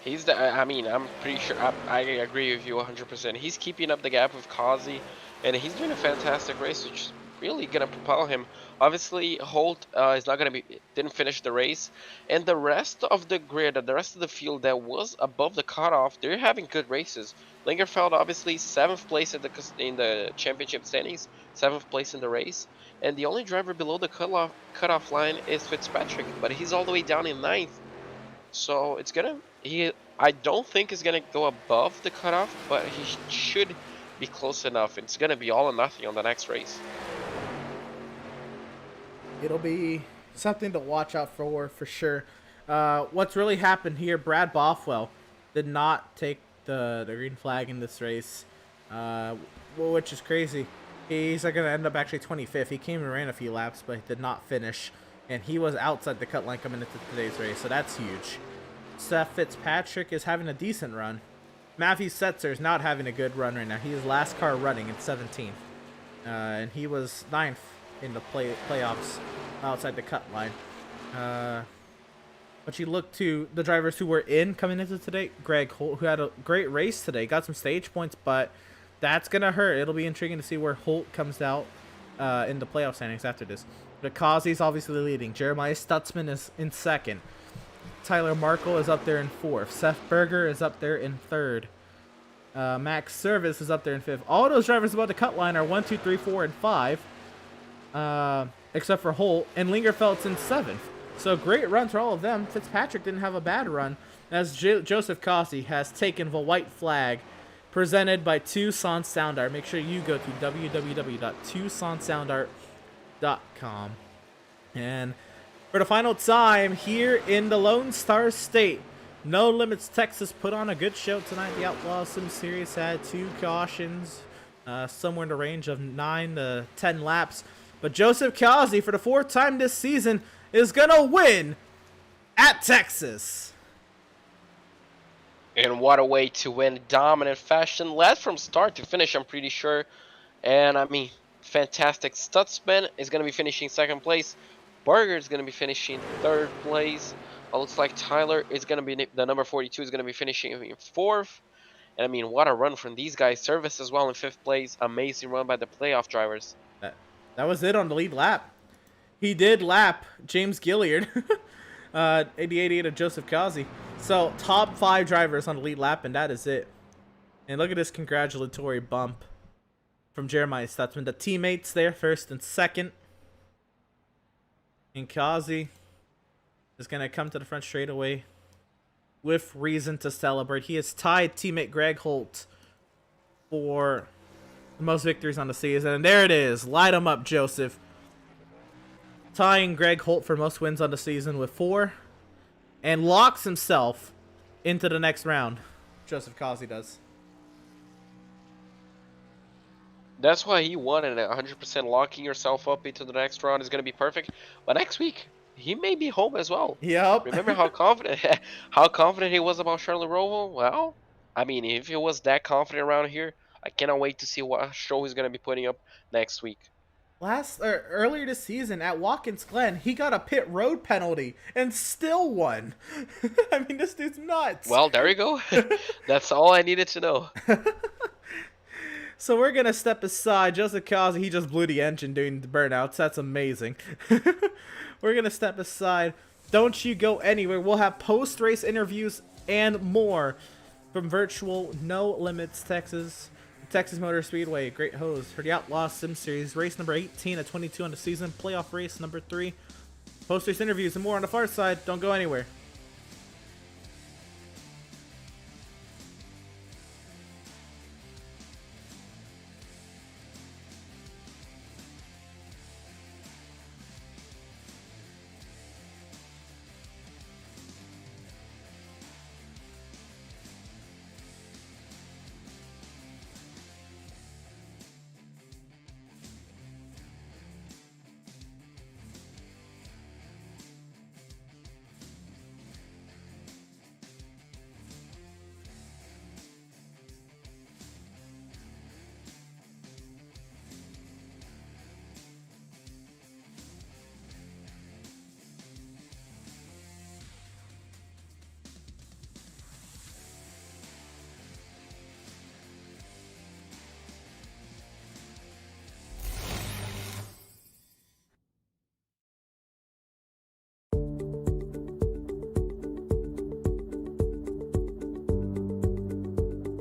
He's the, I mean, I'm pretty sure, I agree with you 100%. He's keeping up the gap with Kazi, and he's doing a fantastic race, which is really going to propel him. Obviously, Holt is not going to didn't finish the race, and the rest of the grid, the rest of the field that was above the cutoff, they're having good races. Lingerfeld, obviously, 7th place in the championship standings, 7th place in the race, and the only driver below the cutoff line is Fitzpatrick, but he's all the way down in 9th. So it's gonna, I don't think he's gonna go above the cutoff, but he should be close enough. It's gonna be all or nothing on the next race. It'll be something to watch out for sure. What's really happened here, Brad Bothwell did not take the green flag in this race, which is crazy. He's going to end up actually 25th. He came and ran a few laps, but he did not finish. And he was outside the cut line coming into today's race, so that's huge. Seth Fitzpatrick is having a decent run. Matthew Setzer is not having a good run right now. He is last car running in 17th. And he was 9th in the playoffs outside the cut line. But you look to the drivers who were in coming into today. Greg Holt, who had a great race today, got some stage points, but that's going to hurt. It'll be intriguing to see where Holt comes out in the playoff standings after this. But Kazi's obviously leading. Jeremiah Stutzman is in 2nd. Tyler Markle is up there in 4th. Seth Berger is up there in 3rd. Max Service is up there in 5th. All those drivers above the cut line are 1, 2, 3, 4, and 5. Except for Holt. And Lingerfeld's in 7th. So great run for all of them. Fitzpatrick didn't have a bad run, as Joseph Kazi has taken the white flag presented by Tucson Sound Art. Make sure you go to www.tucsonsoundart.com. And for the final time here in the Lone Star State, No Limits Texas put on a good show tonight. The Outlaws Sim Series had 2 cautions, somewhere in the range of 9 to 10 laps. But Joseph Kazi, for the 4th time this season, is going to win at Texas. And what a way to win, dominant fashion. Led from start to finish, I'm pretty sure. And I mean, fantastic. Stutzman is going to be finishing 2nd place. Berger is going to be finishing 3rd place. It looks like Tyler is going to be, the number 42 is going to be finishing in 4th. And I mean, what a run from these guys. Service as well in 5th place. Amazing run by the playoff drivers. That was it on the lead lap. He did lap James Gilliard. 88 of Joseph Kazi. So, top 5 drivers on the lead lap, and that is it. And look at this congratulatory bump from Jeremiah Stutzman. The teammates there, 1st and 2nd. And Kazi is going to come to the front straightaway with reason to celebrate. He has tied teammate Greg Holt for the most victories on the season. And there it is. Light him up, Joseph. Tying Greg Holt for most wins on the season with 4. And locks himself into the next round. Joseph Kazi does. That's why he won, and 100% locking yourself up into the next round is going to be perfect. But next week, he may be home as well. Yep. Remember how confident how confident he was about Charlotte Roval? Well, I mean, if he was that confident around here, I cannot wait to see what show he's going to be putting up next week. Earlier this season at Watkins Glen, he got a pit road penalty and still won. I mean, this dude's nuts. Well, there you go. That's all I needed to know. So we're gonna step aside just because he just blew the engine doing the burnouts. That's amazing. We're gonna step aside. Don't you go anywhere. We'll have post-race interviews and more from virtual No Limits Texas Motor Speedway. Great host for the Outlaws Sim Series, race number 18 of 22 on the season, playoff race number 3. Post-race interviews and more on the far side. Don't go anywhere.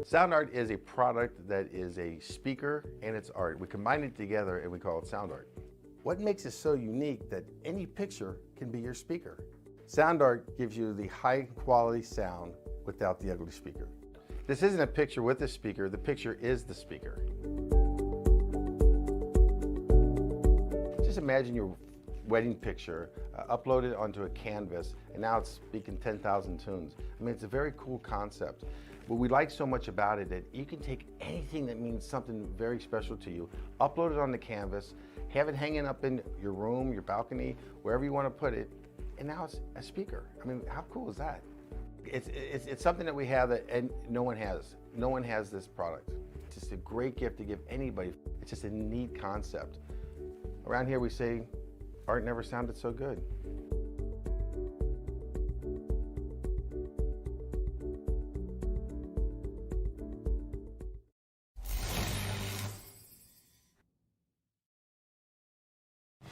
Sound art is a product that is a speaker and it's art. We combine it together and we call it sound art. What makes it so unique that any picture can be your speaker? Sound art gives you the high quality sound without the ugly speaker. This isn't a picture with a speaker, the picture is the speaker. Just imagine your wedding picture uploaded onto a canvas and now it's speaking 10,000 tunes. I mean, it's a very cool concept. What we like so much about it that you can take anything that means something very special to you, upload it on the canvas, have it hanging up in your room, your balcony, wherever you want to put it, and now it's a speaker. I mean, how cool is that? It's something that we have that and no one has. No one has this product. It's just a great gift to give anybody. It's just a neat concept. Around here we say, art never sounded so good.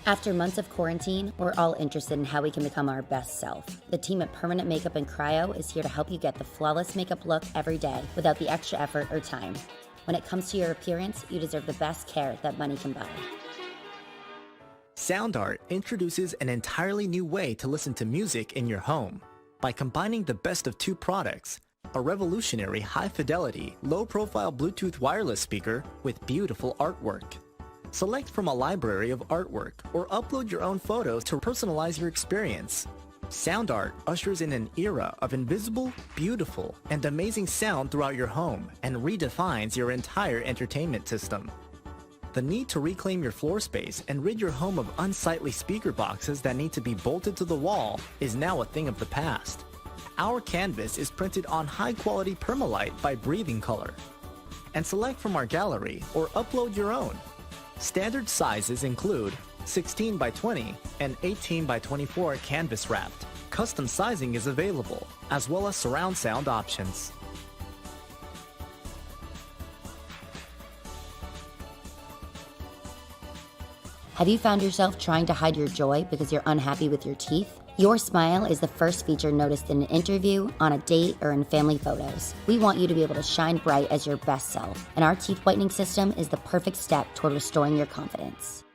After months of quarantine, we're all interested in how we can become our best self. The team at Permanent Makeup and Cryo is here to help you get the flawless makeup look every day without the extra effort or time. When it comes to your appearance, you deserve the best care that money can buy. Sound art introduces an entirely new way to listen to music in your home. By combining the best of two products, a revolutionary high-fidelity, low-profile Bluetooth wireless speaker with beautiful artwork. Select from a library of artwork or upload your own photos to personalize your experience. Sound art ushers in an era of invisible, beautiful, and amazing sound throughout your home and redefines your entire entertainment system. The need to reclaim your floor space and rid your home of unsightly speaker boxes that need to be bolted to the wall is now a thing of the past. Our canvas is printed on high-quality permalite by Breathing Color. And select from our gallery or upload your own. Standard sizes include 16 by 20 and 18 by 24 canvas wrapped. Custom sizing is available, as well as surround sound options. Have you found yourself trying to hide your joy because you're unhappy with your teeth? Your smile is the first feature noticed in an interview, on a date, or in family photos. We want you to be able to shine bright as your best self, and our teeth whitening system is the perfect step toward restoring your confidence.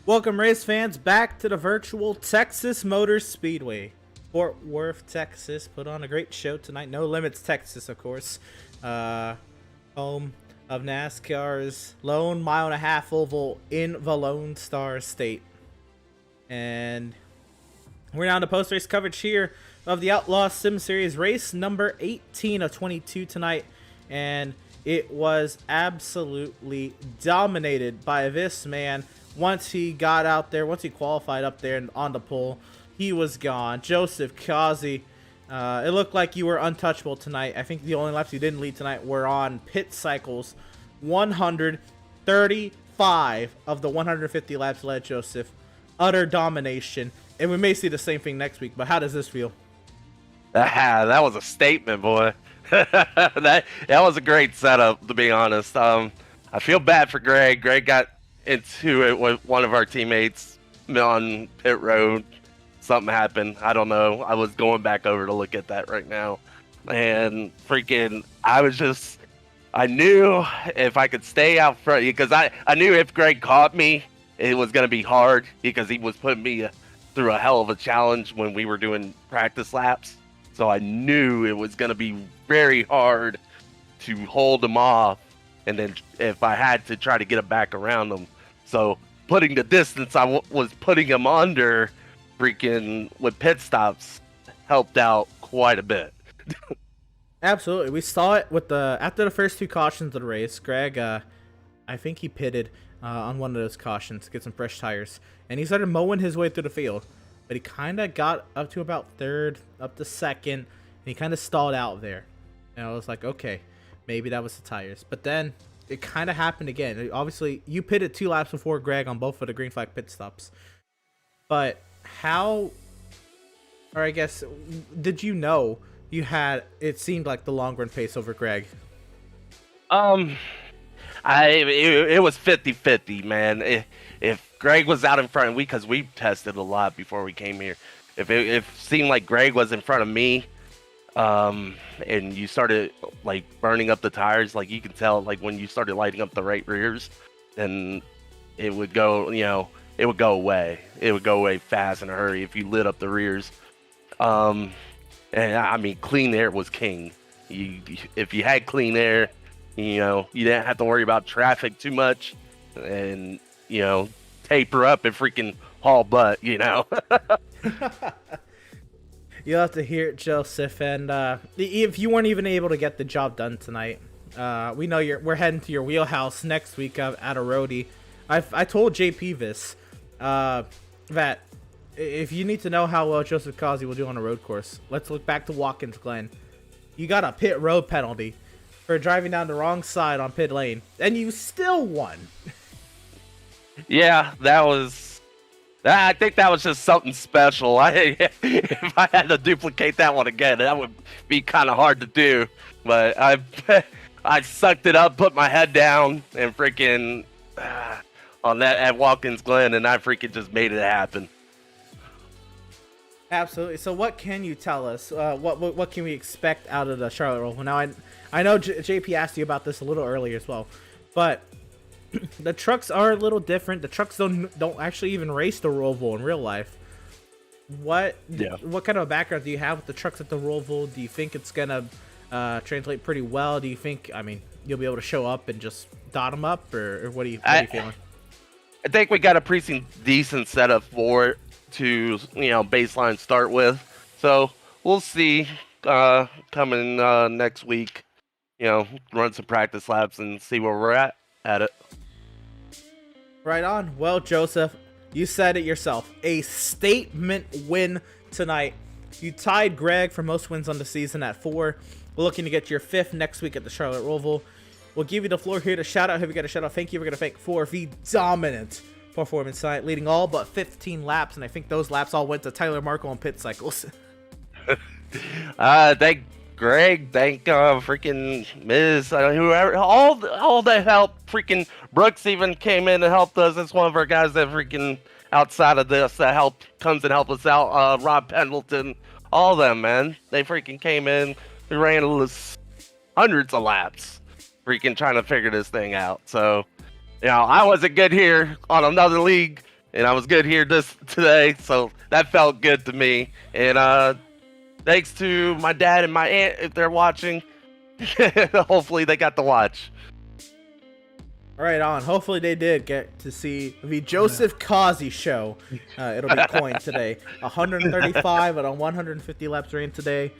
Welcome, race fans, back to the virtual Texas Motor Speedway. Fort Worth, Texas, put on a great show tonight. No Limits, Texas, of course. Home of NASCAR's lone mile-and-a-half oval in the Lone Star State. And we're now to post-race coverage here of the Outlaws Sim Series race number 18 of 22 tonight. And it was absolutely dominated by this man. Once he got out there, once he qualified up there and on the pole, he was gone. Joseph Kazi, it looked like you were untouchable tonight. I think the only laps you didn't lead tonight were on pit cycles. 135 of the 150 laps led, Joseph. Utter domination. And we may see the same thing next week, but how does this feel? That was a statement, boy. that was a great setup, to be honest. I feel bad for Greg. Greg got into it with one of our teammates on pit road. Something happened. I don't know. I was going back over to look at that right now. And freaking, I knew if I could stay out front, because I knew if Greg caught me, it was going to be hard, because he was putting me through a hell of a challenge when we were doing practice laps. So I knew it was going to be very hard to hold him off. And then if I had to try to get him back around him. So putting the distance I was putting him under freaking with pit stops helped out quite a bit. Absolutely. We saw it with after the first two cautions of the race. Greg, I think he pitted on one of those cautions to get some fresh tires. And he started mowing his way through the field. But he kind of got up to about third, up to second, and he kind of stalled out there. And I was like, okay, maybe that was the tires. But then it kind of happened again. Obviously, you pitted 2 laps before Greg on both of the green flag pit stops. But how, or I guess, did you know you had, it seemed like the long run pace over Greg? It was 50-50, man. If Greg was out in front of me, because we tested a lot before we came here, if it seemed like Greg was in front of me, and you started like burning up the tires, like you can tell, like when you started lighting up the right rears, then it would go, it would go away. It would go away fast in a hurry if you lit up the rears. And I mean, clean air was king. If you had clean air, you didn't have to worry about traffic too much, and taper up and freaking haul butt. You'll have to hear it, Joseph. And if you weren't even able to get the job done tonight, we know we're heading to your wheelhouse next week at a roadie. I told JP this, that if you need to know how well Joseph Kazi will do on a road course, let's look back to Watkins Glen. You got a pit road penalty for driving down the wrong side on pit lane, and you still won. Yeah, I think that was just something special. If I had to duplicate that one again, that would be kind of hard to do. But I sucked it up, put my head down, and freaking on that at Watkins Glen, and I freaking just made it happen. Absolutely. So what can you tell us? What can we expect out of the Charlotte Roval? Now, I know JP asked you about this a little earlier as well, but the trucks are a little different. The trucks don't actually even race the Roval in real life. What kind of a background do you have with the trucks at the Roval? Do you think it's gonna translate pretty well? Do you think, you'll be able to show up and just dot them up, or what are you feeling? I think we got a pretty decent setup for it to baseline start with, so we'll see coming next week. Run some practice laps and see where we're at it. Right on. Well, Joseph, you said it yourself. A statement win tonight. You tied Greg for most wins on the season at 4. We're looking to get your 5th next week at the Charlotte Roval. We'll give you the floor here to shout out. Have you got a shout out? Thank you. We're going to thank for the dominant performance tonight, leading all but 15 laps, and I think those laps all went to Tyler Markle on pit cycles. Thank Greg, thank freaking Miz, whoever, all the help. Freaking Brooks even came in and helped us. It's one of our guys that freaking outside of this that comes and help us out. Rob Pendleton, all of them, man. They freaking came in. We ran hundreds of laps, freaking trying to figure this thing out. So, I wasn't good here on another league, and I was good here today, so that felt good to me. And thanks to my dad and my aunt if they're watching. Hopefully they got to watch. Right on. Hopefully they did get to see the Joseph Causey show. It'll be coined today. 135 and on 150 laps ran today.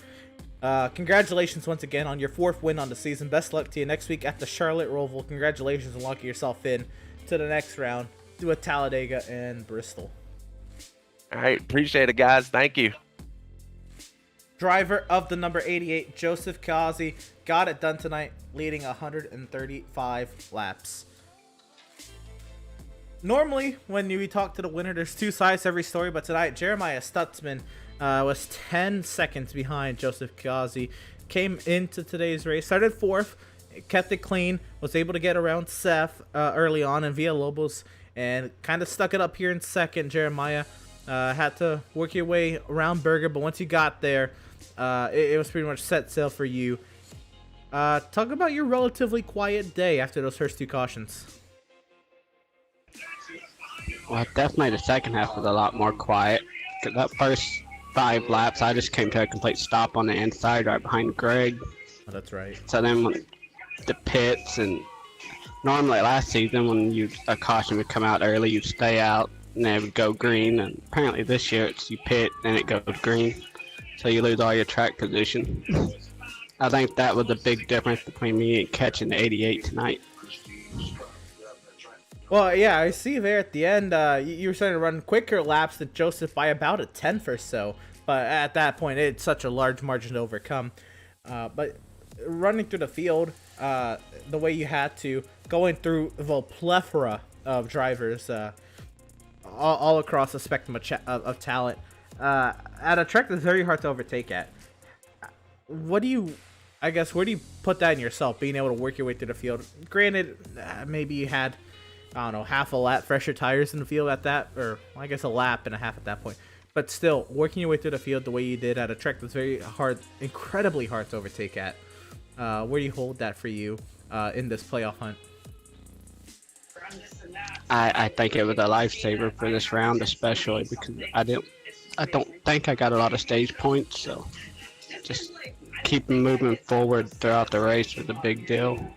Congratulations once again on your 4th win on the season. Best luck to you next week at the Charlotte Roval. Congratulations on locking yourself in to the next round with Talladega and Bristol. All right, appreciate it, guys. Thank you. Driver of the number 88, Joseph Causey, got it done tonight, leading 135 laps. Normally, when we talk to the winner, there's 2 sides to every story, but tonight, Jeremiah Stutzman was 10 seconds behind Joseph Causey. Came into today's race, started 4th, kept it clean, was able to get around Seth early on and Villalobos, and kind of stuck it up here in 2nd. Jeremiah had to work your way around Berger, but once you got there, it was pretty much set sail for you. Talk about your relatively quiet day after those first 2 cautions. Well, definitely the second half was a lot more quiet. 'Cause that first 5 laps, I just came to a complete stop on the inside right behind Greg. Oh, that's right. So then when the pits, and normally last season when a caution would come out early, you'd stay out and it would go green. And apparently this year it's you pit and it goes green. So you lose all your track position. I think that was a big difference between me catching the 88 tonight. Well, yeah, I see there at the end, you were starting to run quicker laps than Joseph by about a 10th or so. But at that point, it's such a large margin to overcome. But running through the field the way you had to, going through the plethora of drivers all across the spectrum of talent, at a track that's very hard to overtake at, where do you put that in yourself, being able to work your way through the field? Granted, maybe you had, I don't know, half a lap fresher tires in the field at that, or I guess a lap and a half at that point. But still, working your way through the field the way you did at a track that's very hard, incredibly hard to overtake at, where do you hold that for you in this playoff hunt? I think it was a lifesaver for this round, especially because I don't think I got a lot of stage points, so just keeping moving forward throughout the race was a big deal.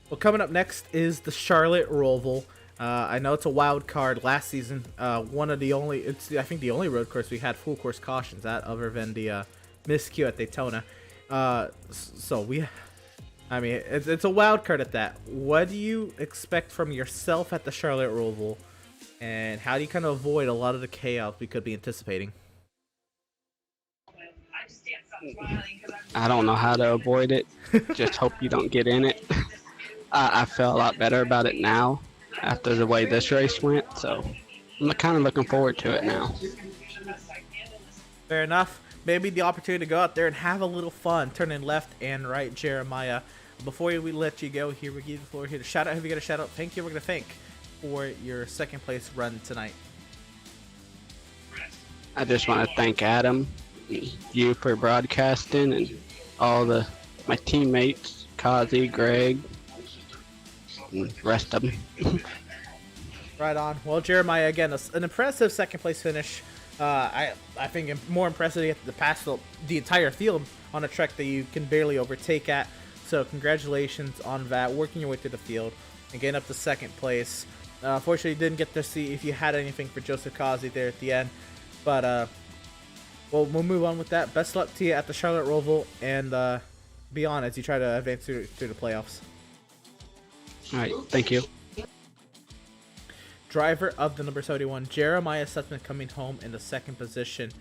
Well, coming up next is the Charlotte Roval. I know it's a wild card. Last season, one of the only, I think the only road course we had full course cautions at, other than the miscue at Daytona. It's a wild card at that. What do you expect from yourself at the Charlotte Roval, and how do you kind of avoid a lot of the chaos we could be anticipating? I don't know how to avoid it. Just hope you don't get in it. I feel a lot better about it now after the way this race went, so I'm kind of looking forward to it now. Fair enough. Maybe the opportunity to go out there and have a little fun, turning left and right, Jeremiah. Before we let you go here, we give the floor here to shout out. Have you got a shout out? Thank you. We're going to thank for your second place run tonight. I just want to thank Adam, you for broadcasting, and all my teammates, Kazi, Greg, and the rest of them. Right on. Well, Jeremiah, again, an impressive second place finish. I think more impressive to get to pass the entire field on a track that you can barely overtake at. So congratulations on that, working your way through the field and getting up to second place. Unfortunately, didn't get to see if you had anything for Joseph Causey there at the end. But we'll move on with that. Best luck to you at the Charlotte Roval and beyond as you try to advance through the playoffs. All right, thank you. Driver of the number 71, Jeremiah Stutzman, coming home in the second position.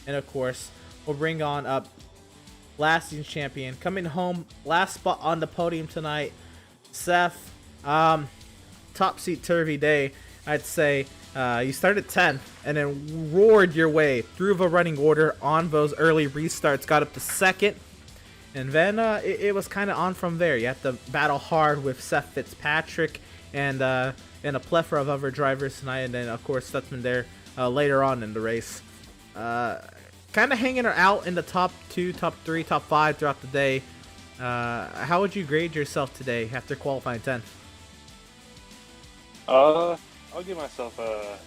And of course, we'll bring on up last season's champion, coming home last spot on the podium tonight, Seth. Topsy-turvy day, I'd say. You started 10th and then roared your way through the running order on those early restarts, got up to second, and then it was kind of on from there. You have to battle hard with Seth Fitzpatrick and a plethora of other drivers tonight, and then of course Stutzman there later on in the race. Kind of hanging her out in the top 2, top 3, top 5 throughout the day. How would you grade yourself today after qualifying 10th? I'll give myself a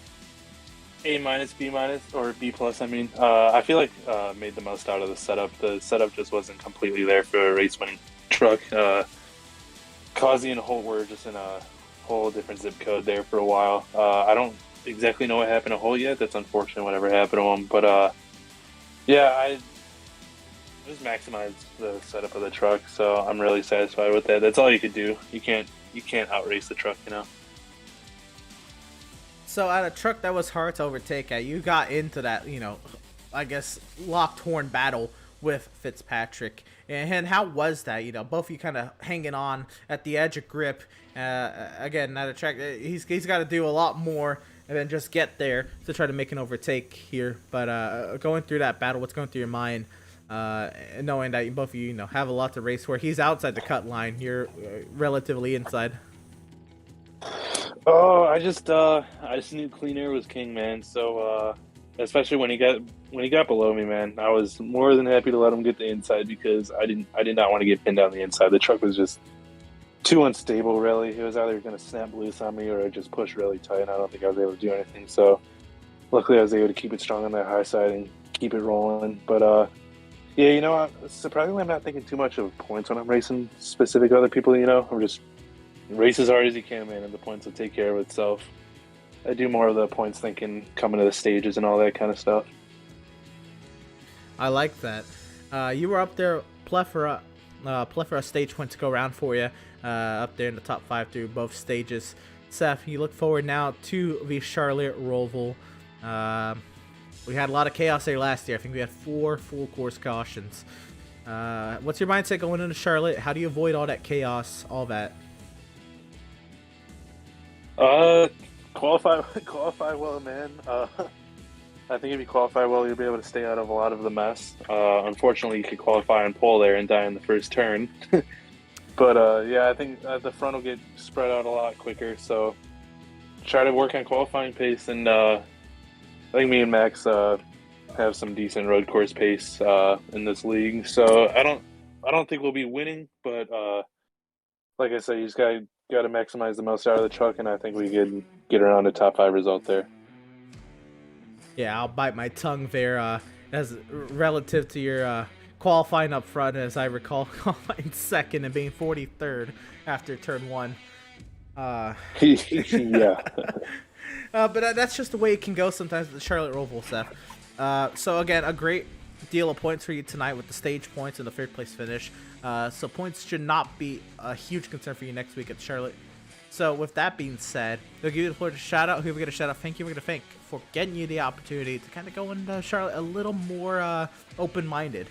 A minus, B minus, or B plus. I mean, I feel like made the most out of the setup. The setup just wasn't completely there for a race-winning truck. Causey and Holt were just in a whole different zip code there for a while. I don't exactly know what happened to Holt yet. That's unfortunate, whatever happened to him. But yeah, I just maximized the setup of the truck, so I'm really satisfied with that. That's all you could do. You can't outrace the truck, you know. So at a truck that was hard to overtake at, you got into that, I guess, locked horn battle with Fitzpatrick. And how was that? Both of you kind of hanging on at the edge of grip. Again, at a track, he's got to do a lot more and then just get there to try to make an overtake here. But going through that battle, what's going through your mind? Knowing that both of you, have a lot to race for. He's outside the cut line. You're relatively inside. Oh, I just knew clean air was king, man. So especially when he got below me, man, I was more than happy to let him get the inside because I did not want to get pinned down the inside. The truck was just too unstable, really. It was either going to snap loose on me or just push really tight, and I don't think I was able to do anything. So luckily I was able to keep it strong on that high side and keep it rolling. But yeah, surprisingly I'm not thinking too much of points when I'm racing specific other people, I'm just race as hard as you can, man, and the points will take care of itself. I do more of the points thinking coming to the stages and all that kind of stuff. I like that. You were up there, plethora stage points to go around for you, up there in the top 5 through both stages. Seth, you look forward now to the Charlotte Roval. We had a lot of chaos there last year. I think we had 4 full course cautions. What's your mindset going into Charlotte? How do you avoid all that chaos, all that? Qualify well, man. I think if you qualify well, you'll be able to stay out of a lot of the mess. Unfortunately, you could qualify on pole there and die in the first turn. But yeah, I think the front will get spread out a lot quicker. So try to work on qualifying pace, and I think me and Max have some decent road course pace in this league. So I don't think we'll be winning, but like I said, you just got to maximize the most out of the truck, and I think we can get around a top 5 result there. Yeah, I'll bite my tongue there as relative to your qualifying up front, as I recall qualifying second and being 43rd after turn 1. Yeah. But that's just the way it can go sometimes with the Charlotte Roval, Seth. So again, a great deal of points for you tonight with the stage points and the 3rd place finish. So points should not be a huge concern for you next week at Charlotte. So with that being said, we'll give you the floor to shout out. Who are we going to shout out? Thank you. We're going to thank for getting you the opportunity to kind of go into Charlotte a little more open-minded.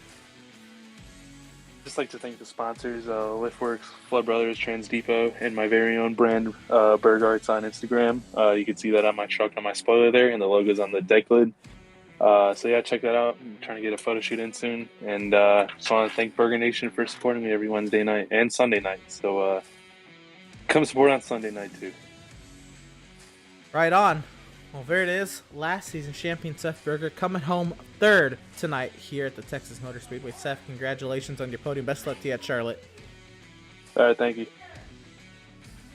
Just like to thank the sponsors, Liftworks, Flood Brothers, Trans Depot, and my very own brand, Berg Arts on Instagram. You can see that on my truck, on my spoiler there, and the logo's on the deck lid. So yeah, check that out. I'm trying to get a photo shoot in soon, and just want to thank Burger Nation for supporting me every Wednesday night and Sunday night. So come support on Sunday night too. Right on. Well, there it is. Last season champion Seth Berger coming home 3rd tonight here at the Texas Motor Speedway. Seth, congratulations on your podium. Best luck to you at Charlotte. All right, thank you.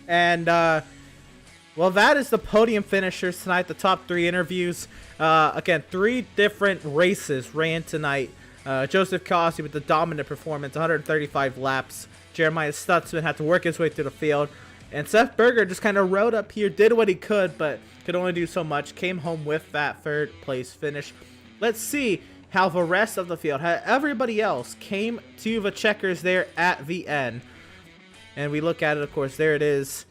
And well, that is the podium finishers tonight. The top 3 interviews. Again, 3 different races ran tonight. Joseph Causey with the dominant performance, 135 laps. Jeremiah Stutzman had to work his way through the field. And Seth Berger just kind of rode up here, did what he could, but could only do so much. Came home with that 3rd place finish. Let's see how the rest of the field, how everybody else came to the checkers there at the end. And we look at it, of course, there it is.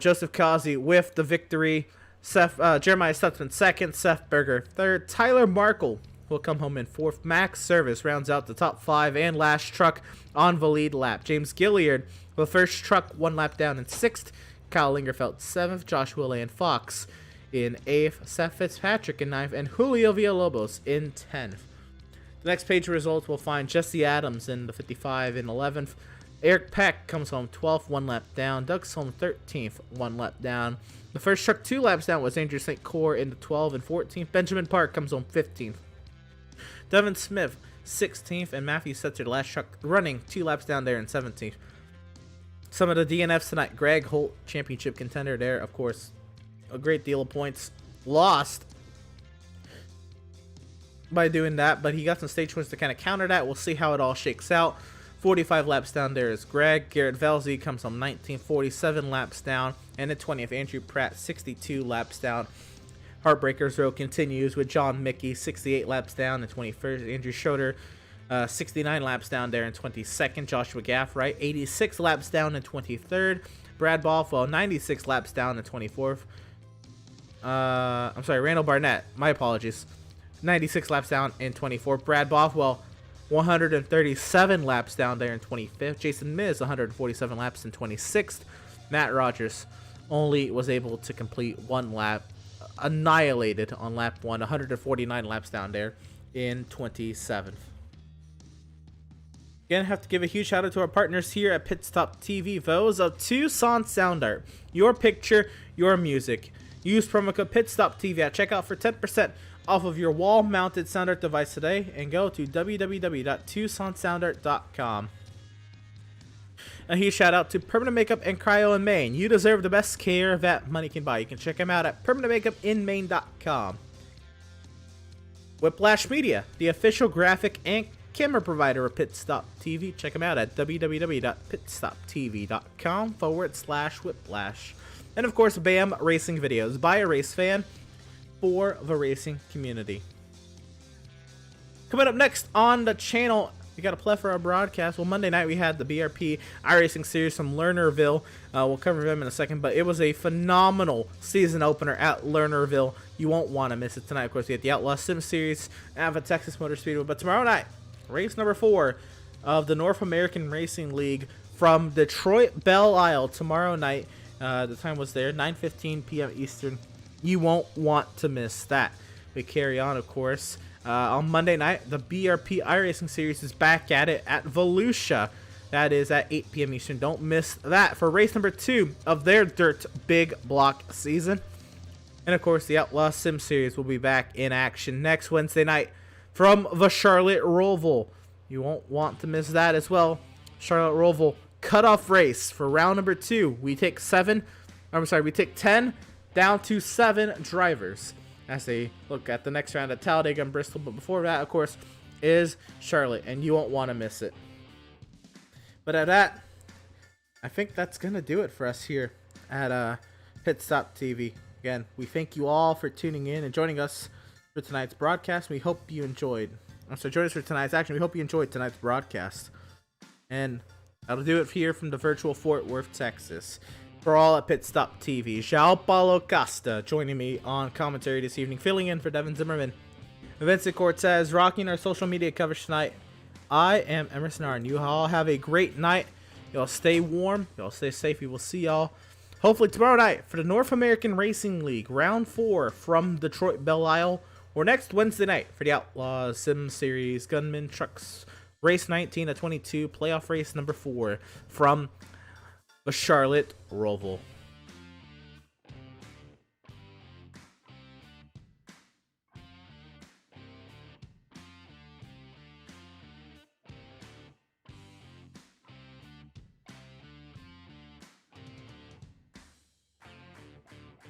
Joseph Causey with the victory. Jeremiah Stutzman 2nd, Seth Berger 3rd. Tyler Markle will come home in 4th. Max Service rounds out the top 5 and last truck on the lead lap. James Gilliard, the first truck, 1 lap down in 6th. Kyle Lingerfeld 7th. Joshua Land Fox in 8th. Seth Fitzpatrick in 9th. And Julio Villalobos in 10th. The next page of results will find Jesse Adams in the 55 in 11th. Eric Peck comes home 12th, 1 lap down. Doug's home 13th, 1 lap down. The first truck 2 laps down was Andrew St. Cyr in the 12 and 14th. Benjamin Park comes home 15th. Devin Smith 16th, and Matthew Setzer, the last truck running 2 laps down there in 17th. Some of the DNFs tonight: Greg Holt, championship contender there, of course. a great deal of points lost by doing that, but he got some stage wins to kind of counter that. We'll see how it all shakes out. 45 laps down there is Greg. Garrett Velzy comes on 19, 47 laps down. And the 20th, Andrew Pratt, 62 laps down. Heartbreakers row continues with John Mickey, 68 laps down in 21st. Andrew Schroeder, 69 laps down there in 22nd. Joshua Gaffright, 86 laps down in 23rd. Brad Bothwell, 96 laps down in 24th. I'm sorry, Randall Barnett, my apologies. 96 laps down in 24th. Brad Bothwell, 137 laps down there in 25th. Jason Miz, 147 laps in 26th. Matt Rogers only was able to complete one lap, annihilated on lap 1, 149 laps down there in 27th. Again, have to give a huge shout out to our partners here at Pit Stop TV, those of Tucson Sound Art. Your picture, your music. Use promo code PitStopTV at checkout for 10% off of your wall-mounted sound art device today, and go to www.tucsonsoundart.com. A huge shout out to Permanent Makeup and Cryo in Maine. You deserve the best care that money can buy. You can check them out at permanentmakeupinmaine.com. Whiplash Media, the official graphic and camera provider of Pit Stop TV. Check them out at www.pitstoptv.com/whiplash. And of course, BAM Racing Videos, by a race fan for the racing community. Coming up next on the channel, we got a plethora of broadcasts. Well, Monday night we had the BRP iRacing Series from Lernerville. We'll cover them in a second, but it was a phenomenal season opener at Lernerville. You won't want to miss it tonight. Of course, we had the Outlaws Sim Series at the Texas Motor Speedway. But tomorrow night, race number 4 of the North American Racing League from Detroit Belle Isle tomorrow night. The time was there, 9:15 p.m. Eastern. You won't want to miss that. We carry on, of course. On Monday night, the BRP iRacing Series is back at it at Volusia. That is at 8 p.m. Eastern. Don't miss that for race number 2 of their Dirt Big Block season. And, of course, the Outlaws Sim Series will be back in action next Wednesday night from the Charlotte Roval. You won't want to miss that as well. Charlotte Roval cutoff race for round number 2. We take 10 down to 7 drivers as they look at the next round at Talladega and Bristol. But before that, of course, is Charlotte, and you won't want to miss it. But at that, I think that's going to do it for us here at Pit Stop TV. Again, we thank you all for tuning in and joining us for tonight's broadcast. We hope you enjoyed. Join us for tonight's action. We hope you enjoyed tonight's broadcast. And that'll do it here from the virtual Fort Worth, Texas. For all at Pit Stop TV, João Paulo Costa joining me on commentary this evening, filling in for Devin Zimmerman. Vincent Cortez rocking our social media coverage tonight. I am Emerson Arn. You all have a great night. Y'all stay warm. Y'all stay safe. We will see y'all hopefully tomorrow night for the North American Racing League Round 4 from Detroit Belle Isle, or next Wednesday night for the Outlaws Sim Series Gunman Trucks Race 19 to 22 playoff race number 4 from the Charlotte Roval.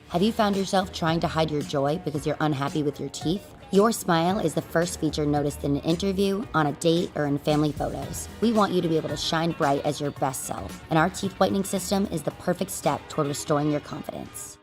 Have you found yourself trying to hide your joy because you're unhappy with your teeth? Your smile is the first feature noticed in an interview, on a date, or in family photos. We want you to be able to shine bright as your best self, and our teeth whitening system is the perfect step toward restoring your confidence.